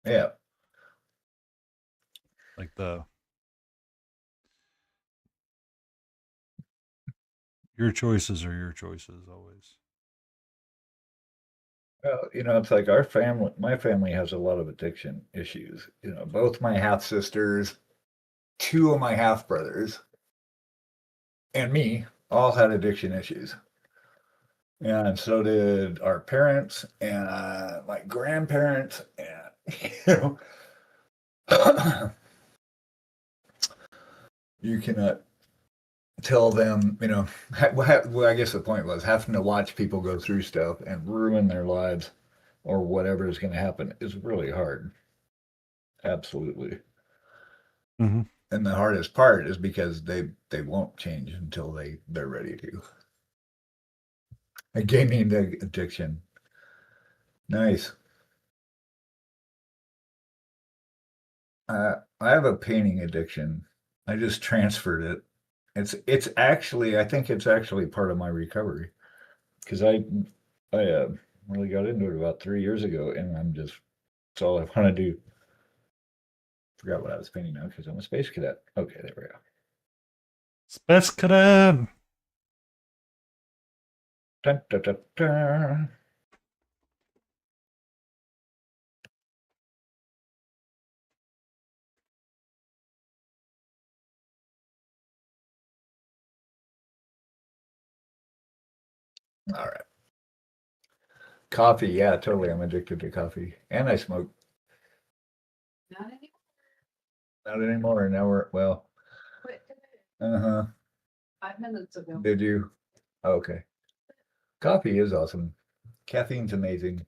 Yeah.
Like the your choices are your choices always.
Well, it's like our family, my family has a lot of addiction issues. Both my half sisters, two of my half brothers, and me all had addiction issues. And so did our parents and my grandparents. And, you cannot tell them, well, I guess the point was having to watch people go through stuff and ruin their lives or whatever is going to happen is really hard. Absolutely.
Mm-hmm.
And the hardest part is because they won't change until they're ready to. A gaming addiction. Nice. I have a painting addiction. I just transferred it. It's actually I think it's actually part of my recovery because I really got into it about 3 years ago, and it's all I want to do. Forgot what I was painting now because I'm a space cadet. Okay, there we go.
Space Cadet.
Dun, dun, dun, dun. All right. Coffee, yeah, totally. I'm addicted to coffee, and I smoke.
Not anymore.
Not anymore. Now well.
Quit today,
Uh-huh.
5 minutes ago.
Did you? Okay. Coffee is awesome. Caffeine's amazing.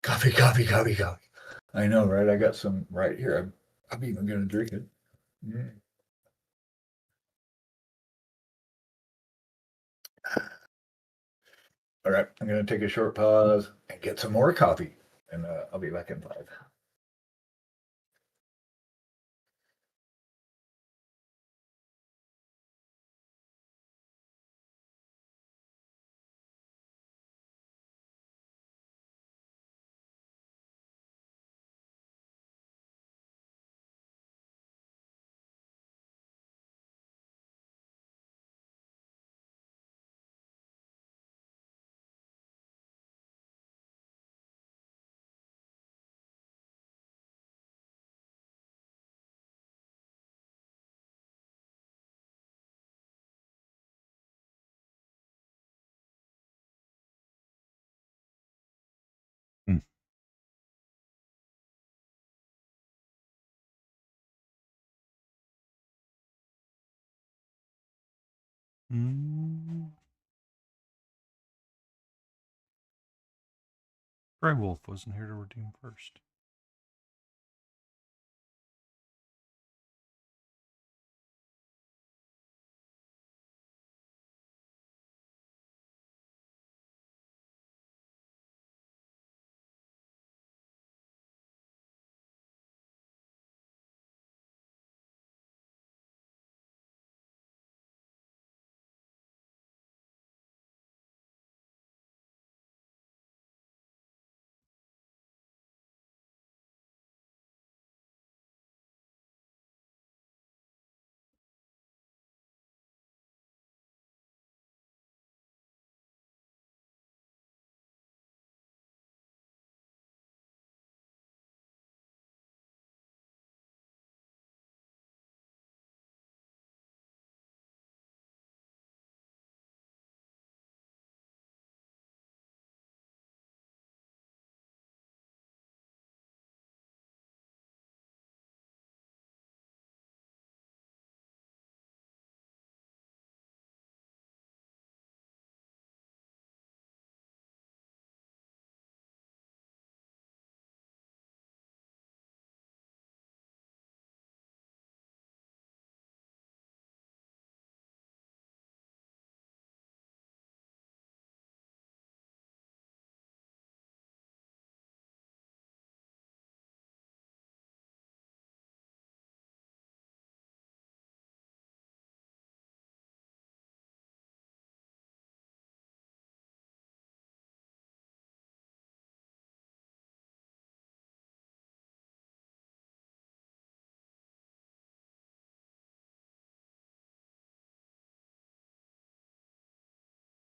Coffee, coffee, coffee, coffee. I know, right? I got some right here. I'm even gonna drink it. Mm. All right, I'm gonna take a short pause and get some more coffee, and I'll be back in 5.
Hmm. Mm. Grey Wolf wasn't here to redeem first.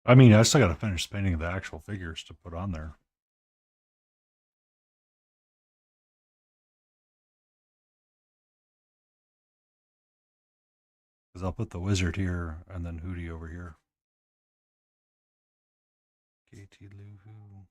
I mean, I still got to finish painting the actual figures to put on there. Because I'll put the wizard here and then Hootie over here. KT Luhu.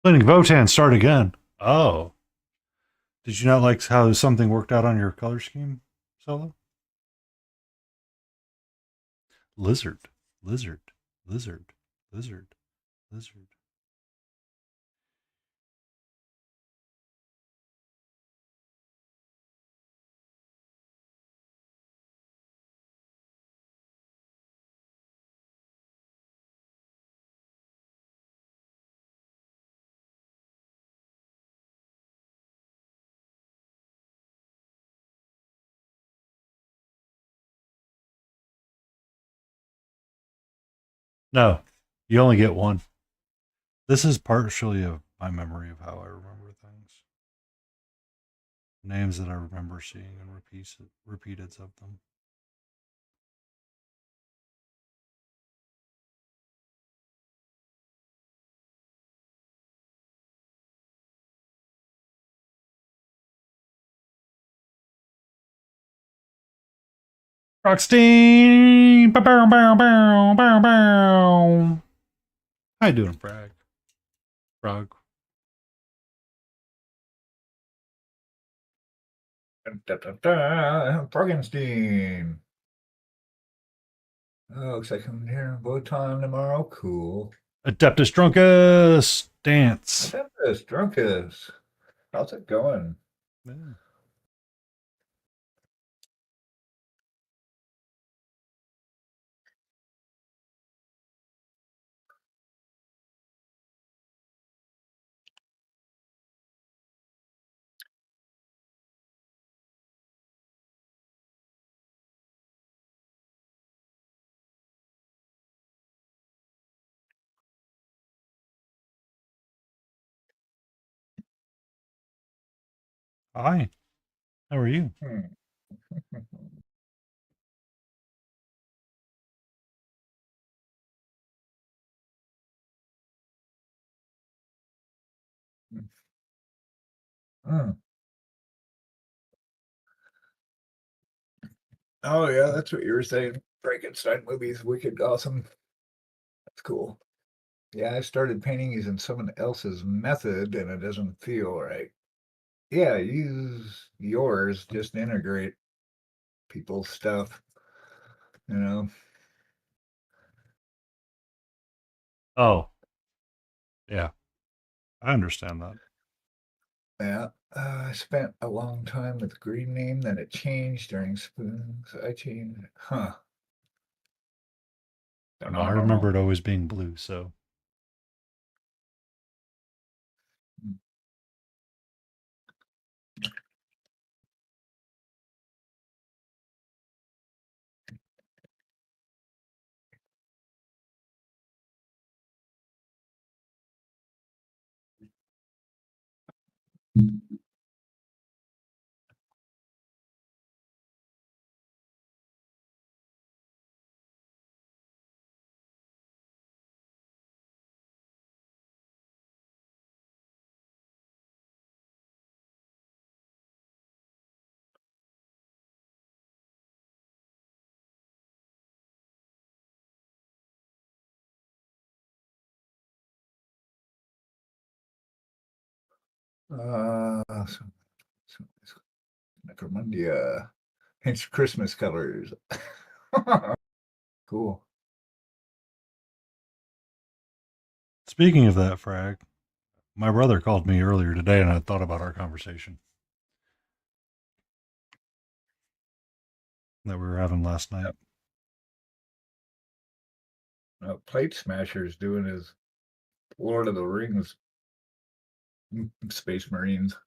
Letting Votan start again. Oh. Did you not like how something worked out on your color scheme, Solo? Lizard, lizard, lizard, lizard, lizard. No, you only get one. This is partially of my memory of how I remember things. Names that I remember seeing and repeated of them. Rockstein! Bow, bow, bow, bow, bow, bow. How you doing, Frag? Frog.
Frankenstein. Oh, looks like I'm here in Votan tomorrow. Cool.
Adeptus Druncus! Dance.
Tempest, Drunkus. How's it going?
Yeah. Hi. How are you?
Hmm. Hmm. Oh yeah, that's what you were saying. Frankenstein movies, wicked awesome. That's cool. Yeah, I started painting using someone else's method and it doesn't feel right. Yeah, use yours, just integrate people's stuff, you know.
Oh, yeah. I understand that.
Yeah. I spent a long time with the green name, then it changed during spoons. I changed it. Huh. Don't
No,
know,
I
I don't know.
remember it always being blue, so.
So Necromundia. It's Christmas colors. Cool.
Speaking of that, Frag, my brother called me earlier today and I thought about our conversation that we were having last night.
Plate Smasher's doing his Lord of the Rings Space Marines.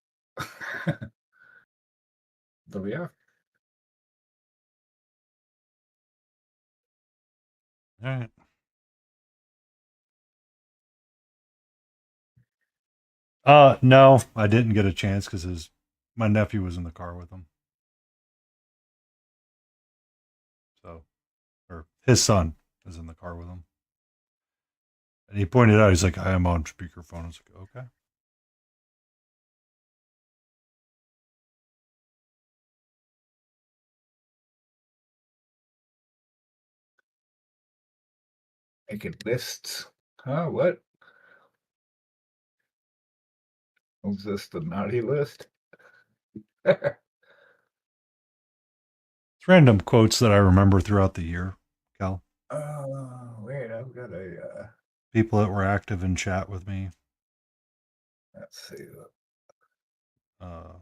So yeah.
All right. No, I didn't get a chance because my nephew was in the car with him. So, or his son was in the car with him. And he pointed out, he's like, I am on speakerphone. I was like, okay.
Making lists. Huh? What? Was this the naughty list?
It's random quotes that I remember throughout the year, Cal.
Wait, I've got a
People that were active in chat with me.
let's see.
Uh,
Uh,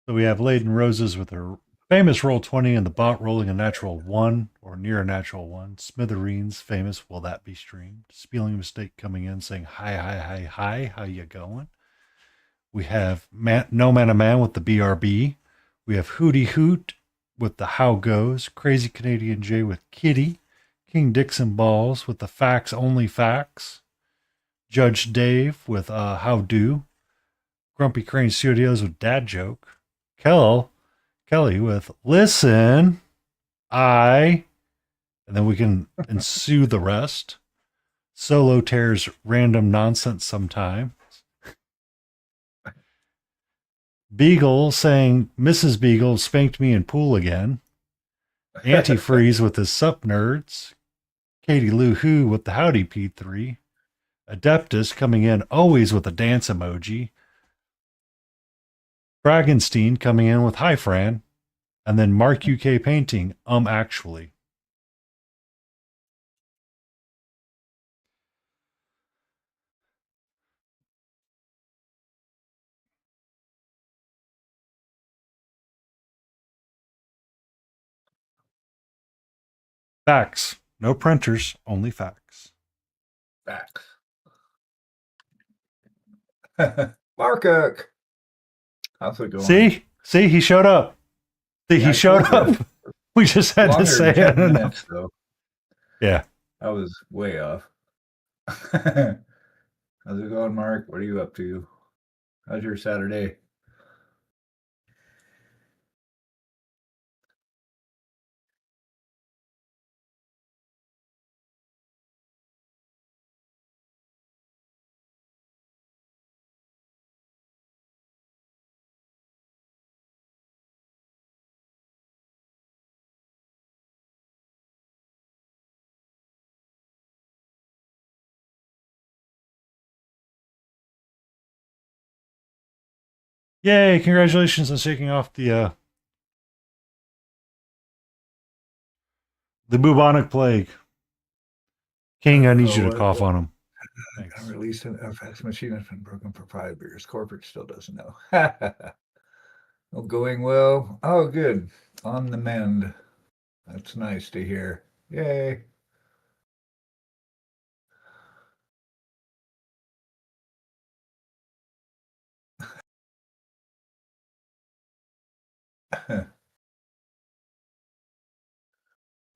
so we have Laden Roses with her famous roll 20 and the bot rolling a natural 1 or near a natural 1. Smithereens famous, will that be streamed? Spelling mistake coming in saying, hi, how you going? We have No Man a Man with the BRB. We have Hootie Hoot with the How Goes. Crazy Canadian J with Kitty. King Dixon Balls with the Facts Only Facts. Judge Dave with How Do. Grumpy Crane Studios with Dad Joke. Kelly with Listen, and then we can ensue the rest. Solo Tears Random Nonsense Sometime. Beagle saying Mrs. Beagle spanked me in pool again. Antifreeze with his sup nerds. Katie Lou Who with the Howdy P3. Adeptus coming in always with a dance emoji. Bragenstein coming in with Hi Fran. And then Mark UK Painting, actually. Facts. No printers, only facts.
Facts. Markuk. How's it going?
See, he showed up. See,
Yeah,
he
I
showed
told you.
up. We just had
Longer
to say
than
it
10
enough.
minutes, though.
Yeah.
I was way off. How's it going, Mark? What are you up to? How's your Saturday?
Yay, congratulations on shaking off the bubonic plague. King, I need you to cough on him. Thanks.
Released an FX machine has been broken for 5 years. Corporate still doesn't know. Oh, going well. Oh, good. On the mend. That's nice to hear. Yay.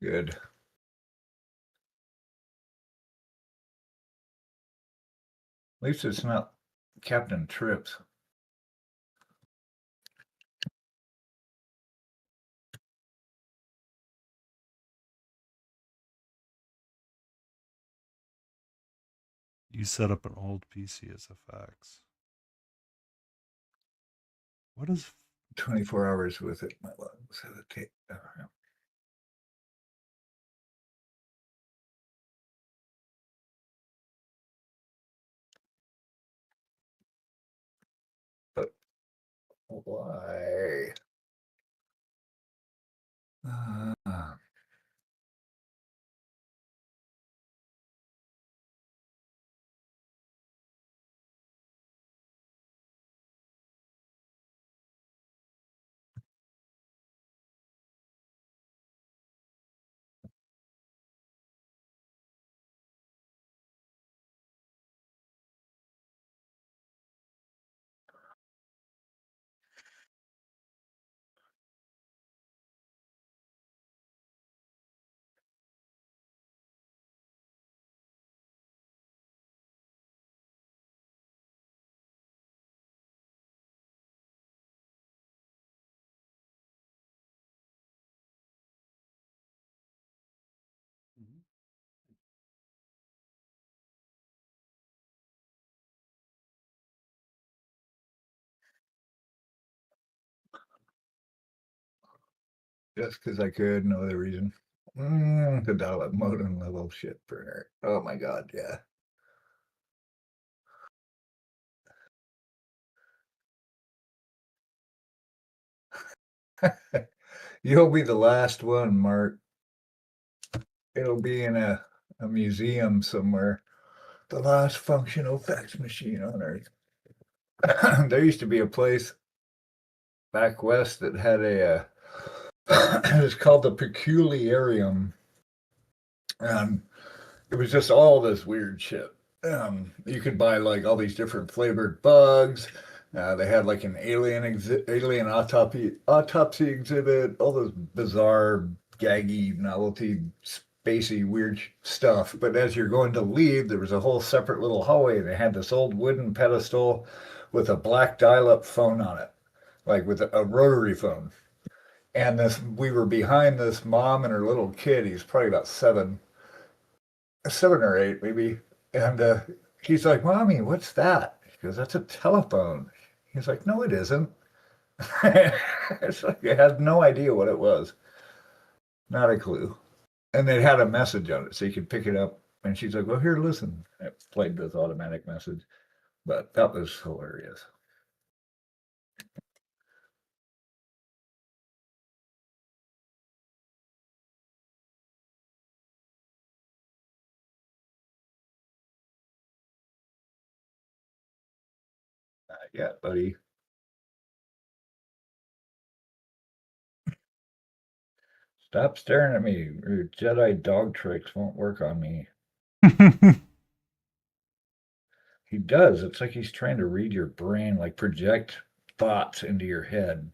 Good. At least it's not Captain Trips.
You set up an old PC as a fax. What is
24 hours with it. My lungs hesitate. Why? Uh, just because I could, no other reason. The dial-up modem level shit burner. Oh my god, yeah. You'll be the last one, Mark. It'll be in a museum somewhere. The last functional fax machine on Earth. There used to be a place back west that had a it's called the Peculiarium. It was just all this weird shit. You could buy like all these different flavored bugs. They had like an alien autopsy exhibit, all this bizarre, gaggy, novelty, spacey, weird stuff. But as you're going to leave, there was a whole separate little hallway, and it had this old wooden pedestal with a black dial-up phone on it, like with a rotary phone. And this, we were behind this mom and her little kid. He's probably about 7 or 8 maybe. And he's like, "Mommy, what's that?" She goes, "That's a telephone." He's like, "No, it isn't." It's like I had no idea what it was. Not a clue. And they had a message on it, so you could pick it up. And she's like, "Well, here, listen." It played this automatic message. But that was hilarious. Yeah, buddy. Stop staring at me. Your Jedi dog tricks won't work on me. He does. It's like he's trying to read your brain, like project thoughts into your head.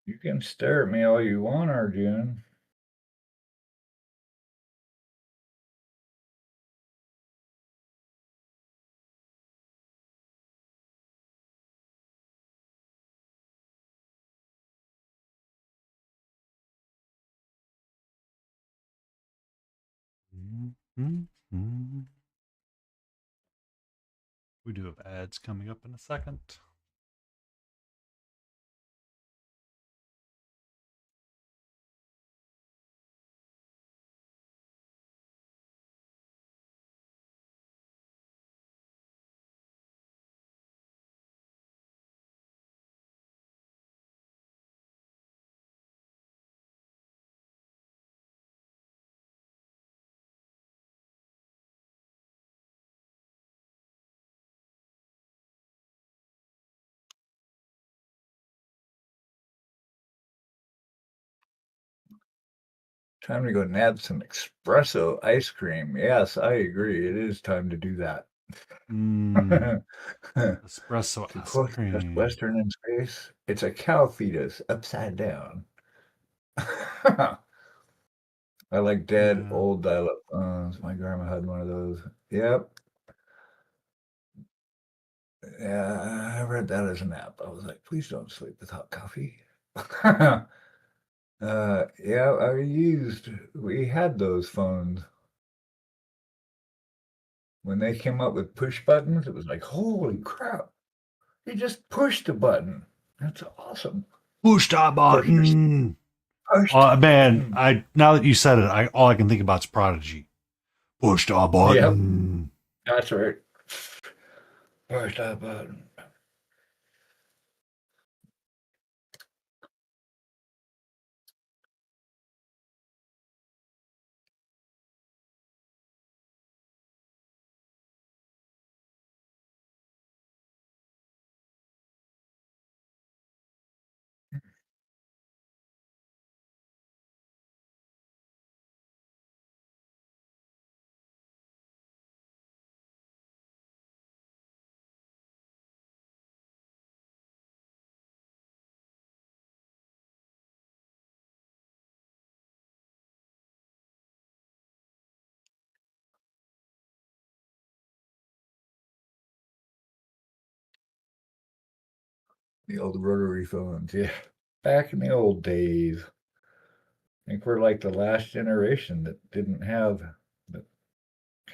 You can stare at me all you want, Arjun.
We do have ads coming up in a second.
Time to go nab some espresso ice cream. Yes, I agree. It is time to do that.
Espresso
To
ice
quote the best
cream.
Western in space, it's a cow fetus upside down. I like dead
Yeah.
old dial-up phones. My grandma had one of those. Yep. Yeah, I read that as a nap. I was like, please don't sleep with hot coffee. Yeah, we had those phones. When they came up with push buttons, it was like, holy crap. You just pushed a button. That's awesome.
Push that button.
Push
Oh
the
man,
button.
now that you said it, all I can think about is Prodigy. Push the button.
That's right. Push that button. The old rotary phones, yeah. Back in the old days. I think we're like the last generation that that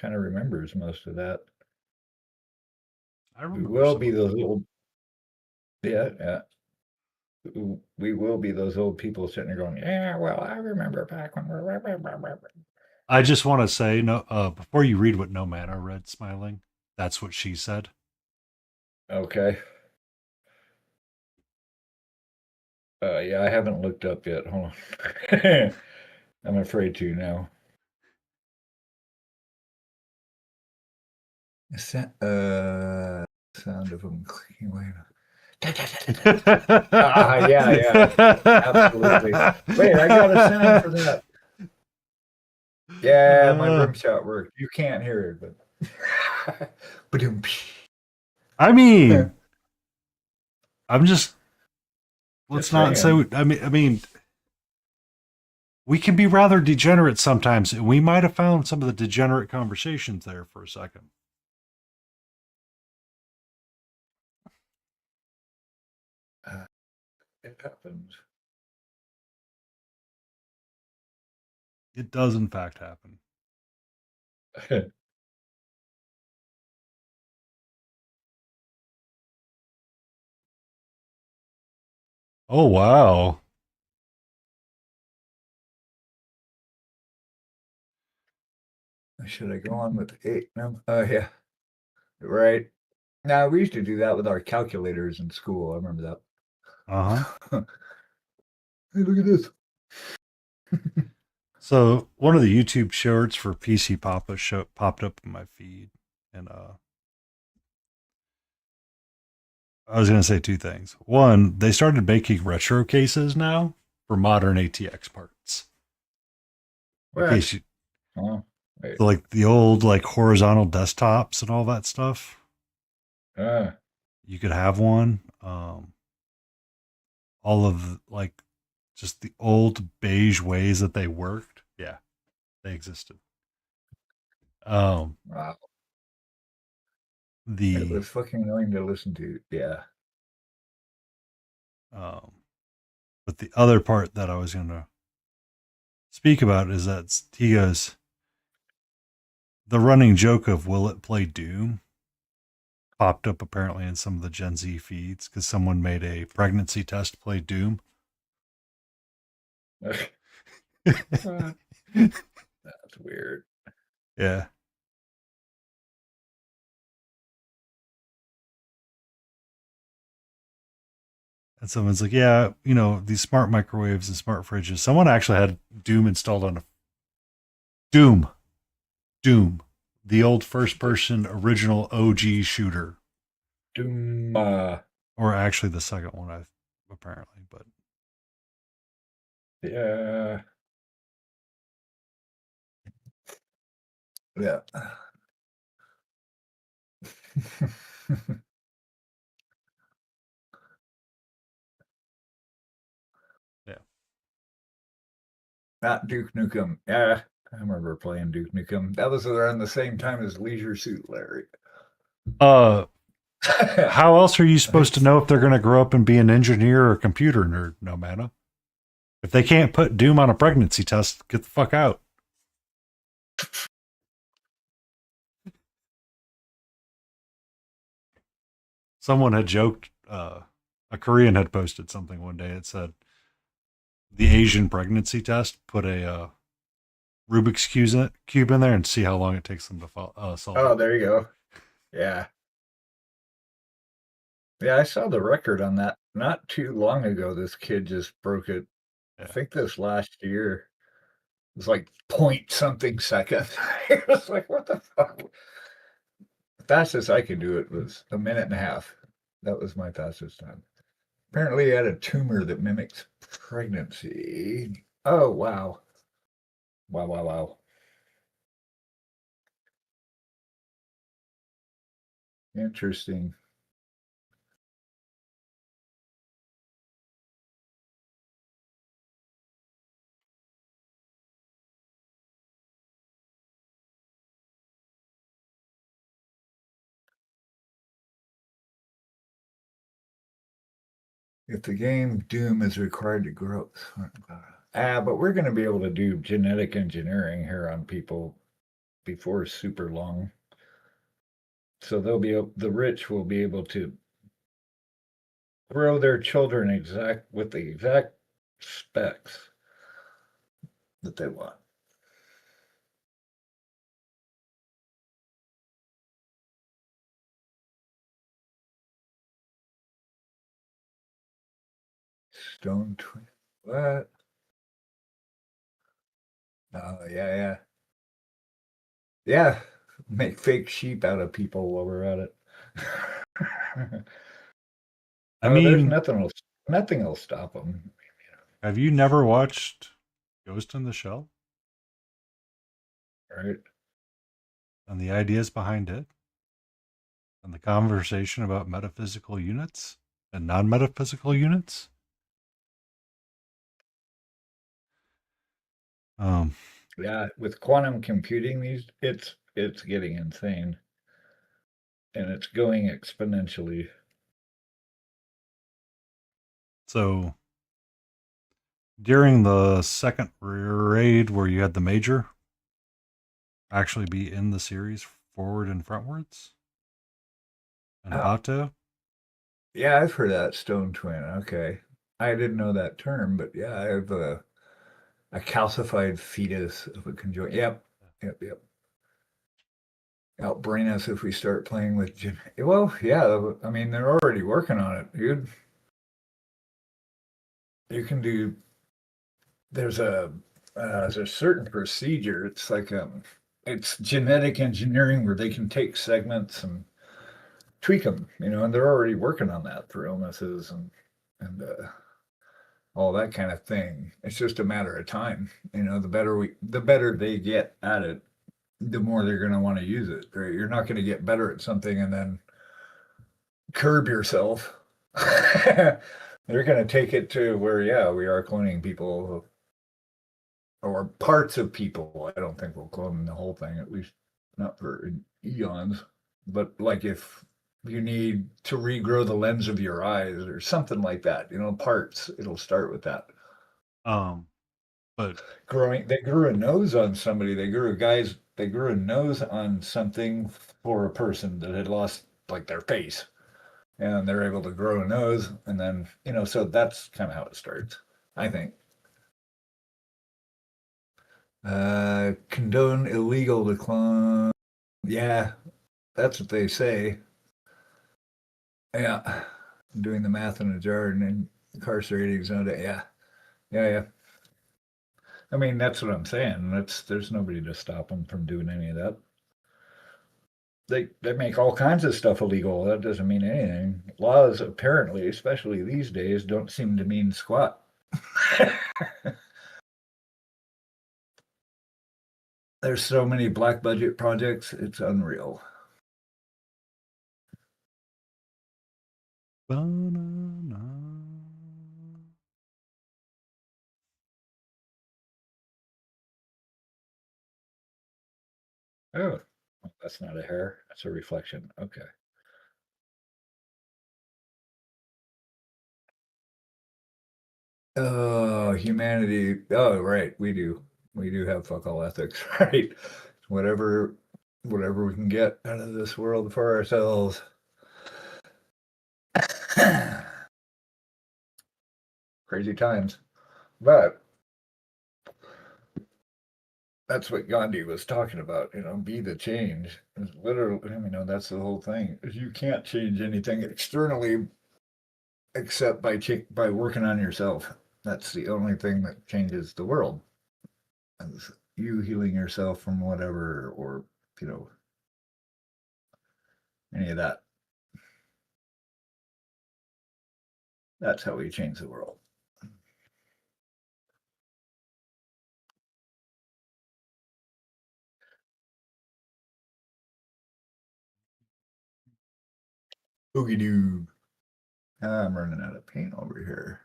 kind of remembers most of that.
I
We
remember
will
some
be
of
those
it.
old, yeah. We will be those old people sitting there going, yeah, well, I remember back when we're.
I just want to say, no, before you read what No Mana read, smiling, that's what she said.
Okay. Yeah, I haven't looked up yet. Hold on. I'm afraid to now. Sound of them clicking. Wait. Yeah. Absolutely. Wait, I got a sound for that. Yeah, my rim shot worked. You can't hear it, but. Ba-doom.
I mean, I'm just let's
Just
not say.
saying.
I mean, we can be rather degenerate sometimes, and we might have found some of the degenerate conversations there for a second.
It happens.
It does, in fact, happen. Oh wow!
Should I go on with 8? No. Yeah. Right. Now, we used to do that with our calculators in school. I remember
Uh huh.
that. Hey, look at this.
So one of the YouTube shorts for PC Papa popped up in my feed, and I was going to say two things. One, they started making retro cases now for modern ATX parts. In
What?
case you,
Oh, wait.
so like the old like horizontal desktops and all that stuff,
Uh,
you could have one. All of like just the old beige ways that they worked. Yeah, they existed. Um,
wow. It
the
was fucking annoying to listen to. Yeah.
um, but the other part that I was going to speak about is that he goes, the running joke of will it play Doom popped up apparently in some of the Gen Z feeds because someone made a pregnancy test play Doom.
That's weird.
Yeah. And someone's like, yeah, these smart microwaves and smart fridges. Someone actually had Doom installed on a Doom, the old first person original OG shooter,
Doom.
or actually the second one, apparently, but
Yeah. Yeah.
yeah.
Not Duke Nukem. Yeah. I remember playing Duke Nukem. That was around the same time as Leisure Suit Larry.
Uh, How else are you supposed to know if they're going to grow up and be an engineer or a computer nerd, no matter? If they can't put Doom on a pregnancy test, get the fuck out. Someone had joked, a Korean had posted something one day. It said, the Asian pregnancy test, put a Rubik's cube in there and see how long it takes them to solve
Oh,
it.
there you go. Yeah. Yeah, I saw the record on that not too long ago. This kid just broke it. I
Yeah.
think this last year. It was like point something seconds. It was like, what the fuck? The fastest I could do it was a minute and a half. That was my fastest time. Apparently, he had a tumor that mimics pregnancy. Oh, wow. Wow, wow, wow. Interesting. If the game Doom is required to grow. But we're going to be able to do genetic engineering here on people before super long. So the rich will be able to grow their children with the exact specs that they want. Stone twin. What? Oh, yeah, yeah. Yeah. Make fake sheep out of people while we're at it.
I
Oh, there's
mean,
nothing will stop them.
have you never watched Ghost in the Shell
Right?
and the ideas behind it and the conversation about metaphysical units and non-metaphysical units? Um,
Yeah, with quantum computing it's getting insane. And it's going exponentially.
so during the second raid where you had the Major actually be in the series forward and frontwards and
Oh,
Bato,
yeah, I've heard of that stone twin. Okay. I didn't know that term, but yeah, I have a calcified fetus of a conjoined. Yep. Yep, yep. Outbrain us if we start playing with well, yeah, I mean they're already working on it, dude. You can do there's a certain procedure. It's like it's genetic engineering where they can take segments and tweak them, and they're already working on that for illnesses and all that kind of thing. It's just a matter of time. The better they get at it, the more they're going to want to use it. Right? You're not going to get better at something and then curb yourself. They're going to take it to where, yeah, we are cloning people or parts of people. I don't think we'll clone the whole thing, at least not for eons. But like if you need to regrow the lens of your eyes or something like that, parts, it'll start with that.
but
They grew a nose on somebody. They grew a nose on something for a person that had lost like their face. And they're able to grow a nose. And then, so that's kind of how it starts, I think. Condone illegal to clone. Yeah, that's what they say. Yeah. Doing the math in a jar and then incarcerating somebody. Yeah. Yeah, yeah. I mean, that's what I'm saying. There's nobody to stop them from doing any of that. They make all kinds of stuff illegal. That doesn't mean anything. Laws apparently, especially these days, don't seem to mean squat. There's so many black budget projects, it's unreal.
Banana.
Oh, that's not a hair. That's a reflection. Okay. Oh, humanity. Oh, right. We do. We do have fuck all ethics, right? Whatever, whatever we can get out of this world for ourselves. Crazy times. But that's what Gandhi was talking about, be the change. It's literally, that's the whole thing. Is you can't change anything externally except by working on yourself. That's the only thing that changes the world. Is you healing yourself from whatever, or you know any of that. That's how we change the world. Oogie doo. I'm running out of paint over here.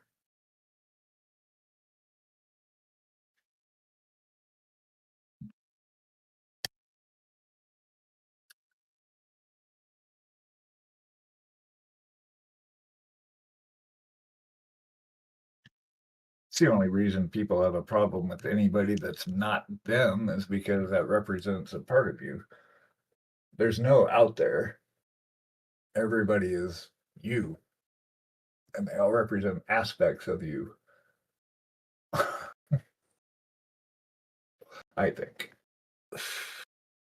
It's the only reason people have a problem with anybody that's not them is because that represents a part of you. There's no out there. Everybody is you, and they all represent aspects of you. I think.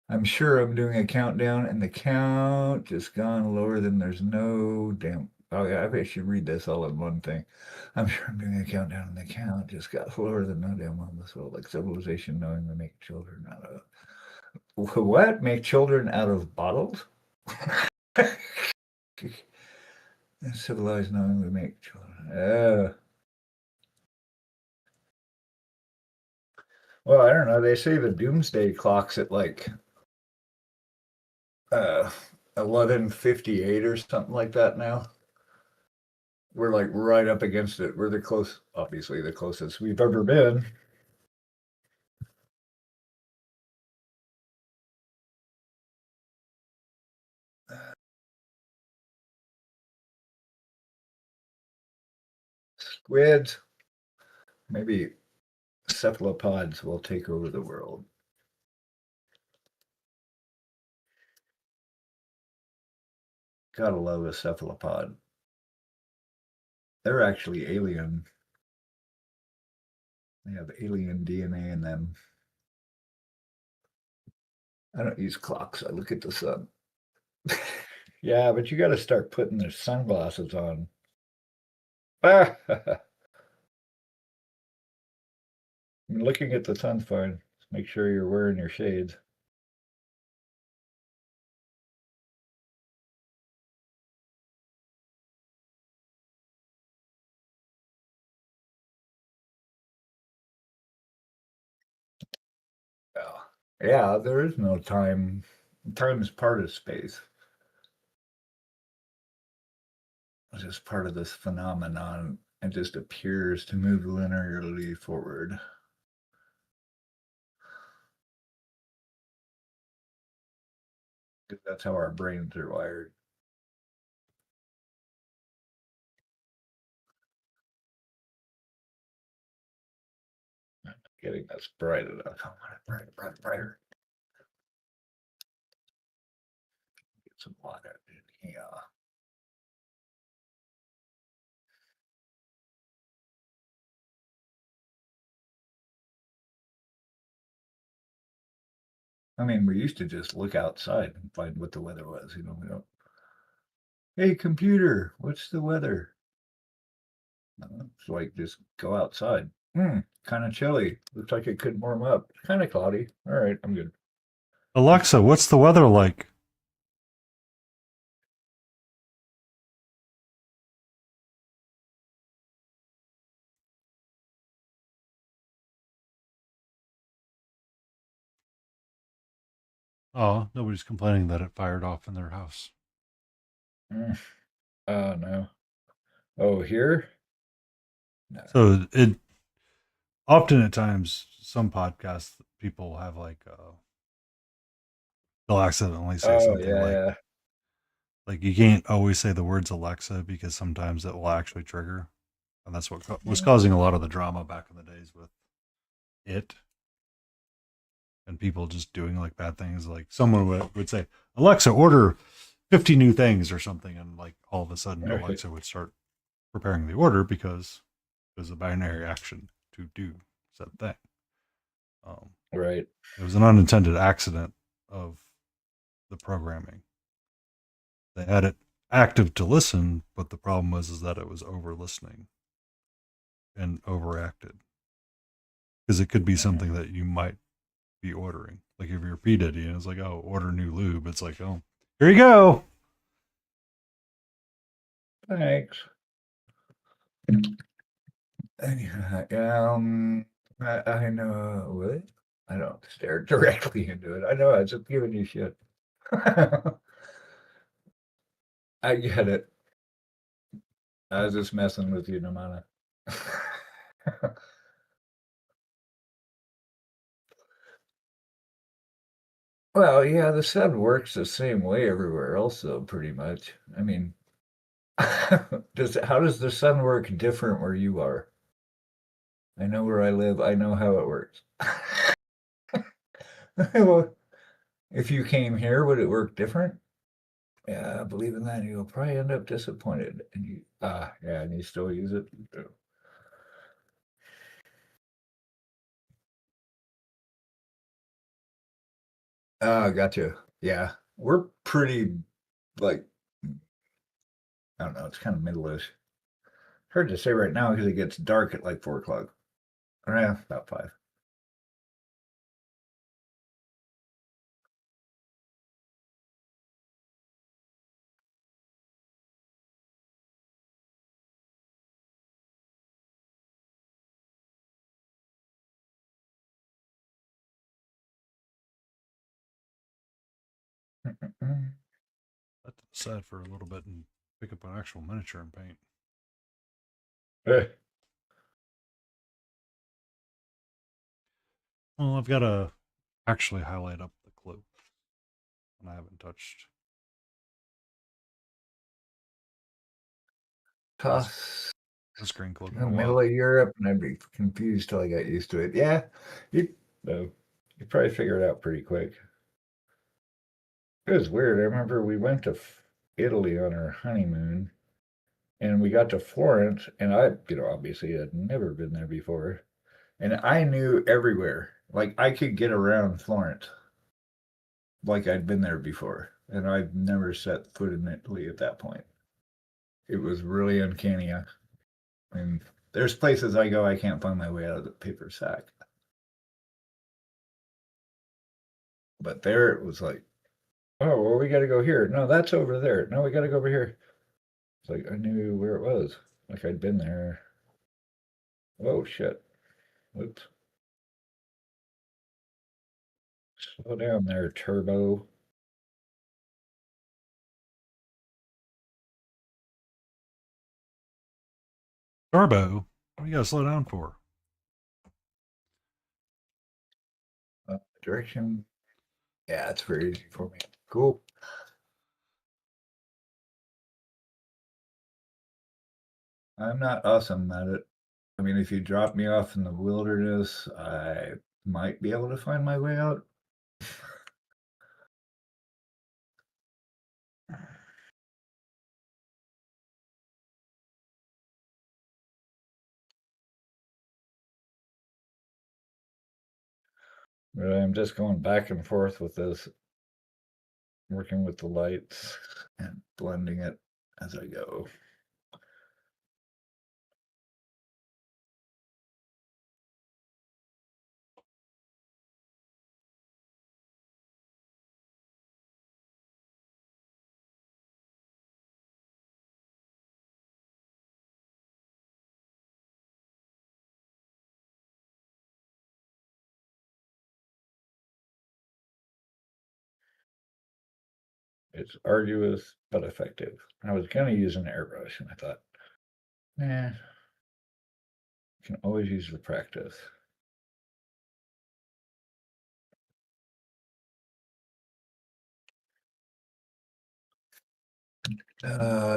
I'm sure I'm doing a countdown, and the count just gone lower than there's no damn. Oh yeah, I should read this all in one thing. I'm sure I'm doing a countdown, and the count just got lower than no damn one this world. Like civilization knowing we make children out of what? Make children out of bottles? Civilized knowing we make children. Well, I don't know. They say the doomsday clock's at like 11:58 or something like that now. We're like right up against it. We're obviously the closest we've ever been. Squids, maybe cephalopods will take over the world. Gotta love a cephalopod. They're actually alien. They have alien DNA in them. I don't use clocks. I look at the sun. Yeah, but you got to start putting the sunglasses on. Ah! Looking at the sun's fine. Just make sure you're wearing your shades. Yeah, there is no time. Time is part of space. It's just part of this phenomenon. It just appears to move linearly forward. That's how our brains are wired. Getting this bright enough. I want it brighter. Get some water in here. I mean, we used to just look outside and find what the weather was. We don't. Hey, computer, what's the weather? It's like just go outside. Kind of chilly. Looks like it could warm up. Kind of cloudy. All right, I'm good.
Alexa, what's the weather like? Oh, nobody's complaining that it fired off in their house.
Oh no. Oh, here? No.
So it often at times some podcasts people have like they'll accidentally say something
yeah.
like you can't always say the words Alexa because sometimes it will actually trigger And that's what was causing a lot of the drama back in the days with it and people just doing like bad things. Like someone would say, Alexa, order 50 new things or something. And like all of a sudden, Alexa would start preparing the order because it was a binary action to do said thing.
Right.
It was an unintended accident of the programming. They had it active to listen, but the problem was that it was over listening and overacted. Because it could be something that you might be ordering. Like if you're P Diddy and it's like, oh, order new lube. It's like, oh, here you go.
Thanks. I know what? I don't stare directly into it. I know I was just giving you shit. I get it. I was just messing with you, Namana. Well, yeah, the sun works the same way everywhere else, though, pretty much. I mean, how does the sun work different where you are? I know where I live. I know how it works. Well, if you came here, would it work different? Yeah, I believe in that. You'll probably end up disappointed. And yeah, and you still use it. Gotcha. Yeah, we're pretty like I don't know. It's kind of middle-ish. Hard to say right now because it gets dark at like 4 o'clock. Yeah, about 5.
Let to the side for a little bit and pick up an actual miniature and paint.
Eh,
Well, I've got to actually highlight up the clue. And I haven't touched.
Toss
The screen cloak
in
in
the
a
middle
while.
of Europe, and I'd be confused till I got used to it. Yeah, you you probably figure it out pretty quick. It was weird. I remember we went to Italy on our honeymoon, and we got to Florence, and obviously had never been there before, and I knew everywhere. Like I could get around Florence, like I'd been there before, and I'd never set foot in Italy at that point. It was really uncanny. I mean, there's places I go, I can't find my way out of the paper sack. But there it was like, oh, well, we got to go here. No, that's over there. No, we got to go over here. It's like I knew where it was. Like I'd been there. Oh, shit. Whoops. Slow down there, turbo.
Turbo, what do you got to slow down for?
Direction. Yeah, it's very easy for me. Cool. I'm not awesome at it. I mean, if you drop me off in the wilderness, I might be able to find my way out. But I'm just going back and forth with this, working with the lights and blending it as I go. It's arduous but effective. I was going to use an airbrush and I thought, nah, can always use the practice.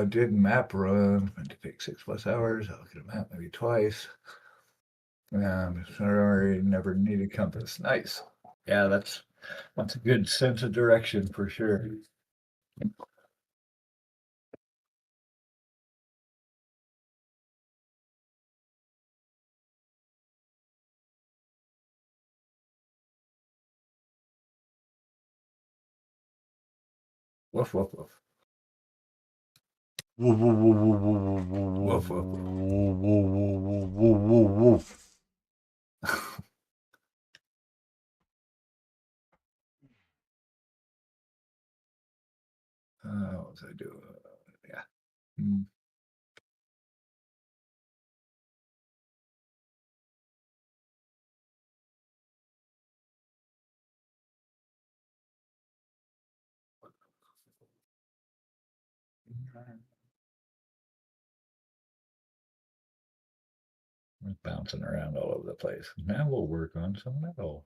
Did map run. Meant to take 6+ hours. I'll get a map maybe twice. Sorry, never needed compass. Nice. Yeah, that's a good sense of direction for sure. Woof woof woof.
Woof, woof, woof, woof, woof,
Woof,
woof,
woof,
woof, woof, woof, woof, woof.
What was I doing? Yeah. Hmm. I'm bouncing around all over the place. Now we'll work on some metal.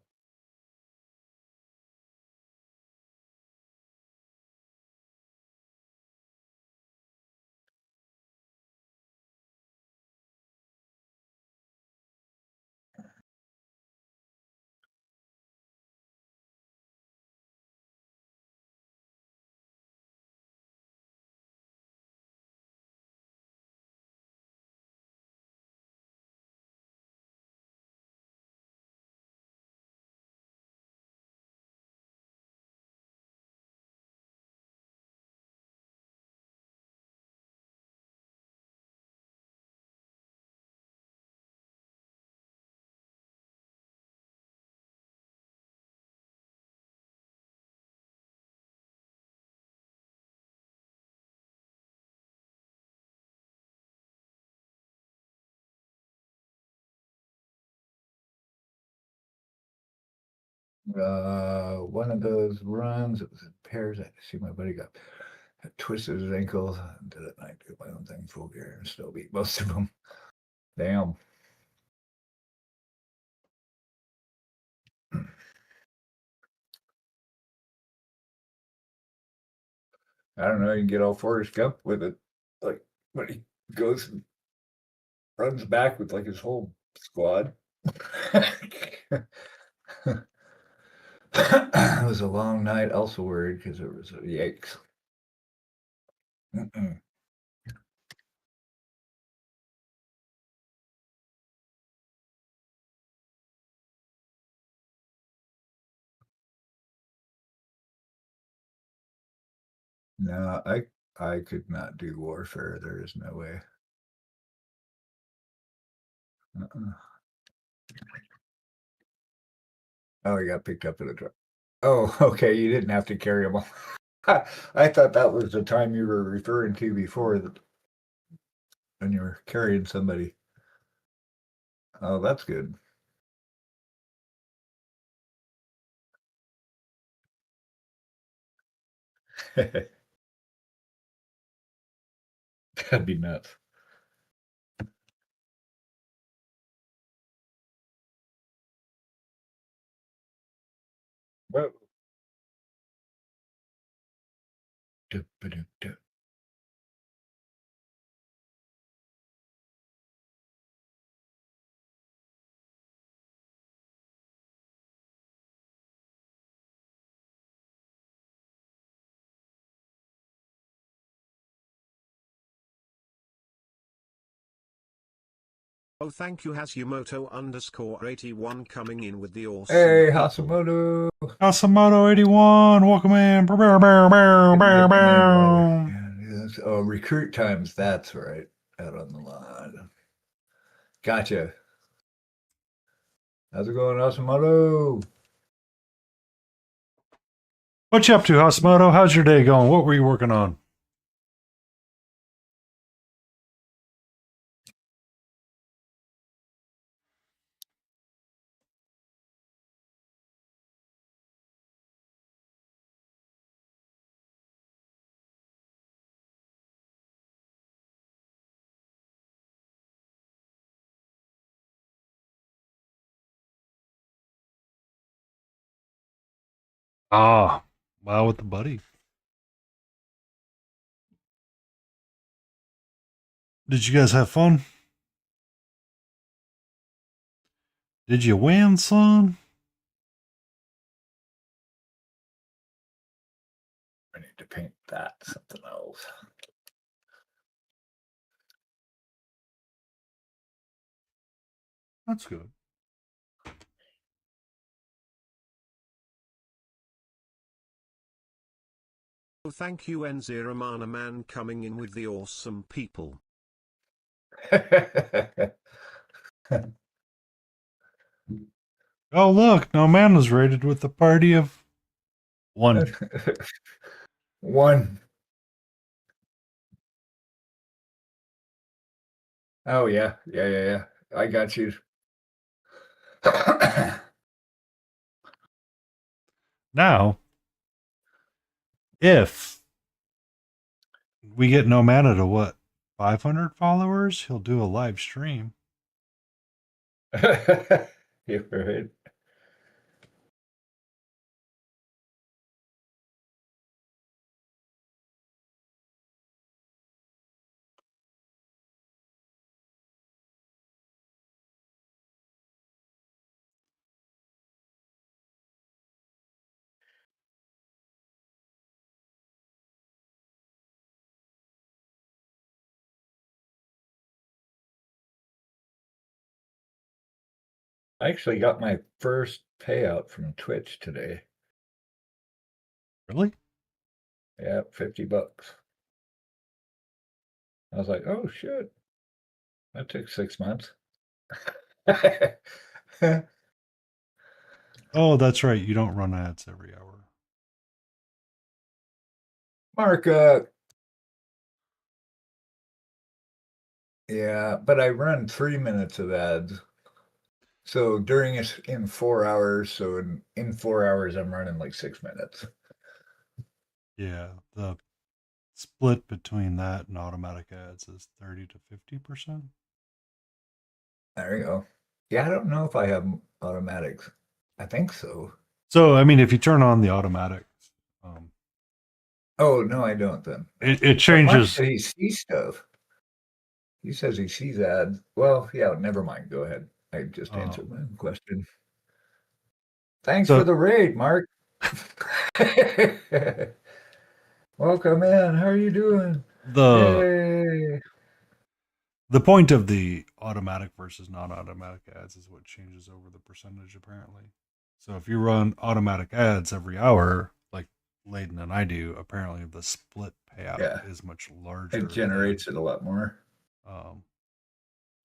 One of those runs, it was in pairs. I see my buddy got twisted his ankle. Did it, I do my own thing full gear and still beat most of them. Damn. I don't know. You can get all Forrest Gump with it. Like when he goes and runs back with like his whole squad. It was a long night, also worried because it was yikes. No, I could not do warfare. There is no way. Uh-uh. Oh, he got picked up in a truck. Oh, okay. You didn't have to carry him all. I thought that was the time you were referring to before that when you were carrying somebody. Oh, that's good. That'd be nuts. Whoa. Du-ba-du-du.
Oh, thank you, Hasumoto_81 coming in with the awesome.
Hey,
people.
Hasumoto.
Asamoto 81, welcome in. Bow, bow, bow, bow, bow, bow.
Yes. Oh, recruit times. That's right. Out on the line. Gotcha. How's it going, Hasumoto?
What you up to, Asamoto? How's your day going? What were you working on? Ah, wow, with the buddy. Did you guys have fun? Did you win, son?
I need to paint that something else.
That's good.
Oh, thank you, Enziramana man, coming in with the awesome people.
Oh, look, no man was rated with a party of one.
One. Oh yeah, yeah. I got you.
Now, if we get no mana to what, 500 followers, he'll do a live stream.
You're right. I actually got my first payout from Twitch today.
Really?
Yeah, $50. I was like, oh shit. That took 6 months.
Oh, that's right. You don't run ads every hour.
Mark, yeah, but I run 3 minutes of ads. So during it in 4 hours, so in 4 hours, I'm running like 6 minutes.
Yeah, the split between that and automatic ads is 30 to 50%.
There you go. Yeah, I don't know if I have automatics. I think so.
So, I mean, if you turn on the automatics,
Oh, no, I don't then.
it
But Mark
changes.
said he sees stuff. He says he sees ads. Well, yeah, never mind. Go ahead. I just answered my own question. Thanks for
So
the raid, Mark. Welcome in. How are you doing?
the
Yay.
the point of the automatic versus non-automatic ads is what changes over the percentage, apparently. So if you run automatic ads every hour, like Layden and I do, apparently the split payout
Yeah,
is much larger
it generates it a lot more.
um,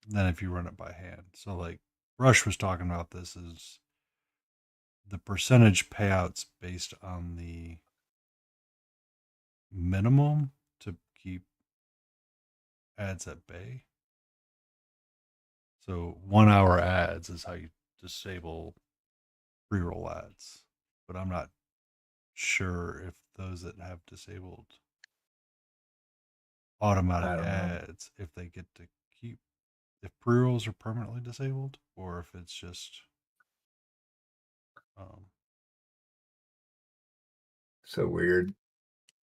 than if you run it by hand. So like Rush was talking about, this is the percentage payouts based on the minimum to keep ads at bay. So 1 hour ads is how you disable pre-roll ads, but I'm not sure if those that have disabled
I
automatic
don't know.
ads, if they get to keep, if pre-rolls are permanently disabled, or if it's just um,
So weird.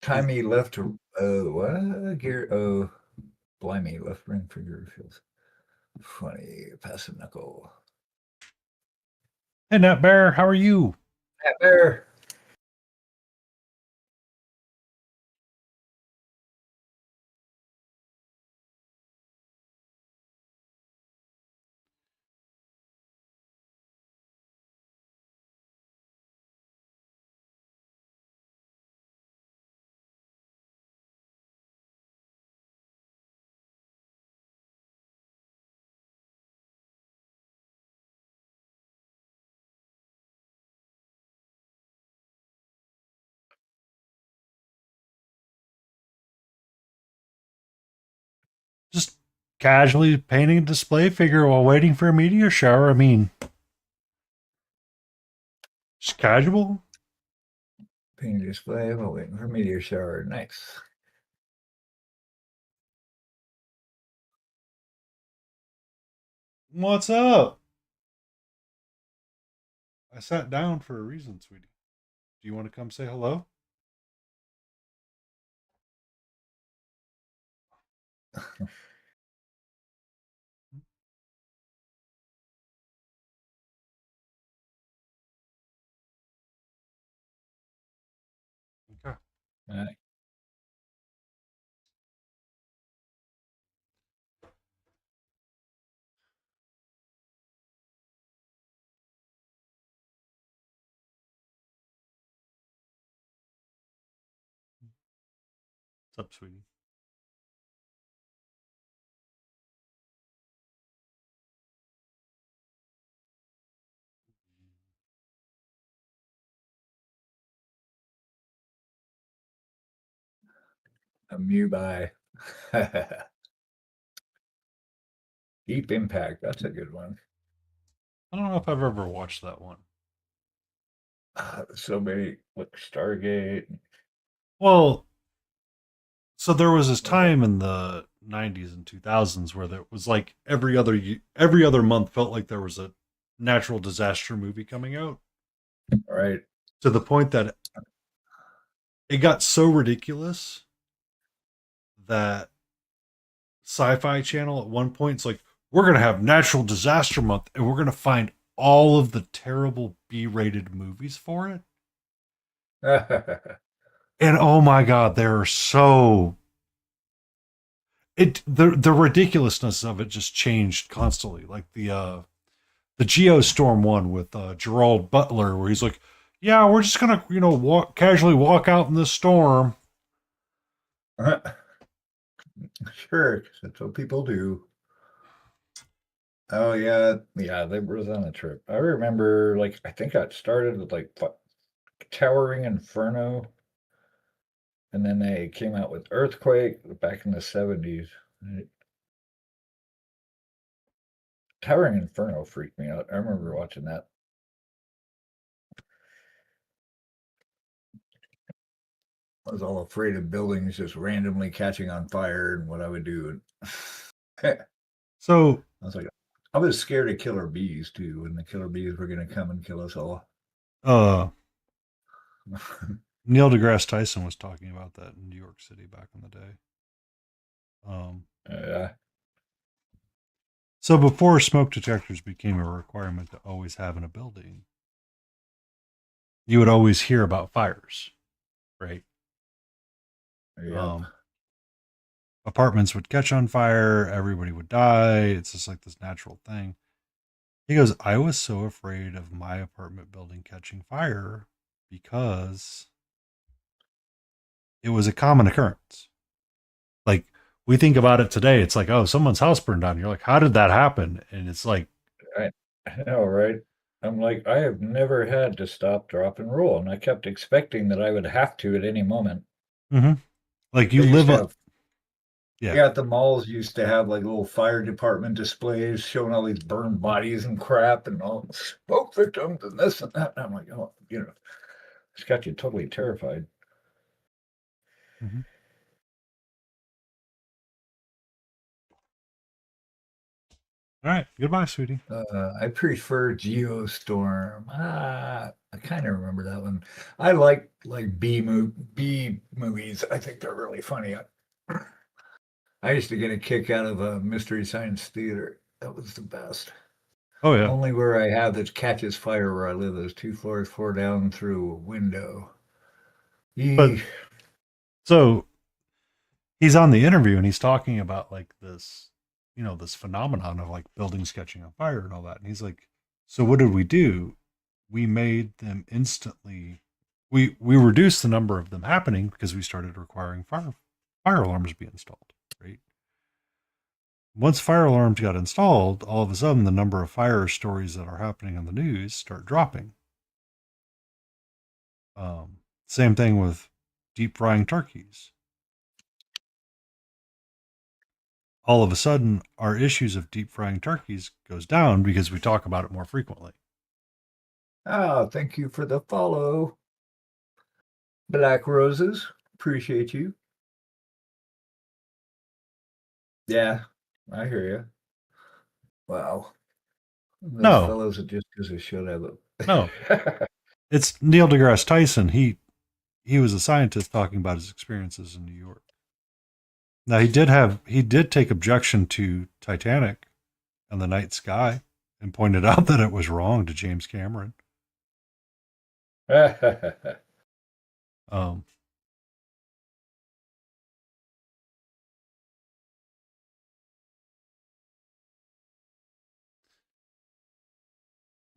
Timey left. What? Gear. Oh, blimey, left ring figure feels funny. Passive knuckle.
hey Nat Bear, how are you?
There.
Just casually painting a display figure while waiting for a meteor shower. I mean, just casual.
Painting display while waiting for meteor shower. Nice.
What's up? I sat down for a reason, sweetie. Do you want to come say hello?
Uh,
What's up, sweetie?
Amoebae. Deep Impact. That's a good one.
I don't know if I've ever watched that one.
So many, like Stargate.
Well, so there was this time in the 90s and 2000s where there was like every other month felt like there was a natural disaster movie coming out,
Right.
to the point that it got so ridiculous that Sci-Fi Channel at one point it's like, we're going to have natural disaster month and we're going to find all of the terrible B-rated movies for it. And oh my god, they're so the ridiculousness of it just changed constantly. Like the Geostorm one with Gerald Butler, where he's like, "Yeah, we're just gonna casually walk out in the storm."
Sure, 'cause that's what people do. Oh yeah, yeah, they was on a trip. I remember, like, I think I started with like Towering Inferno, and then they came out with Earthquake back in the 70s. Towering Inferno freaked me out. I remember watching that. I was all afraid of buildings just randomly catching on fire and what I would do. I
So
was like, I was scared of killer bees too, and the killer bees were going to come and kill us all.
Neil deGrasse Tyson was talking about that in New York City back in the day.
Yeah.
So before smoke detectors became a requirement to always have in a building, you would always hear about fires, right?
Yeah.
Apartments would catch on fire, everybody would die. It's just like this natural thing. He goes, I was so afraid of my apartment building catching fire because it was a common occurrence. Like, we think about it today, it's like, oh, someone's house burned down. You're like, how did that happen? And it's like,
I know, right? I'm like, I have never had to stop, drop, and roll, and I kept expecting that I would have to at any moment.
like you
They used
live
to
up.
have,
Yeah.
yeah, at the malls used to have like little fire department displays showing all these burned bodies and crap and all smoke victims and this and that. And I'm like, oh, it's got you totally terrified.
Mhm. All right. Goodbye, sweetie.
I prefer Geostorm. I kind of remember that one. I like B movies. I think they're really funny. I used to get a kick out of a Mystery Science Theater. That was the best.
Oh, yeah.
Only where I have that catches fire where I live is 2 floors, 4 down through a window.
But
Eesh.
so he's on the interview and he's talking about like this, this phenomenon of like buildings catching on fire and all that. And he's like, so what did we do? We made them instantly. We reduced the number of them happening because we started requiring fire alarms be installed, right? Once fire alarms got installed, all of a sudden the number of fire stories that are happening on the news start dropping. Same thing with deep frying turkeys. All of a sudden, our issues of deep frying turkeys goes down because we talk about it more frequently.
Oh, thank you for the follow. Black Roses. Appreciate you. Yeah, I hear you. Wow. Those
No,
fellows that just because they should have it.
no, it's Neil deGrasse Tyson. He was a scientist talking about his experiences in New York. Now he did take objection to Titanic and the night sky and pointed out that it was wrong to James Cameron. Um,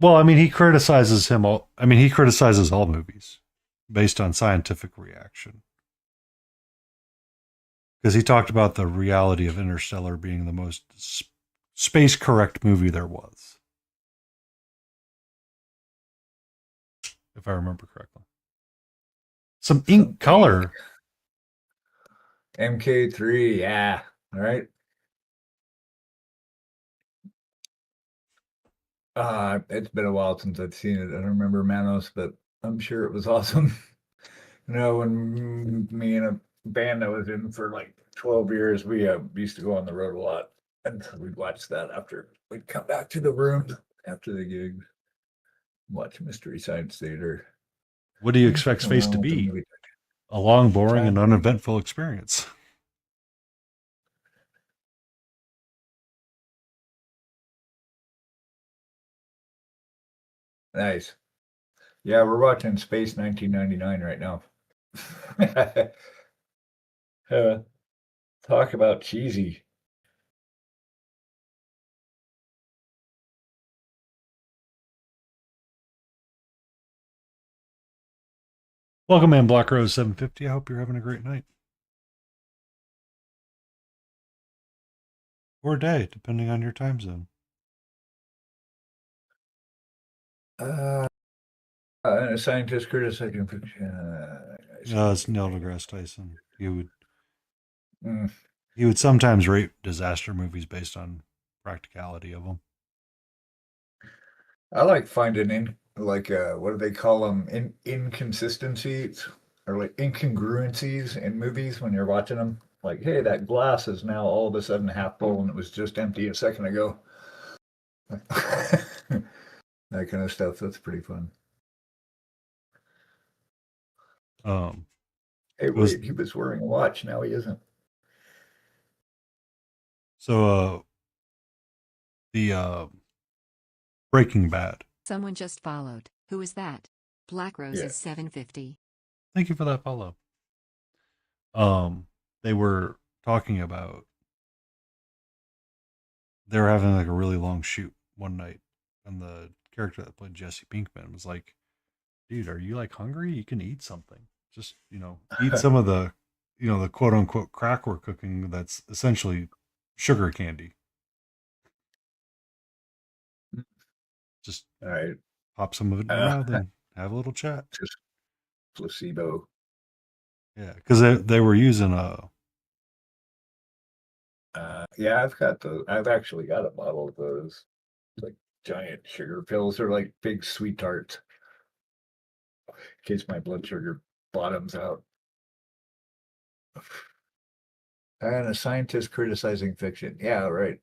Well, I mean, he criticizes him all. I mean, he criticizes all movies based on scientific reaction. Because he talked about the reality of Interstellar being the most space correct movie there was, if I remember correctly. Some ink color.
MK3, yeah. All right. It's been a while since I've seen it. I don't remember Manos, but I'm sure it was awesome. When me and a band I was in for like 12 years, we used to go on the road a lot. And so we'd watch that after we'd come back to the room after the gig, watch Mystery Science Theater.
What do you expect space to be? A long, boring, and uneventful experience.
Nice. Yeah, we're watching Space 1999 right now. Talk about cheesy.
Welcome in, Black Rose 750. I hope you're having a great night. Or day, depending on your time zone.
And a scientist criticizing fiction.
It's Neil deGrasse Tyson.
Mm.
He would sometimes rate disaster movies based on practicality of them.
I like finding what do they call them? Inconsistencies or like incongruencies in movies when you're watching them. Like, hey, that glass is now all of a sudden half full and it was just empty a second ago. That kind of stuff. That's pretty fun. Hey, wait, he was wearing a watch. Now he isn't.
So, the Breaking Bad.
Someone just followed. Who is that? Black Rose is 750.
Thank you for that follow. They were talking about they were having like a really long shoot one night, and the character that played Jesse Pinkman was like, "Dude, are you like hungry? You can eat something. Just eat some of the, the quote unquote crack we're cooking. That's essentially sugar candy. Just
all right,
pop some of it in your mouth and have a little chat.
Just placebo.
Yeah, because they were using
yeah, I've actually got a bottle of those, like giant sugar pills or like big sweet tarts, in case my blood sugar bottoms out. And a scientist criticizing fiction. Yeah, right.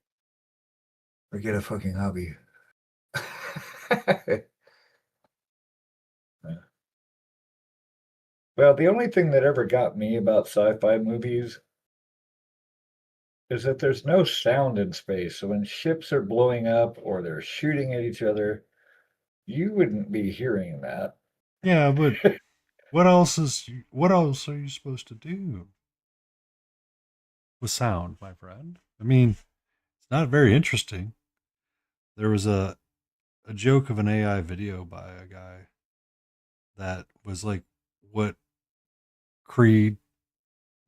Or get a fucking hobby. Well, the only thing that ever got me about sci-fi movies is that there's no sound in space. So when ships are blowing up or they're shooting at each other, you wouldn't be hearing that.
Yeah, but what else are you supposed to do with sound, my friend? I mean, it's not very interesting. There was a joke of an AI video by a guy that was like what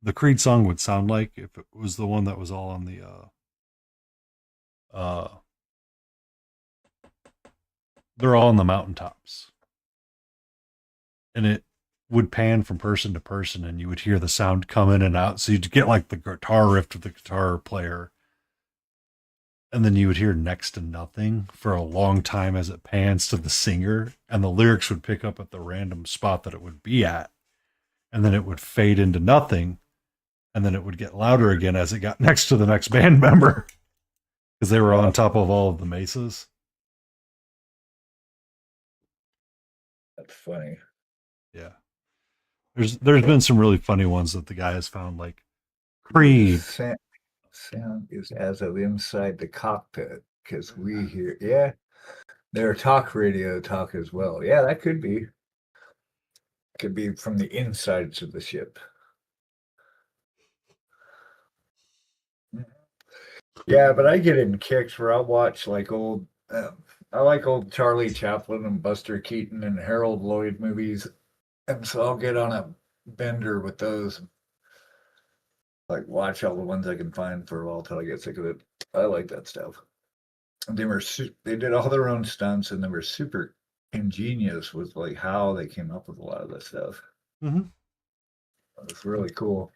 the Creed song would sound like if it was the one that was all on the they're all on the mountaintops. And it would pan from person to person and you would hear the sound come in and out. So you'd get like the guitar riff of the guitar player. And then you would hear next to nothing for a long time as it pans to the singer. And the lyrics would pick up at the random spot that it would be at. And then it would fade into nothing. And then it would get louder again as it got next to the next band member. Because they were on top of all of the mesas.
That's funny.
Yeah. There's been some really funny ones that the guy has found, like Creed.
Sound is as of inside the cockpit because we hear, yeah, their talk radio talk as well. Yeah, that could be. Could be from the insides of the ship. Yeah, but I get in kicks where I'll watch like old I like old Charlie Chaplin and Buster Keaton and Harold Lloyd movies, and so I'll get on a bender with those. Like watch all the ones I can find for a while till I get sick of it. I like that stuff. And they did all their own stunts, and they were super ingenious with like how they came up with a lot of this stuff.
Mm-hmm.
It's really cool.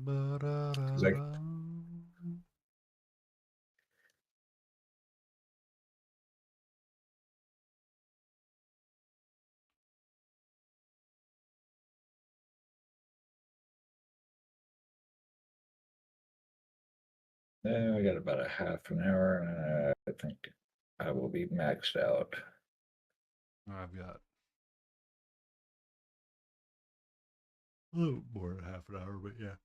Like, I got about a half an hour, and I think I will be maxed out.
I've got a little more than half an hour, but yeah.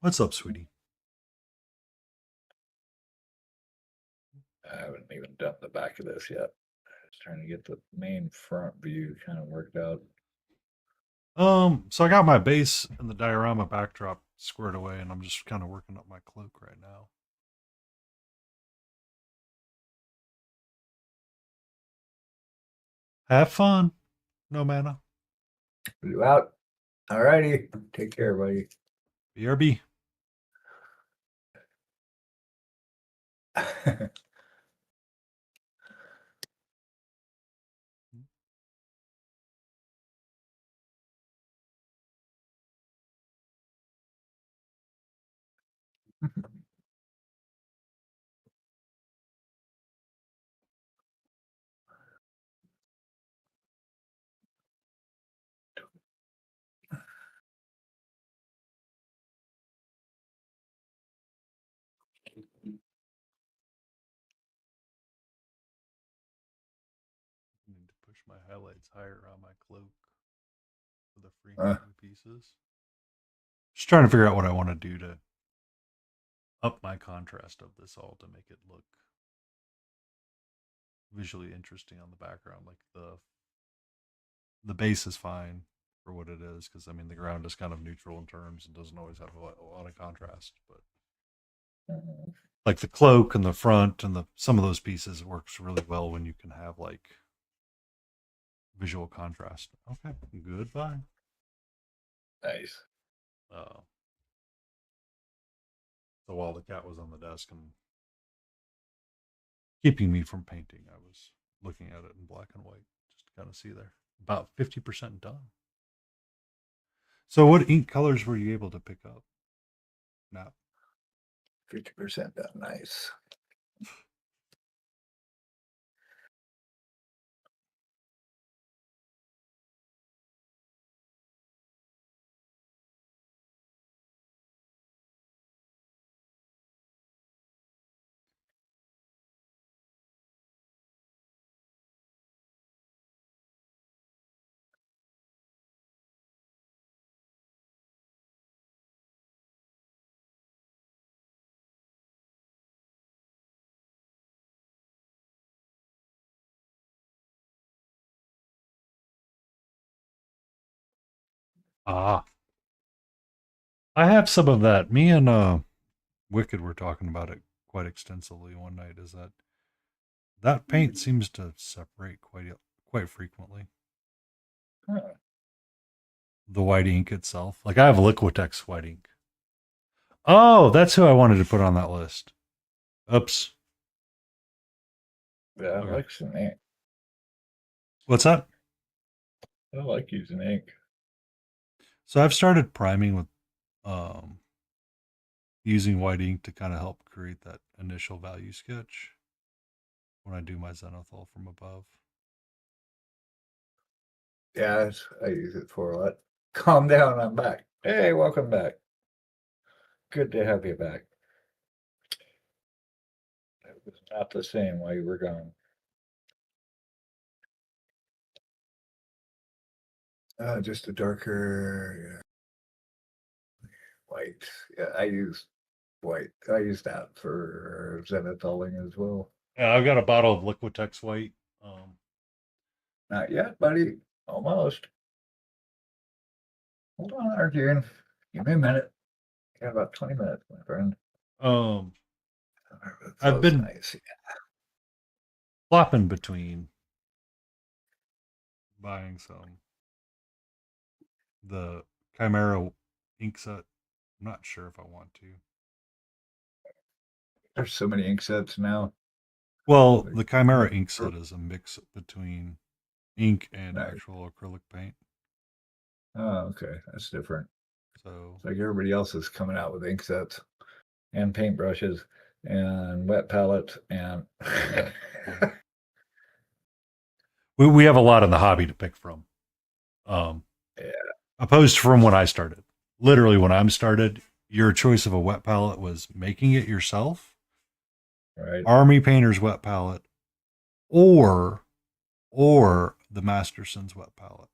What's up, sweetie?
I haven't even done the back of this yet. Just trying to get the main front view kind of worked out.
So I got my base and the diorama backdrop squared away, and I'm just kind of working up my cloak right now. Have fun. No mana.
You out? Alrighty. Take care, buddy.
BRB. I need to push my highlights higher on my cloak for the free moving pieces. Just trying to figure out what I want to do to up my contrast of this all to make it look visually interesting on the background. Like the base is fine for what it is, because I mean the ground is kind of neutral in terms and doesn't always have a lot of contrast, but like the cloak and the front and the some of those pieces works really well when you can have like visual contrast. Okay, goodbye.
Nice.
So while the cat was on the desk and keeping me from painting, I was looking at it in black and white just to kind of see there. About 50% done. So what ink colors were you able to pick up? No.
50% done. Nice.
Ah. I have some of that. Me and Wicked were talking about it quite extensively one night, is that paint seems to separate quite frequently.
Huh.
The white ink itself. Like I have Liquitex white ink. Oh, that's who I wanted to put on that list. Oops.
Yeah, I like some ink.
What's that?
I like using ink.
So I've started priming with using white ink to kind of help create that initial value sketch when I do my zenithal from above.
Yeah, I use it for a lot. Calm down, I'm back. Hey, welcome back. Good to have you back. It was not the same while you were gone. Just a darker white. Yeah, I use white. I use that for zenithaling as well.
Yeah, I've got a bottle of Liquitex white.
Not yet, buddy. Almost. Hold on, Arjun. Give me a minute. Got about 20 minutes, my friend.
I've
That was
been
nice.
flopping between buying the Chimera ink set. I'm not sure if I want to.
There's so many ink sets now.
Well, the Chimera ink set is a mix between ink and
Nice.
actual acrylic paint.
Oh, okay. That's different.
So
It's like everybody else is coming out with ink sets and paintbrushes and wet palettes and
yeah. We have a lot in the hobby to pick from.
Yeah.
Opposed from when I started. Literally, when I started, your choice of a wet palette was making it yourself,
Right.
Army Painter's wet palette, or the Masterson's wet palette.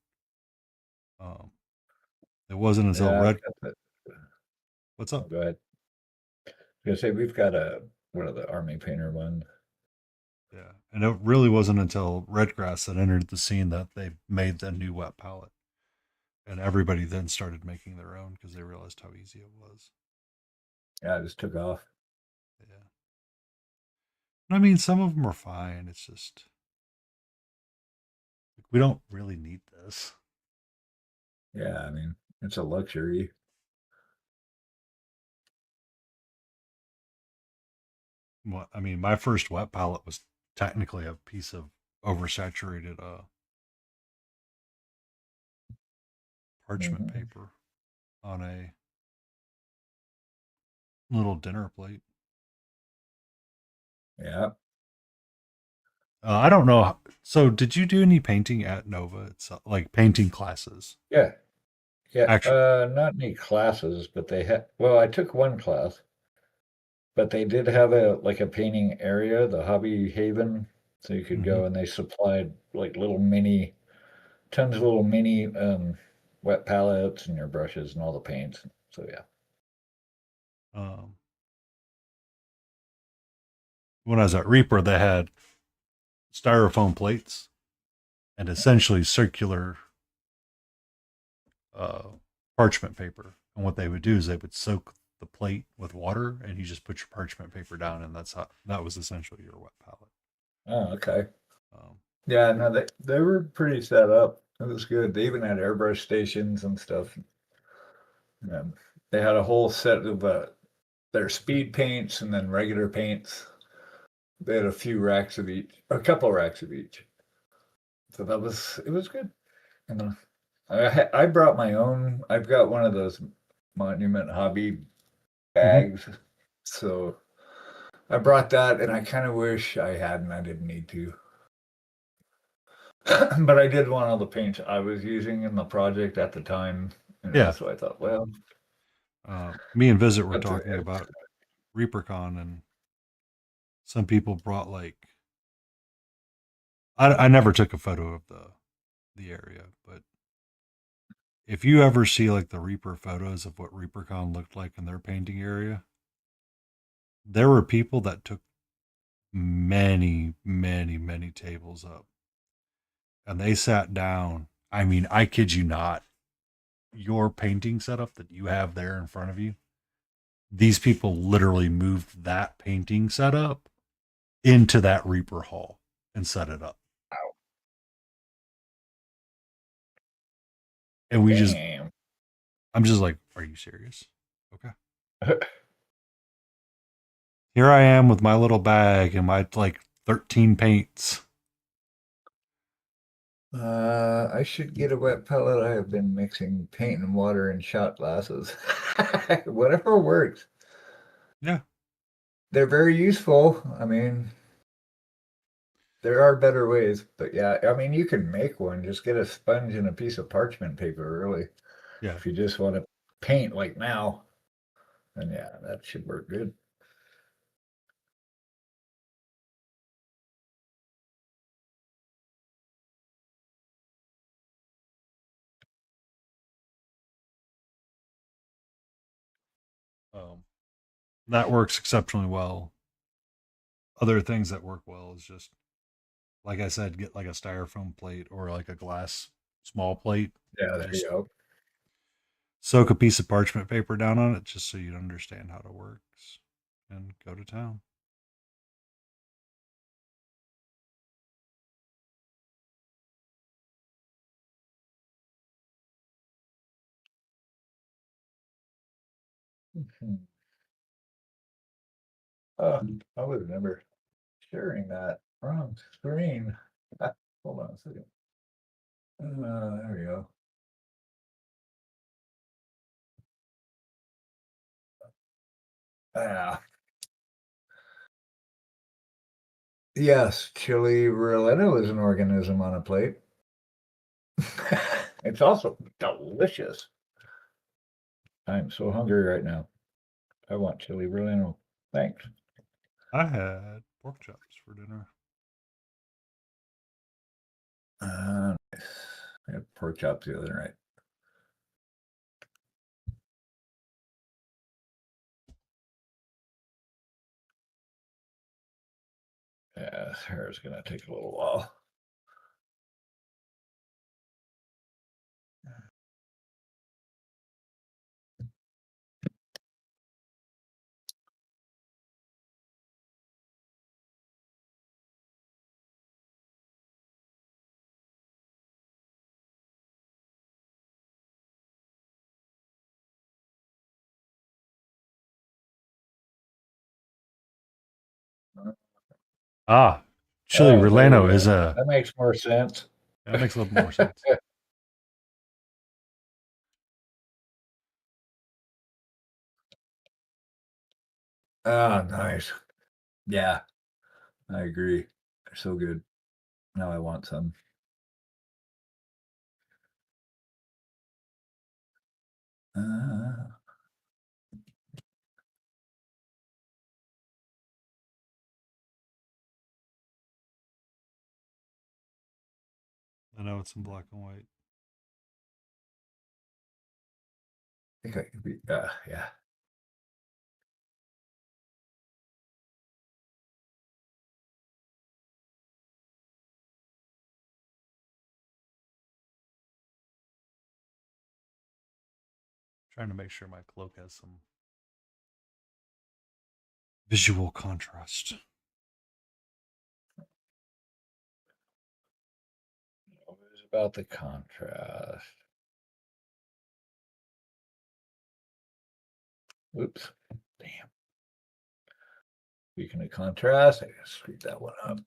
It wasn't until
Yeah.
Red. What's
Oh,
up?
go ahead. I was gonna say we've got one of the Army Painter ones.
Yeah, and it really wasn't until Redgrass that entered the scene that they made the new wet palette, and everybody then started making their own because they realized how easy it was.
Yeah, it just took off.
Yeah, I mean, some of them are fine. It's just we don't really need this.
Yeah, I mean, it's a luxury.
Well, I mean, my first wet palette was technically a piece of oversaturated parchment
Mhm.
paper on a little dinner plate.
Yeah.
I don't know. So, did you do any painting at Nova itself, like painting classes?
Yeah. Yeah.
Actually,
Not any classes, but they had, well, I took one class, but they did have a painting area, the Hobby Haven. So you could
Mhm.
go and they supplied like tons of little mini wet palettes and your brushes and all the paints. So yeah.
um, when I was at Reaper, they had styrofoam plates and essentially circular uh, parchment paper. And what they would do is they would soak the plate with water, and you just put your parchment paper down, and that was essentially your wet palette.
Oh, okay.
Um,
Yeah, no, they were pretty set up. It was good. They even had airbrush stations and stuff. Um, they had a whole set of their speed paints and then regular paints. They had a few racks of each, a couple racks of each. So it was good. You know, I brought my own. I've got one of those Monument Hobby
mhm.
bags. So I brought that, and I kind of wish I hadn't. I didn't need to. But I did want all the paints I was using in the project at the time.
Yeah.
So I thought, well,
Me and Visit were
that's
talking
it.
about ReaperCon, and some people brought like I never took a photo of the area, but if you ever see like the Reaper photos of what ReaperCon looked like in their painting area, there were people that took many, many, many tables up, and they sat down. I mean, I kid you not, your painting setup that you have there in front of you, these people literally moved that painting setup into that Reaper hall and set it up. And
Damn.
I'm just like, are you serious? Okay. Here I am with my little bag and my like 13 paints.
I should get a wet pellet. I have been mixing paint and water in shot glasses. Whatever works.
Yeah.
They're very useful. I mean, there are better ways, but yeah, I mean, you can make one. Just get a sponge and a piece of parchment paper, really.
Yeah.
If you just want to paint like now, then yeah, that should work good.
Um, that works exceptionally well. Other things that work well is just, like I said, get like a styrofoam plate or like a glass small plate.
Yeah, there you
Just
go.
Soak a piece of parchment paper down on it just so you understand how it works, and go to town.
Hmm. Oh, I would remember sharing that. Wrong screen. Hold on a second. There we go. Ah, yes, chili relleno is an organism on a plate. It's also delicious. I'm so hungry right now. I want chili relleno. Thanks.
I had pork chops for dinner.
Nice. I had pork chops the other night. Yeah, this hair is gonna take a little while.
Ah, chili
Oh, there you
relleno is
go. That makes more sense.
that makes a little more sense.
Ah, nice. Yeah, I agree. They're so good. Now I want some. Uh,
I know it's in black and white.
I think I could be. Yeah.
Trying to make sure my cloak has some visual contrast.
Always about the contrast. Oops. Damn. Speaking of contrast, I just screwed that one up.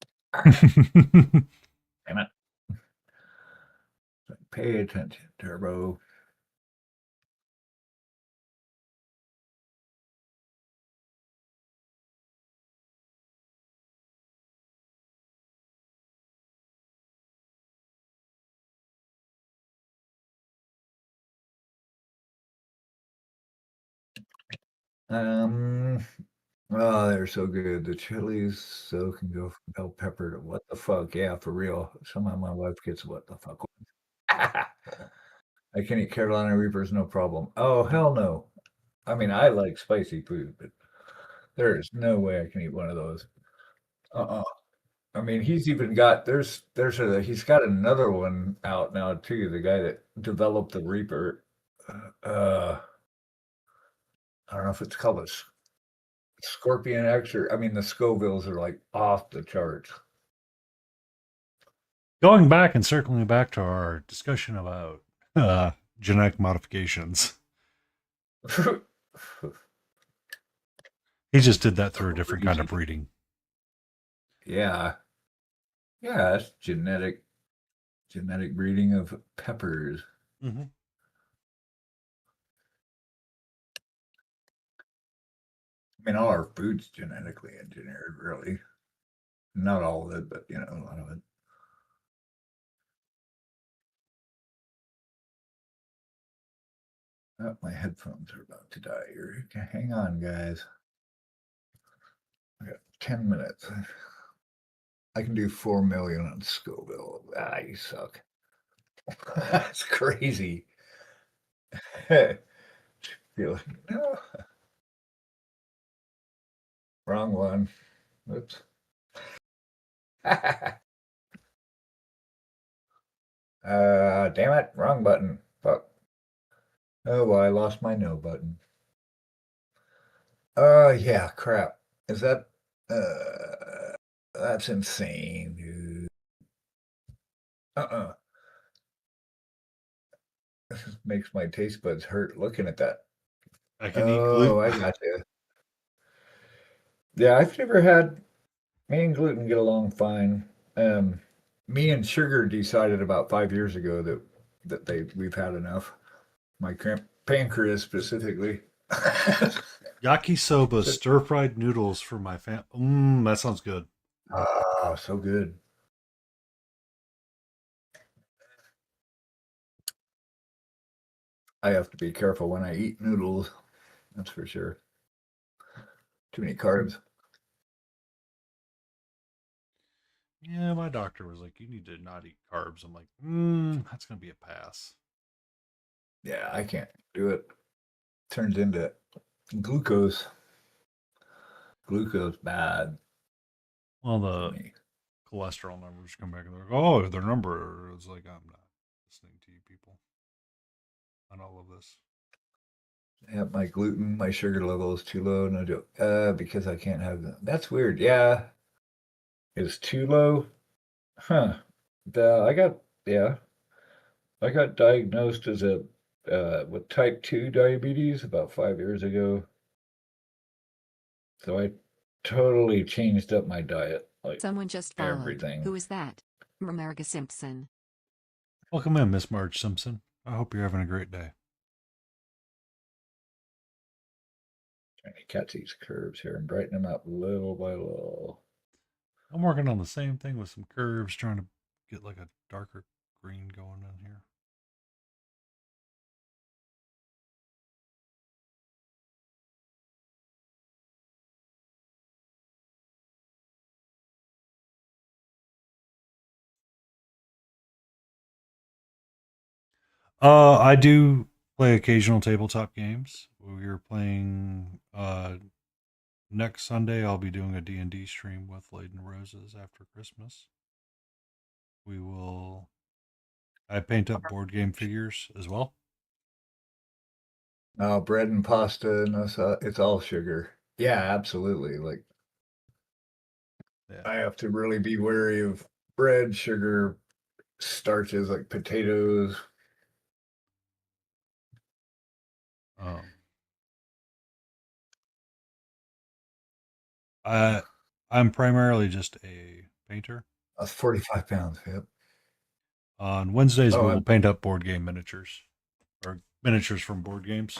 Damn it. Pay attention, Turbo. Um, oh, they're so good. The chilies so can go from bell pepper to what the fuck. Yeah, for real. Somehow my wife gets what the fuck. I can eat Carolina Reapers, no problem. Oh, hell no. I mean, I like spicy food, but there is no way I can eat one of those. Uh-uh. I mean, he's even got he's got another one out now too. The guy that developed the Reaper. Uh, I don't know if it's called a Scorpion X or I mean the Scovilles are like off the charts.
Going back and circling back to our discussion about genetic modifications, he just did that through a different kind of breeding.
Yeah. Yeah, that's genetic breeding of peppers.
Mm-hmm.
I mean, all our food's genetically engineered, really. Not all of it, but you know, a lot of it. Oh, my headphones are about to die here. Okay, hang on, guys. I got 10 minutes. I can do 4 million on Scoville. Ah, you suck. That's crazy. Feel no. Wrong one. Oops. Damn it. Wrong button. Fuck. Oh, well, I lost my no button. Yeah, crap. Is that, that's insane, dude. Uh-uh. This makes my taste buds hurt looking at that.
I can eat
Oh, I
gluten.
got you. Yeah, I've never had me and gluten get along fine. Um, Me and sugar decided about 5 years ago that we've had enough. My pancreas specifically.
Yakisoba
So-
stir fried noodles for my fam. That sounds good.
Ah, so good. I have to be careful when I eat noodles. That's for sure. Too many carbs.
Yeah, my doctor was like, "You need to not eat carbs." I'm like, that's gonna be a pass.
Yeah, I can't do it. Turns into glucose. Glucose bad
Well,
for
the
me.
cholesterol numbers come back and they're like, "Oh, their number." It's like I'm not listening to you people on all of this.
Yeah, my gluten, my sugar level is too low. No joke. Because I can't have them. That's weird. Yeah, it's too low. Huh. Yeah, I got diagnosed as a with type 2 diabetes about 5 years ago. So I totally changed up my diet, like
Someone just followed.
everything.
Who is that? America Simpson.
Welcome in, Miss Marge Simpson. I hope you're having a great day.
Trying to catch these curves here and brighten them up little by little.
I'm working on the same thing with some curves, trying to get like a darker green going in here. I do play occasional tabletop games. We're playing next Sunday. I'll be doing a D&D stream with Laden Roses after Christmas. We will. I paint up board game figures as well.
Bread and pasta, and it's all sugar. Yeah, absolutely. Like
Yeah.
I have to really be wary of bread, sugar, starches like potatoes.
Um, I I'm primarily just a painter.
That's 45 pounds. Yep.
On Wednesdays,
Oh,
we will paint up board game miniatures or miniatures from board games.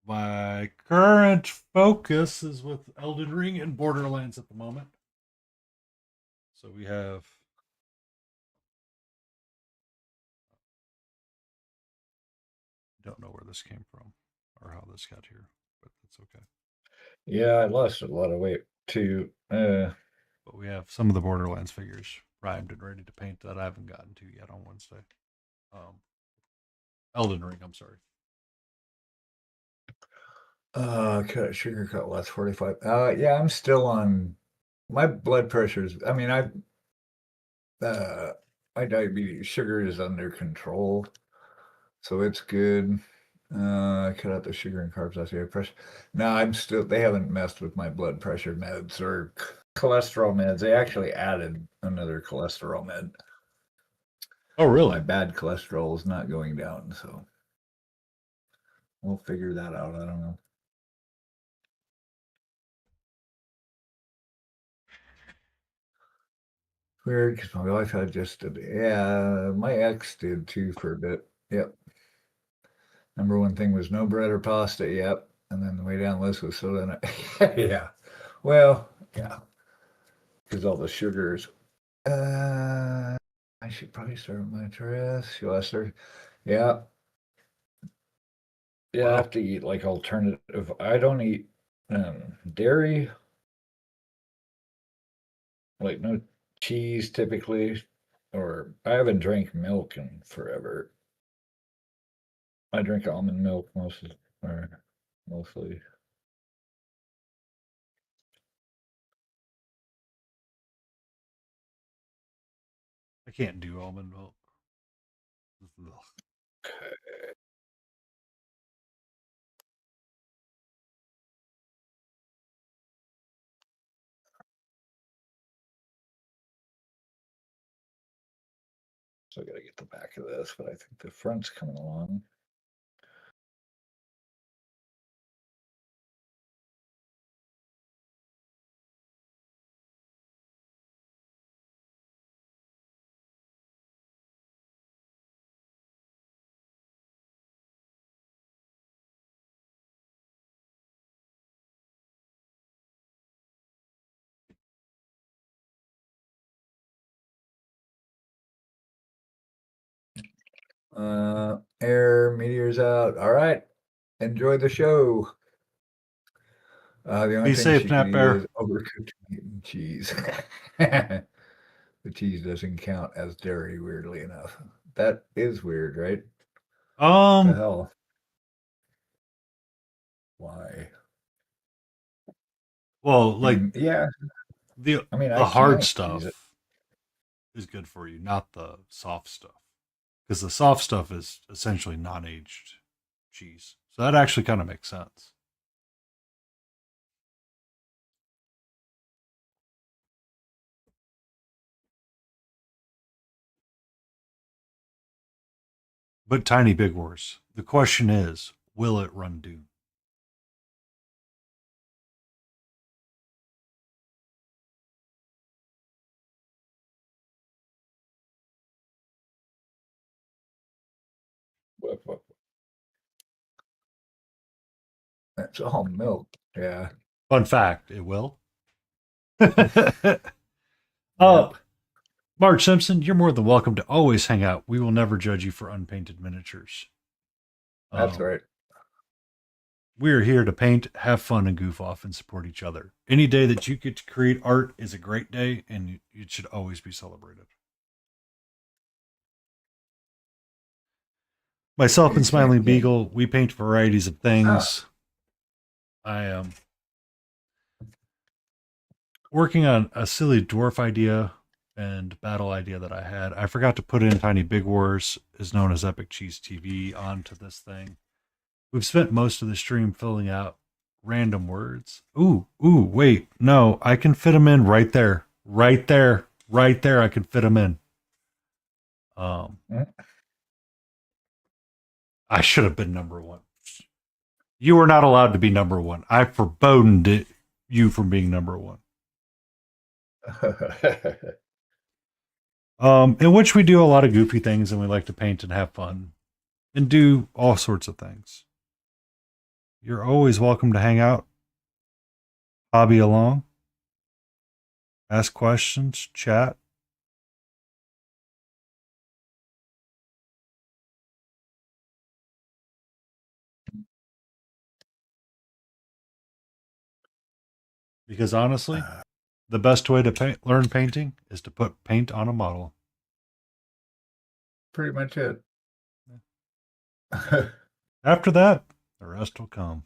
My current focus is with Elden Ring and Borderlands at the moment. So we have. Don't know where this came from or how this got here, but that's okay.
yeah, I lost a lot of weight too.
But we have some of the Borderlands figures primed and ready to paint that I haven't gotten to yet on Wednesday. Elden Ring, I'm sorry.
Cut sugar cut less 45. Yeah, I'm still on my blood pressure's. I mean, uh, my diabetes sugar is under control, so it's good. I cut out the sugar and carbs last year. Pressure. No, they haven't messed with my blood pressure meds or cholesterol meds. They actually added another cholesterol med.
Oh,
My
really?
bad cholesterol is not going down, so we'll figure that out. I don't know. Weird, because my wife had just did. Yeah, my ex did too for a bit. Yep. Number one thing was no bread or pasta. Yep. And then the way down the list was soda. Yeah. Well, yeah, because all the sugars. I should probably start with my dress. You asked her. Yeah. Yeah, I
Wow.
have to eat like alternative. I don't eat dairy, like no cheese typically, or I haven't drank milk in forever. I drink almond milk mostly.
I can't do almond milk. Ugh.
So I got to get the back of this, but I think the front's coming along. Air meteors out. All right. Enjoy the show. The only
Be
thing
safe,
she
Nap
can eat
Bear.
is overcooked meat and cheese. The cheese doesn't count as dairy, weirdly enough. That is weird, right? What the hell? Why?
Well,
I
like
mean, yeah.
the
I mean, I
the hard
can't cheese it.
stuff is good for you, not the soft stuff. Because the soft stuff is essentially non-aged cheese. So that actually kind of makes sense. But Tiny Big Wars, the question is, will it run Dune?
That's all milk. Yeah.
Fun fact, it will.
Yep.
Marge Simpson, you're more than welcome to always hang out. We will never judge you for unpainted miniatures.
That's right.
We are here to paint, have fun, and goof off and support each other. Any day that you get to create art is a great day, and it should always be celebrated. Myself and Smiling Beagle, we paint varieties of things. I am working on a silly dwarf idea and battle idea that I had. I forgot to put in Tiny Big Wars, is known as Epic Cheese TV, onto this thing. We've spent most of the stream filling out random words. Wait, no, I can fit them in right there. Right there. Right there, I can fit them in. I should have been number one. You are not allowed to be number one. I forbade you from being number one. In which we do a lot of goofy things and we like to paint and have fun and do all sorts of things. You're always welcome to hang out, hobby along, ask questions, chat. Because honestly, the best way to learn painting is to put paint on a model.
Pretty much it.
After that, the rest will come.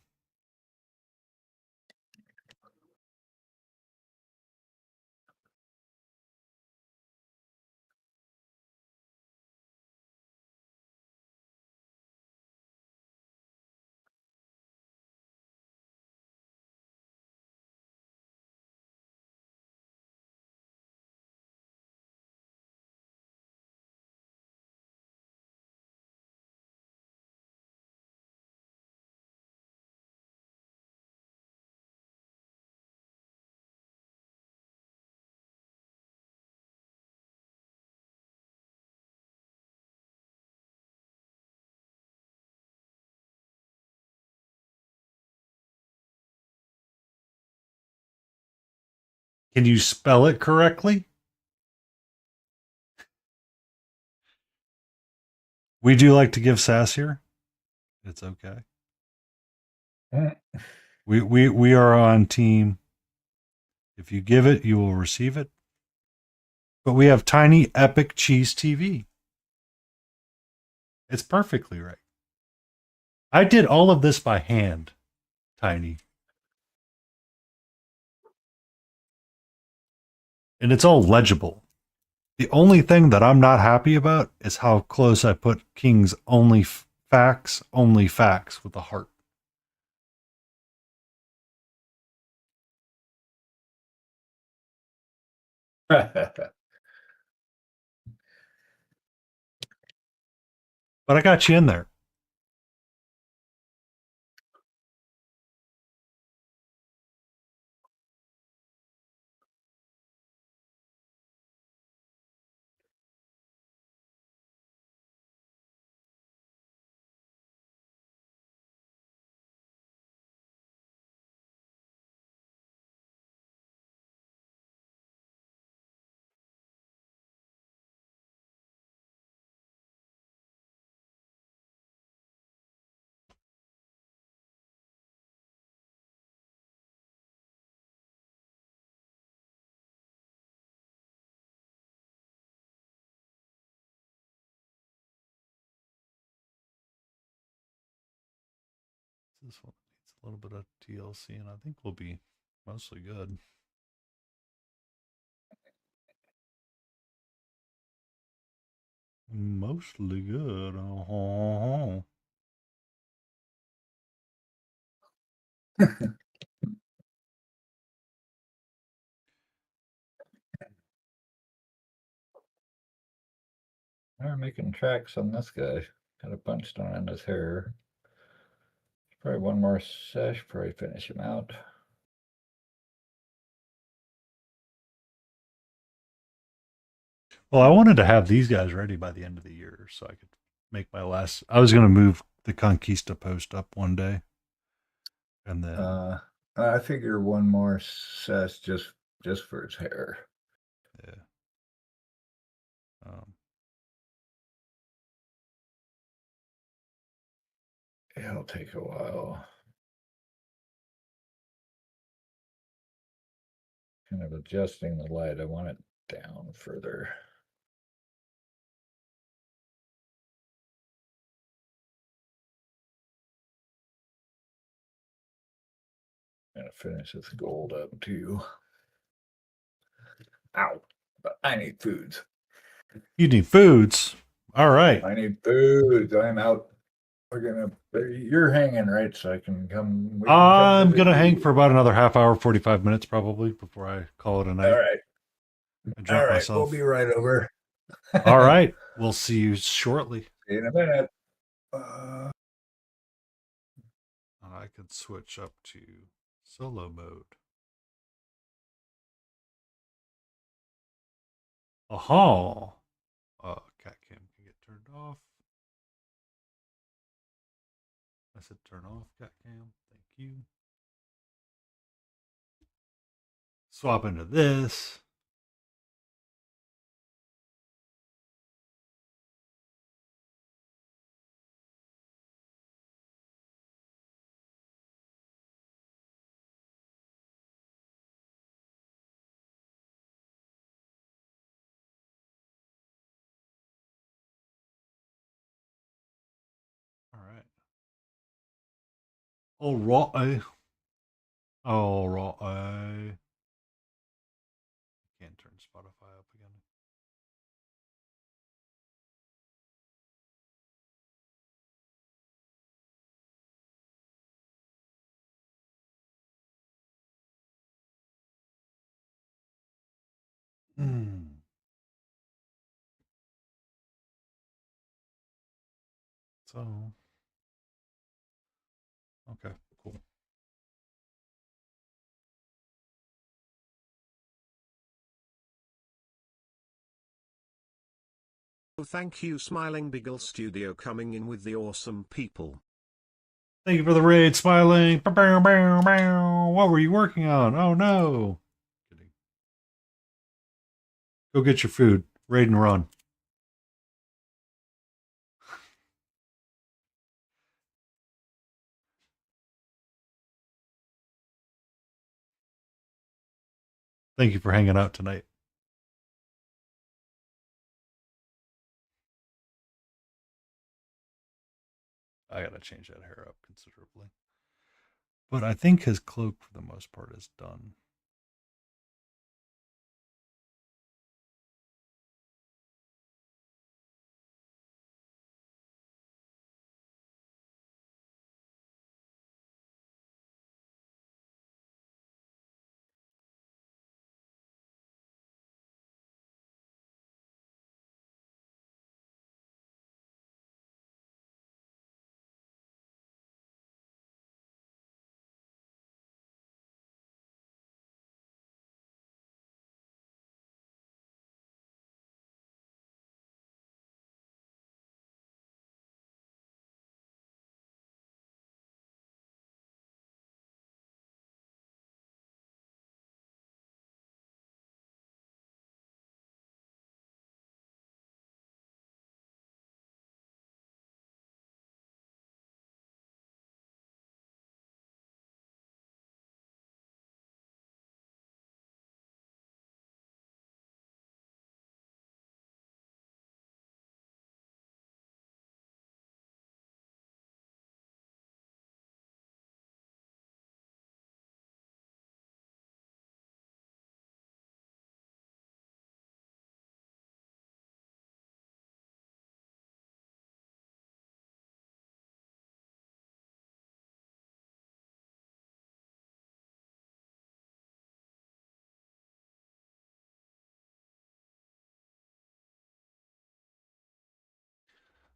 Can you spell it correctly? We do like to give sass here. It's okay. We are on team. If you give it, you will receive it. But we have Tiny Epic Cheese TV. It's perfectly right. I did all of this by hand, Tiny. And it's all legible. The only thing that I'm not happy about is how close I put King's only facts with a heart. But I got you in there. This one needs a little bit of TLC, and I think we'll be mostly good. Mostly good. Oh.
They're making tracks on this guy. Got a bunch down in his hair. Probably one more sesh, probably finish him out.
Well, I wanted to have these guys ready by the end of the year so I could make my last. I was going to move the Conquista post up one day. And then,
I figure one more sesh just for his hair.
yeah.
It'll take a while. Kind of adjusting the light. I want it down further. Gonna finish this gold up too. Ow! But I need foods.
You need foods. All right.
I need foods. I'm out. You're hanging, right? So I can come. We can come
I'm
visit
going to hang
you.
for about another half hour, 45 minutes probably before I call it a night.
All right.
I drink myself.
We'll be right over.
All right. We'll see you shortly.
See you in a minute.
I could switch up to solo mode. Aha. Cat cam can get turned off. I said turn off cat cam. Thank you. Swap into this. All right. All right. All right. Can't turn Spotify up again. So, okay, cool.
Thank you, Smiling Beagle Studio, coming in with the awesome people.
Thank you for the raid, Smiling. Bow, bow, bow, bow. What were you working on? Oh no. Kidding. Go get your food. Raid and run. Thank you for hanging out tonight. I gotta change that hair up considerably. But I think his cloak, for the most part, is done.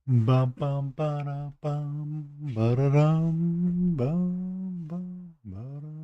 Bum bum ba da bum ba da dum bum bum ba da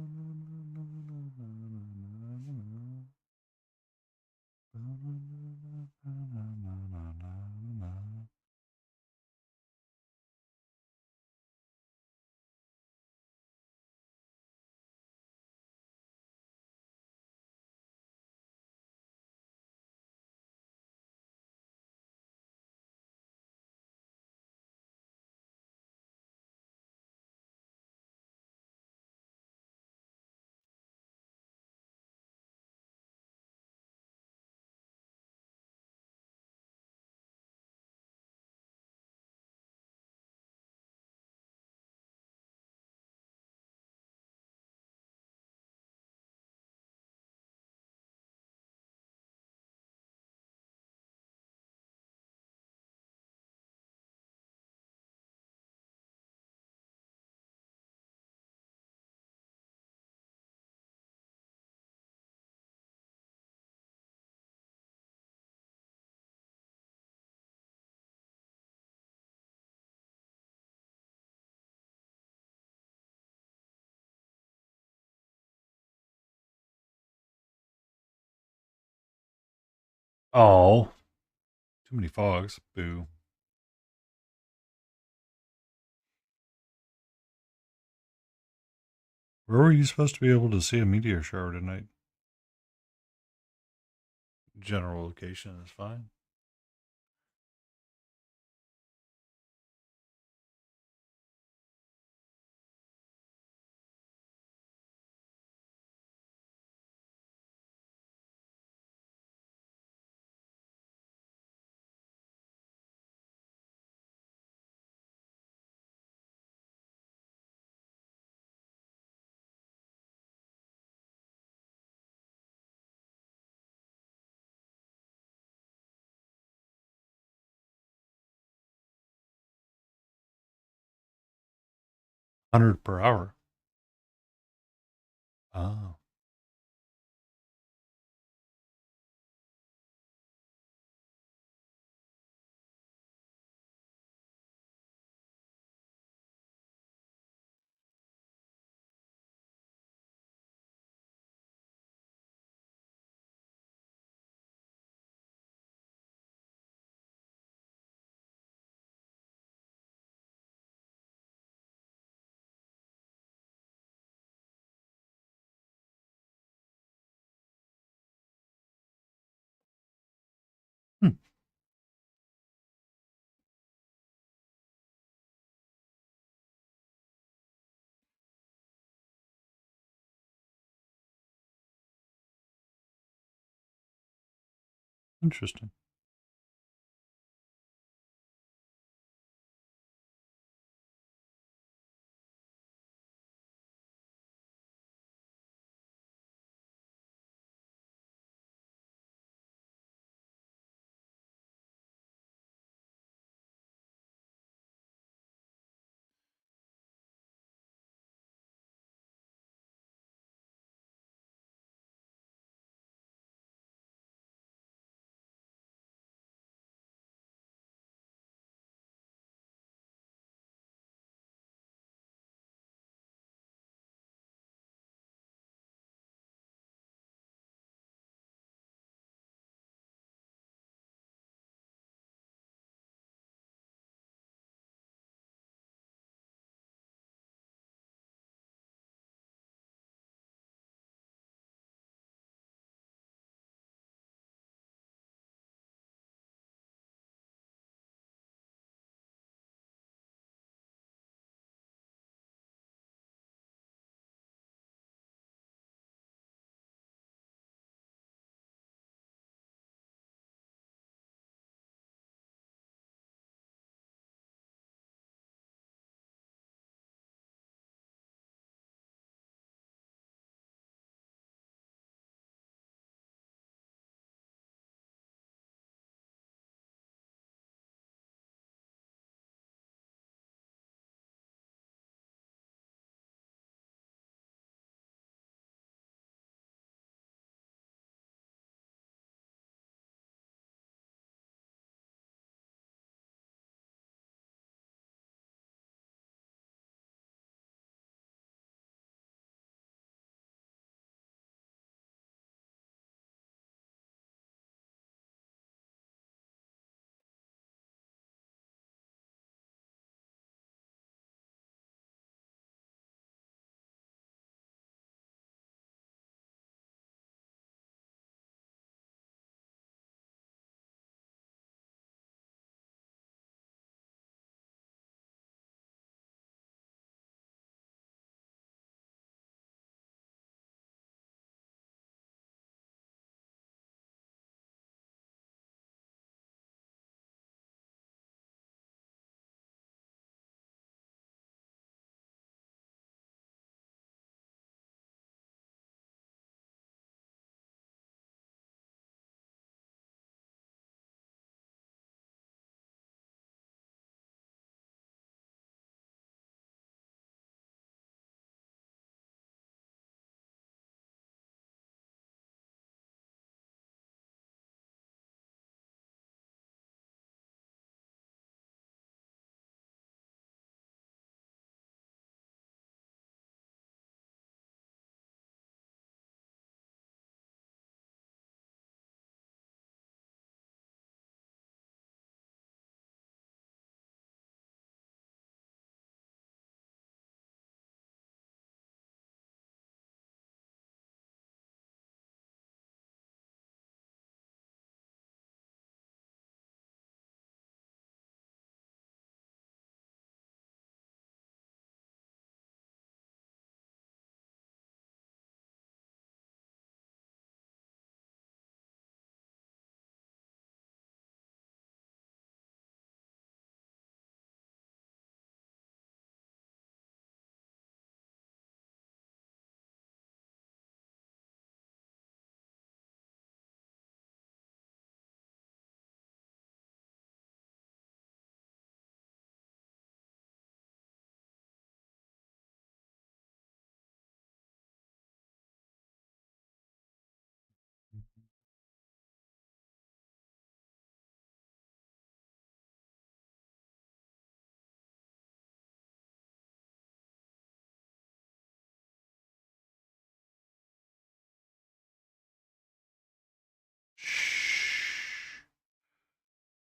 Oh, too many fogs. Boo. Where were you supposed to be able to see a meteor shower tonight? General location is fine. Hundred per hour. Oh. Hmm. Interesting.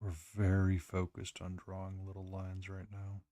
We're very focused on drawing little lines right now.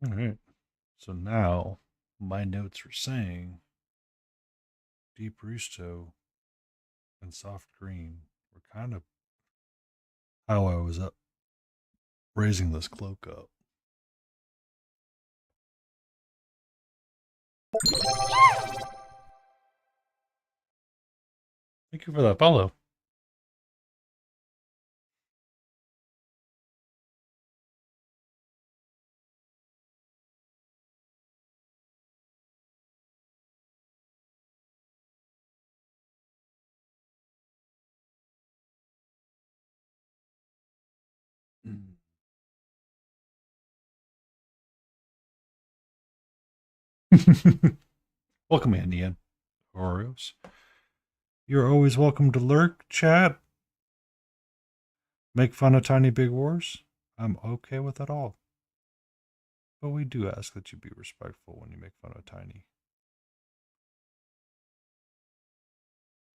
All right. So now my notes are saying deep rusto and soft green were kind of how I was up raising this cloak up. Thank you for that follow. Welcome in, Ian. Oreos. You're always welcome to lurk, chat, make fun of Tiny Big Wars. I'm okay with it all. But we do ask that you be respectful when you make fun of Tiny.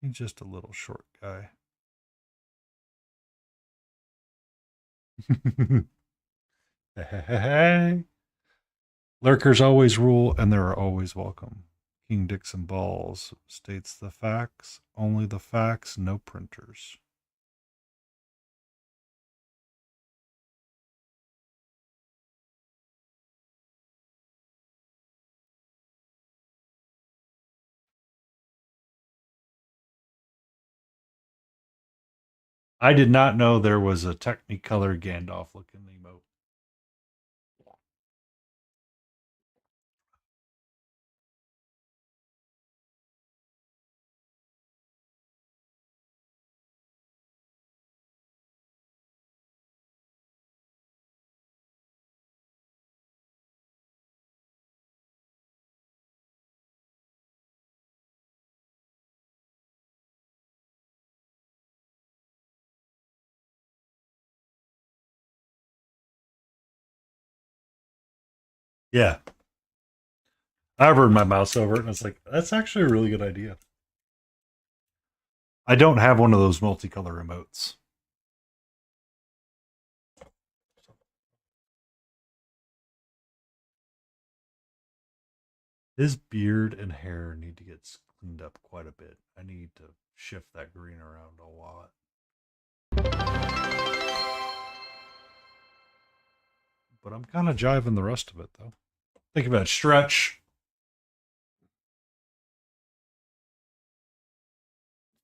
He's just a little short guy. Hey. Lurkers always rule and they're always welcome. King Dixon Balls states the facts, only the facts, no printers. I did not know there was a Technicolor Gandalf looking emote. Yeah. I hovered my mouse over it and it's like, that's actually a really good idea. I don't have one of those multicolor emotes. His beard and hair need to get cleaned up quite a bit. I need to shift that green around a lot. But I'm kind of jiving the rest of it, though. Think about stretch.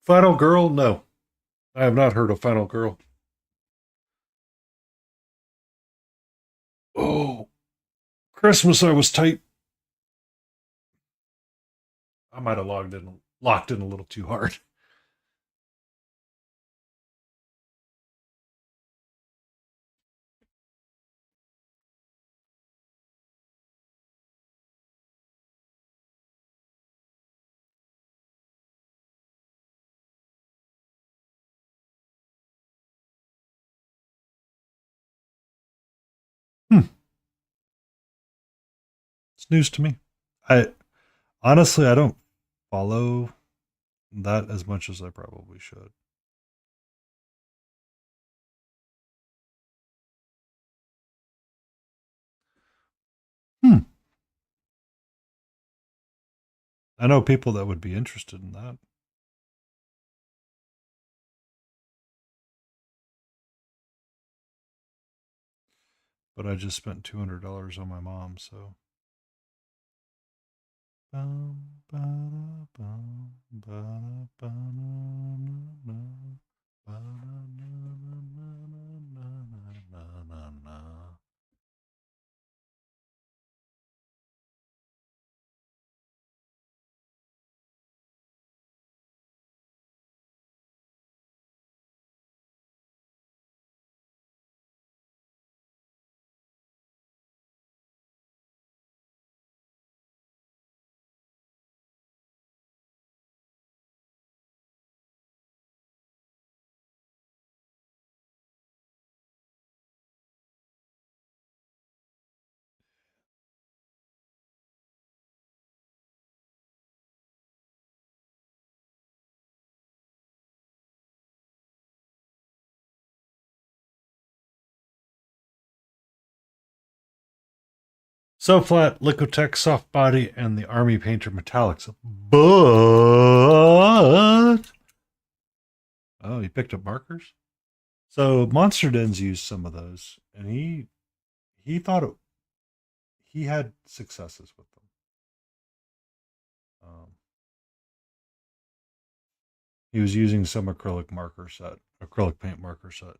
Final Girl? No. I have not heard of Final Girl. Oh, Christmas, I was tight. I might have locked in a little too hard. Hmm. It's news to me. I honestly, I don't follow that as much as I probably should. Hmm. I know people that would be interested in that. But I just spent $200 on my mom, so. Bum, ba-da, bum, ba-da, ba-na-na-na, ba-na-na-na-na-na-na-na-na. So flat, Liquitech soft body, and the Army Painter metallics. But oh, he picked up markers. So Monster Den's used some of those, and he thought he had successes with them. He was using some acrylic paint marker set,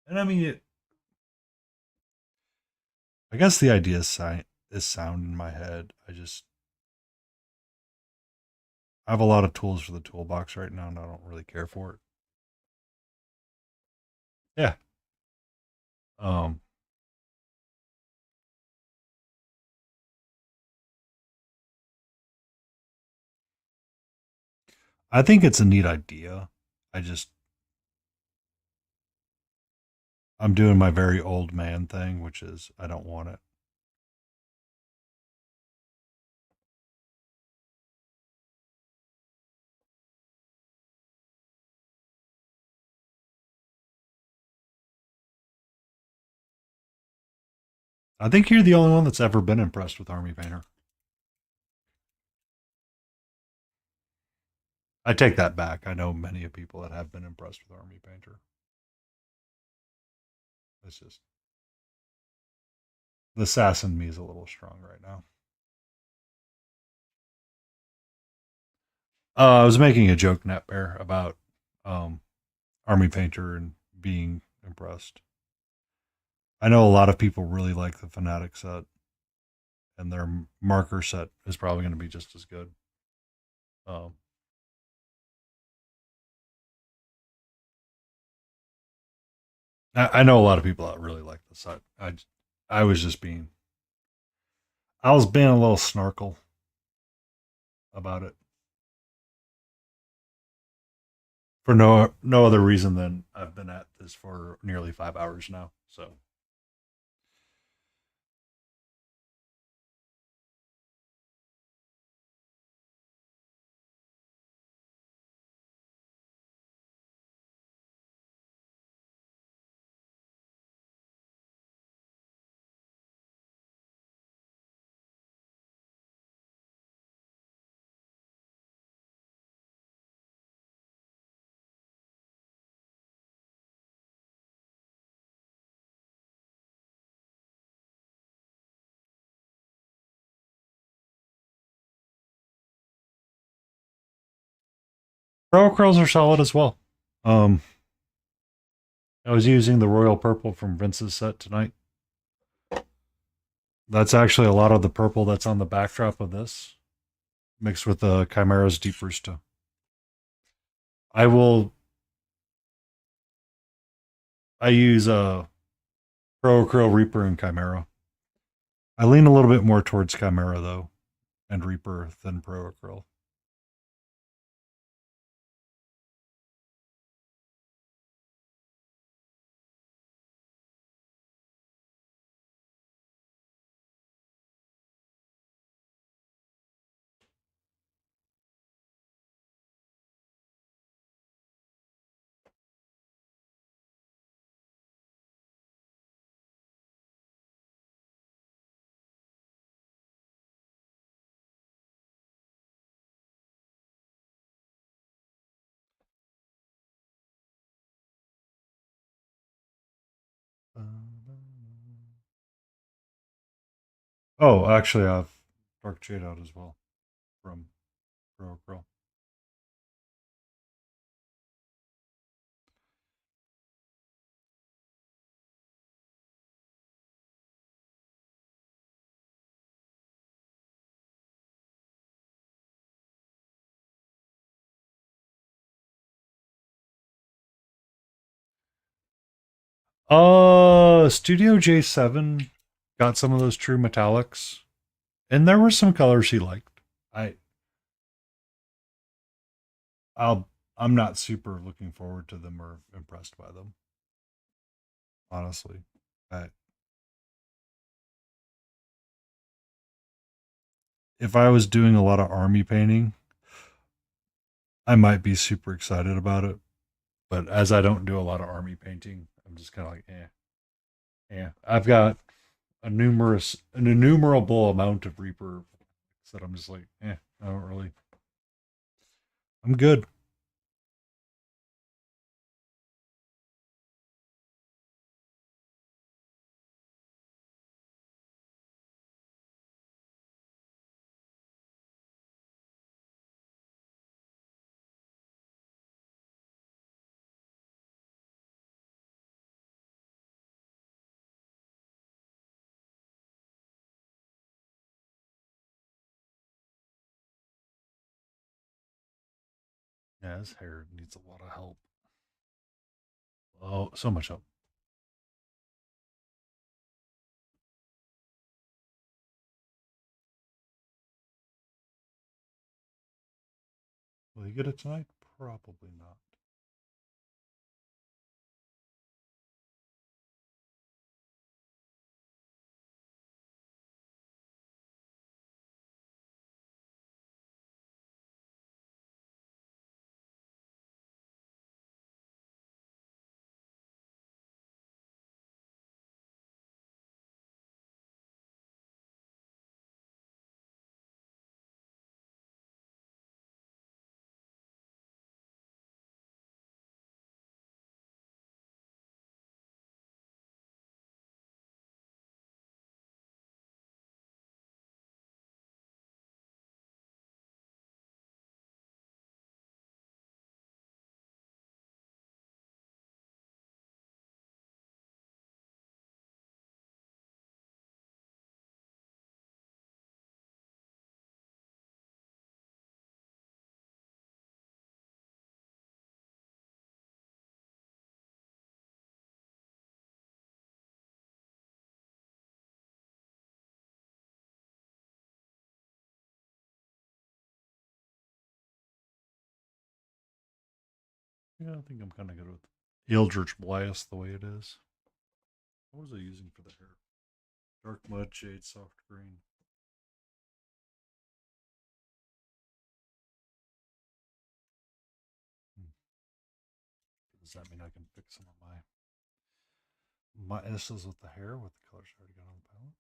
and I mean, I guess the idea is sound in my head. I have a lot of tools for the toolbox right now, and I don't really care for it. Yeah. Um, I think it's a neat idea. I just I'm doing my very old man thing, which is I don't want it. I think you're the only one that's ever been impressed with Army Painter. I take that back. I know many of people that have been impressed with Army Painter. It's just the sass in me is a little strong right now. I was making a joke, Net Bear, about um, Army Painter and being impressed. I know a lot of people really like the Fanatic set, and their marker set is probably going to be just as good. Um, I know a lot of people that really like the set. I was just being, I was being a little snarkle about it for no other reason than I've been at this for nearly 5 hours now. So Pro curls are solid as well. Um, I was using the royal purple from Vince's set tonight. That's actually a lot of the purple that's on the backdrop of this, mixed with the Chimera's Deep Rooster. I will. I use Pro Acryl Reaper and Chimera. I lean a little bit more towards Chimera though, and Reaper than Pro Acryl. Oh, actually, I have Dark Jade out as well from Grow Girl. Studio J7 got some of those true metallics, and there were some colors he liked. I I'll I'm not super looking forward to them or impressed by them, honestly. I, if I was doing a lot of army painting, I might be super excited about it. But as I don't do a lot of army painting, I'm just kind of like, eh, yeah. I've got an innumerable amount of Reaper that I'm just like, I don't really. I'm good. Yeah, his hair needs a lot of help. Oh, so much help. Will he get it tonight? Probably not. Yeah, I think I'm kind of good with Eldritch Blast the way it is. What was I using for the hair? Dark mud shade, soft green. Hmm. Does that mean I can fix some of my S's with the hair with the colors I already got on the palette?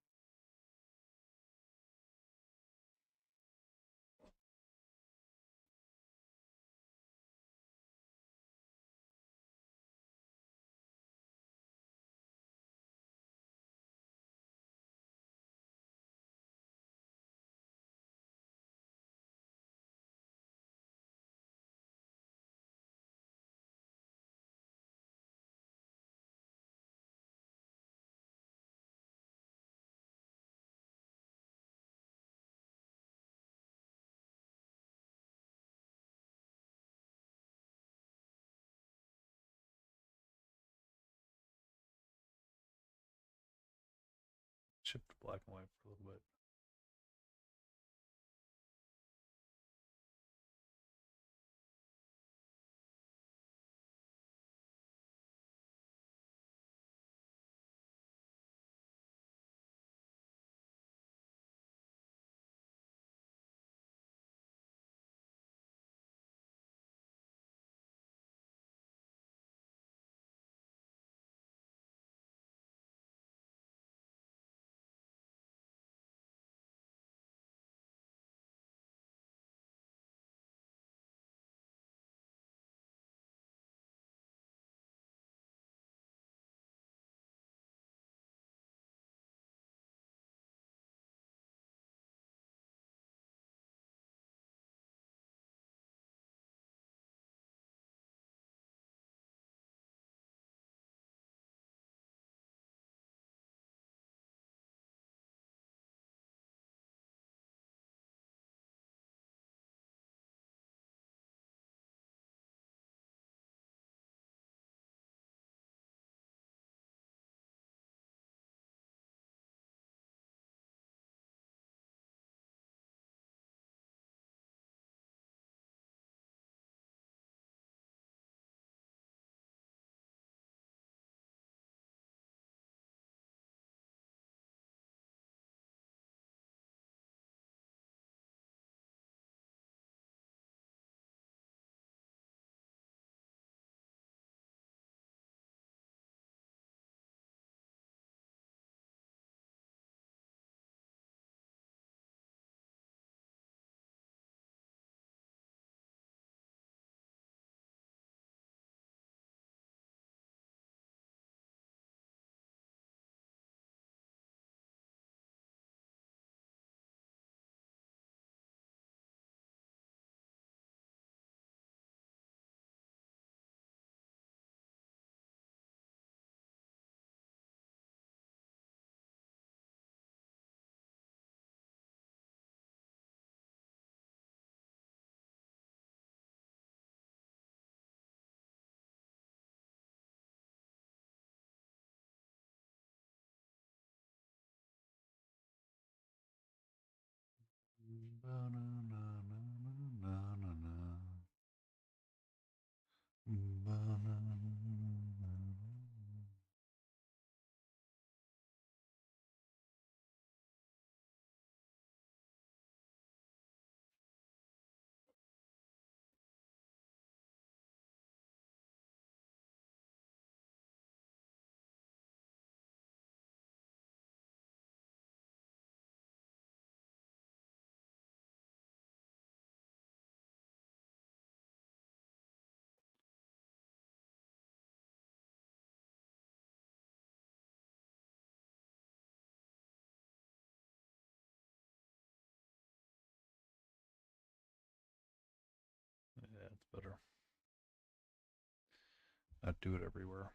Chipped black and white for a little bit. Yeah, it's better. Not do it everywhere.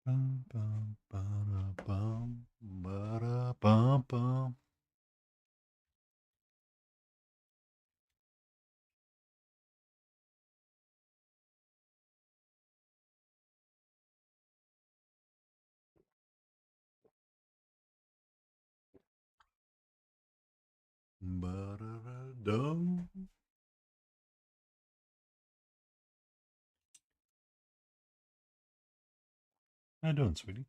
Bum, bum, ba-da-bum, ba-da-bum-bum. Ba-da-da-dum. How you doing, sweetie?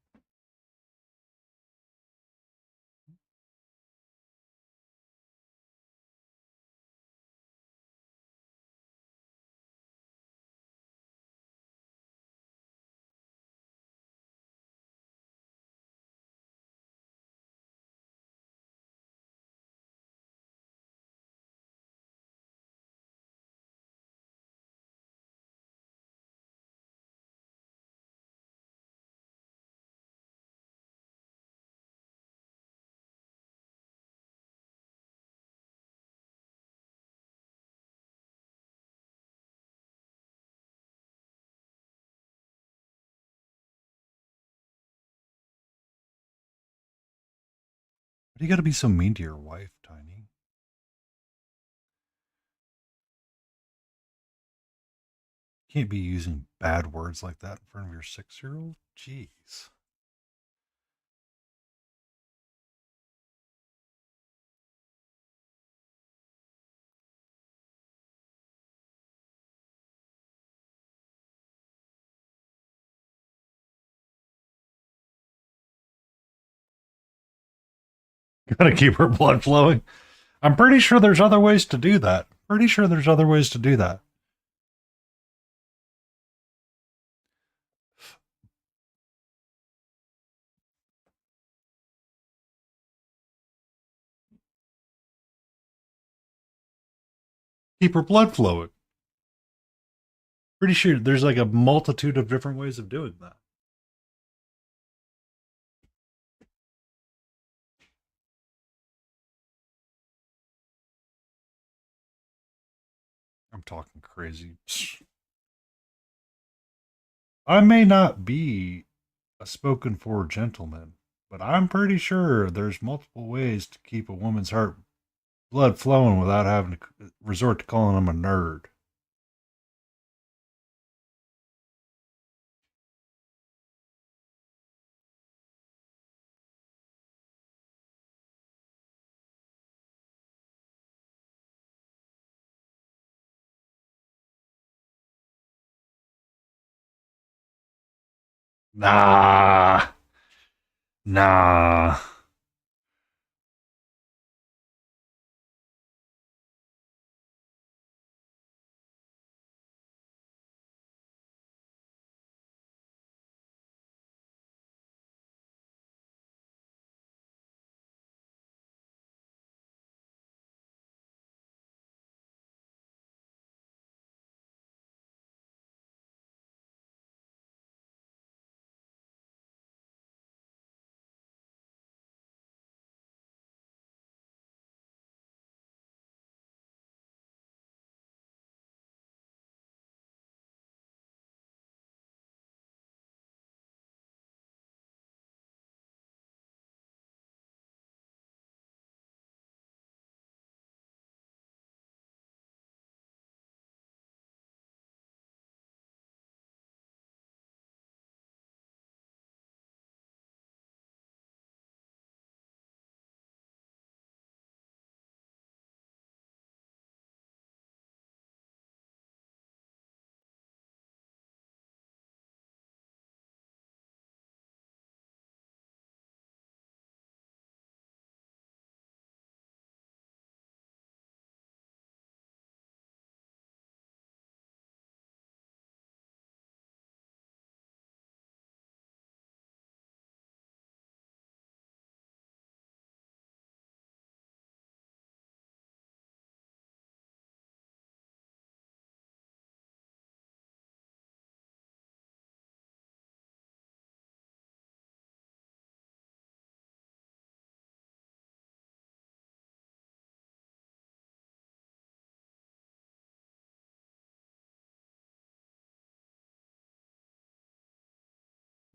Why do you gotta be so mean to your wife, Tiny? Can't be using bad words like that in front of your 6-year-old. Jeez. Gotta keep her blood flowing. I'm pretty sure there's other ways to do that. Pretty sure there's other ways to do that. Keep her blood flowing. Pretty sure there's like a multitude of different ways of doing that. I'm talking crazy. I may not be a spoken for gentleman, but I'm pretty sure there's multiple ways to keep a woman's heart blood flowing without having to resort to calling them a nerd. Nah, nah.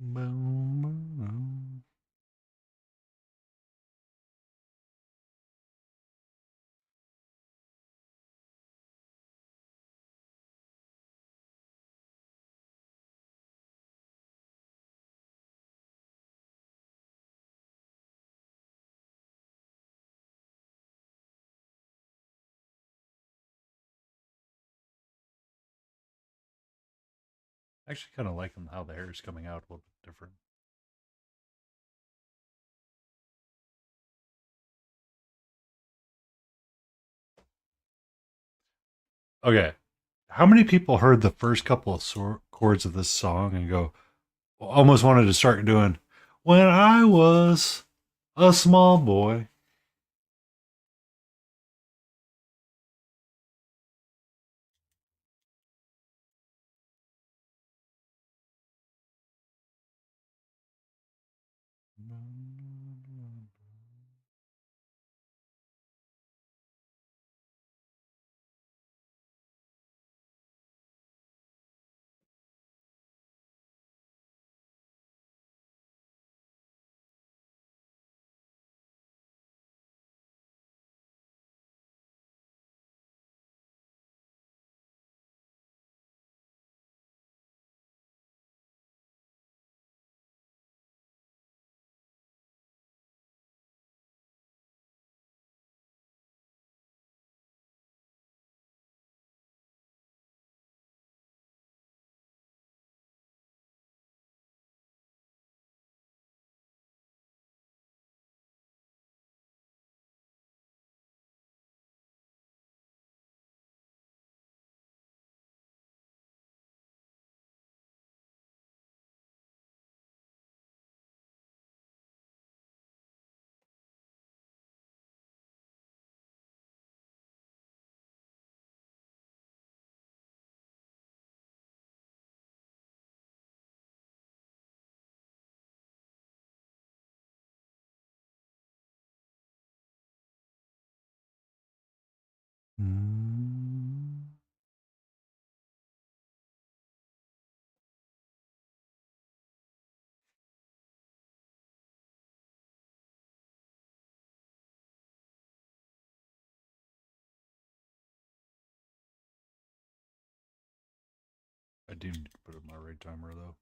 Boom, boom. I actually kind of like how the hair is coming out a little bit different. Okay. How many people heard the first couple of chords of this song and go, almost wanted to start doing, when I was a small boy? Mm. I do need to put up my right timer though.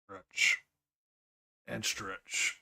Stretch and stretch.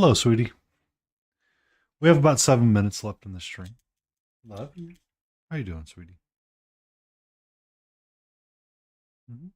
Hello, sweetie. We have about 7 minutes left in the stream. Love you. How you doing, sweetie? Mhm.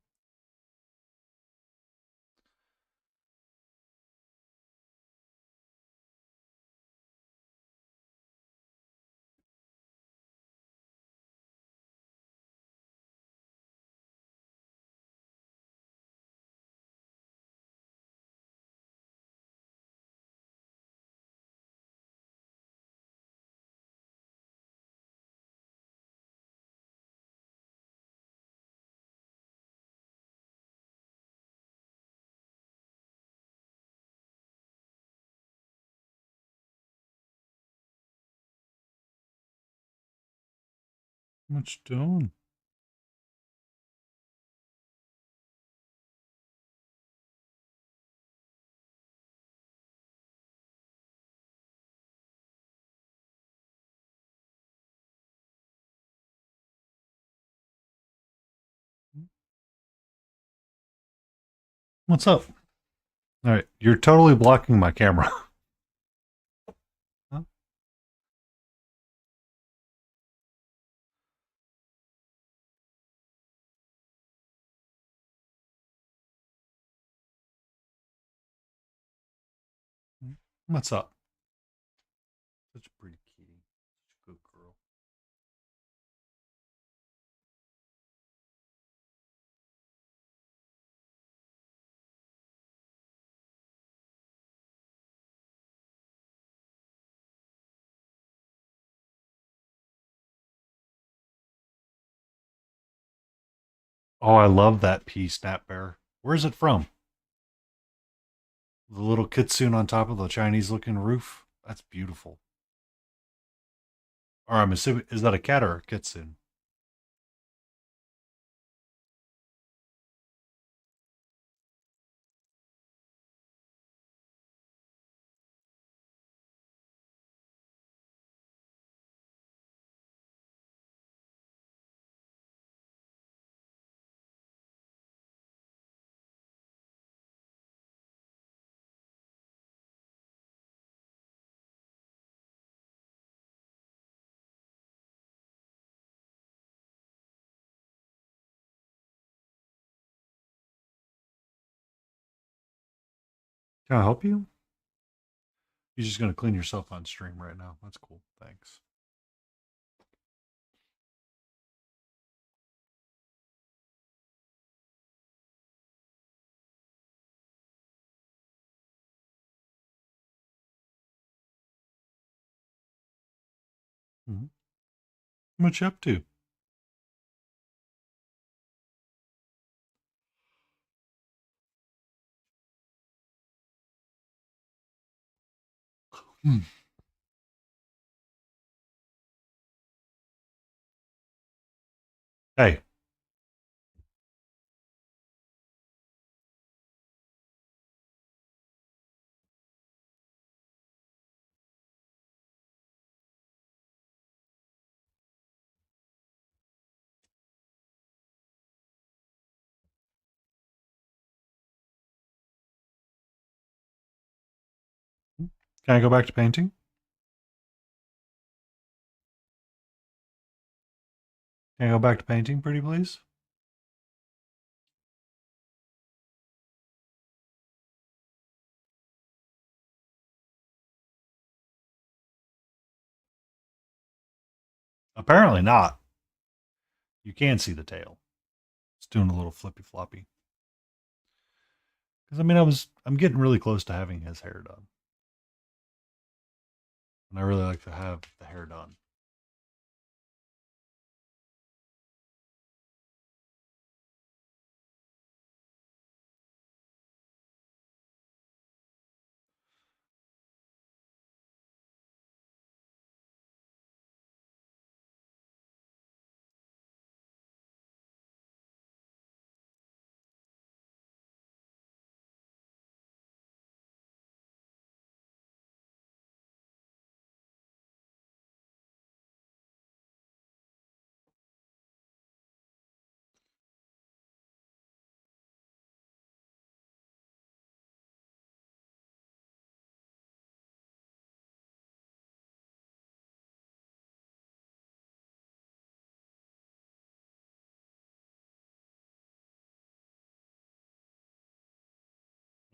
What you doing? What's up? All right, you're totally blocking my camera. Huh? What's up? Such a pretty kitty. Such a good girl. Oh, I love that piece, Snap Bear. Where's it from? The little kitsune on top of the Chinese looking roof? That's beautiful. Or I'm assuming, is that a cat or a kitsune? Can I help you? You're just going to clean yourself on stream right now. That's cool. Thanks. Mm-hmm. What you up to? Hmm. Hey. Can I go back to painting? Can I go back to painting, pretty please? Apparently not. You can see the tail. It's doing a little flippy floppy. Because I mean, I'm getting really close to having his hair done, and I really like to have the hair done.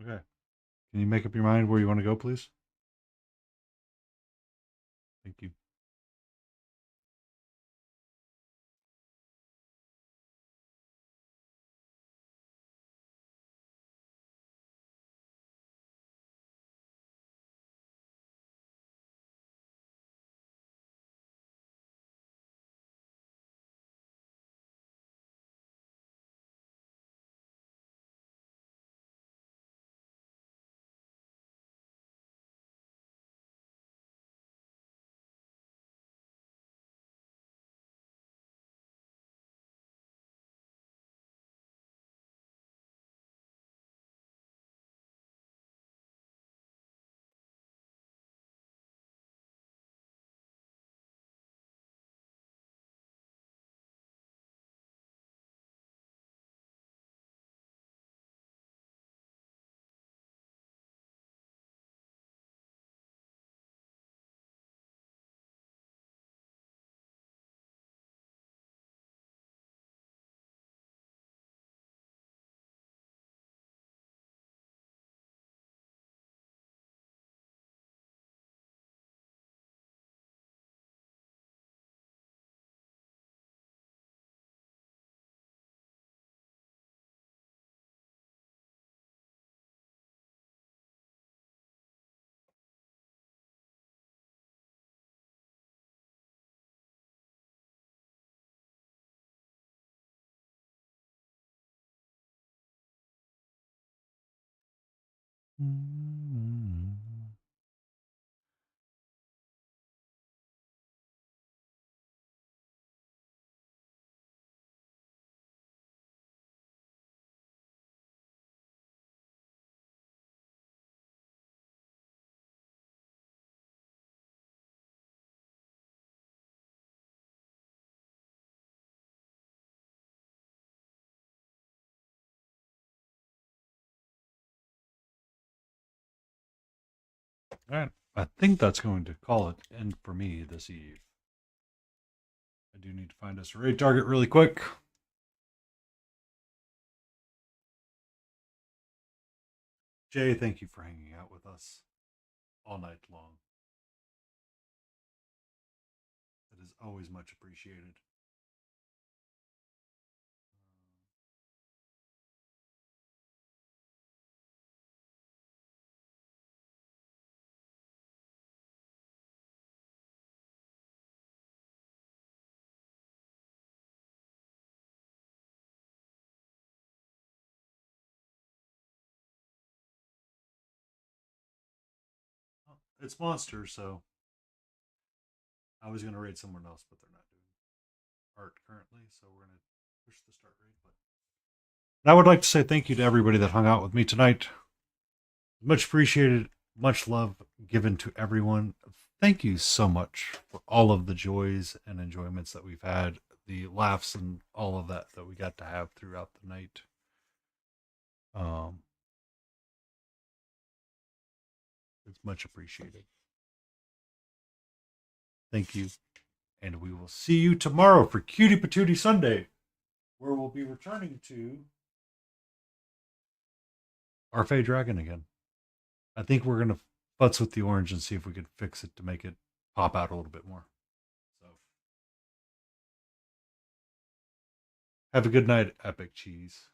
Okay. Can you make up your mind where you want to go, please? Thank you. All right. I think that's going to call it end for me this eve. I do need to find us a raid target really quick. Jay, thank you for hanging out with us all night long. It is always much appreciated. It's Monster, so I was going to raid someone else, but they're not doing art currently, so we're going to push the start raid. But I would like to say thank you to everybody that hung out with me tonight. Much appreciated. Much love given to everyone. Thank you so much for all of the joys and enjoyments that we've had, the laughs and all of that that we got to have throughout the night. It's much appreciated. Thank you. And we will see you tomorrow for Cutie Patootie Sunday, where we'll be returning to our Fey Dragon again. I think we're going to futz with the orange and see if we can fix it to make it pop out a little bit more. So, have a good night, Epic Cheese.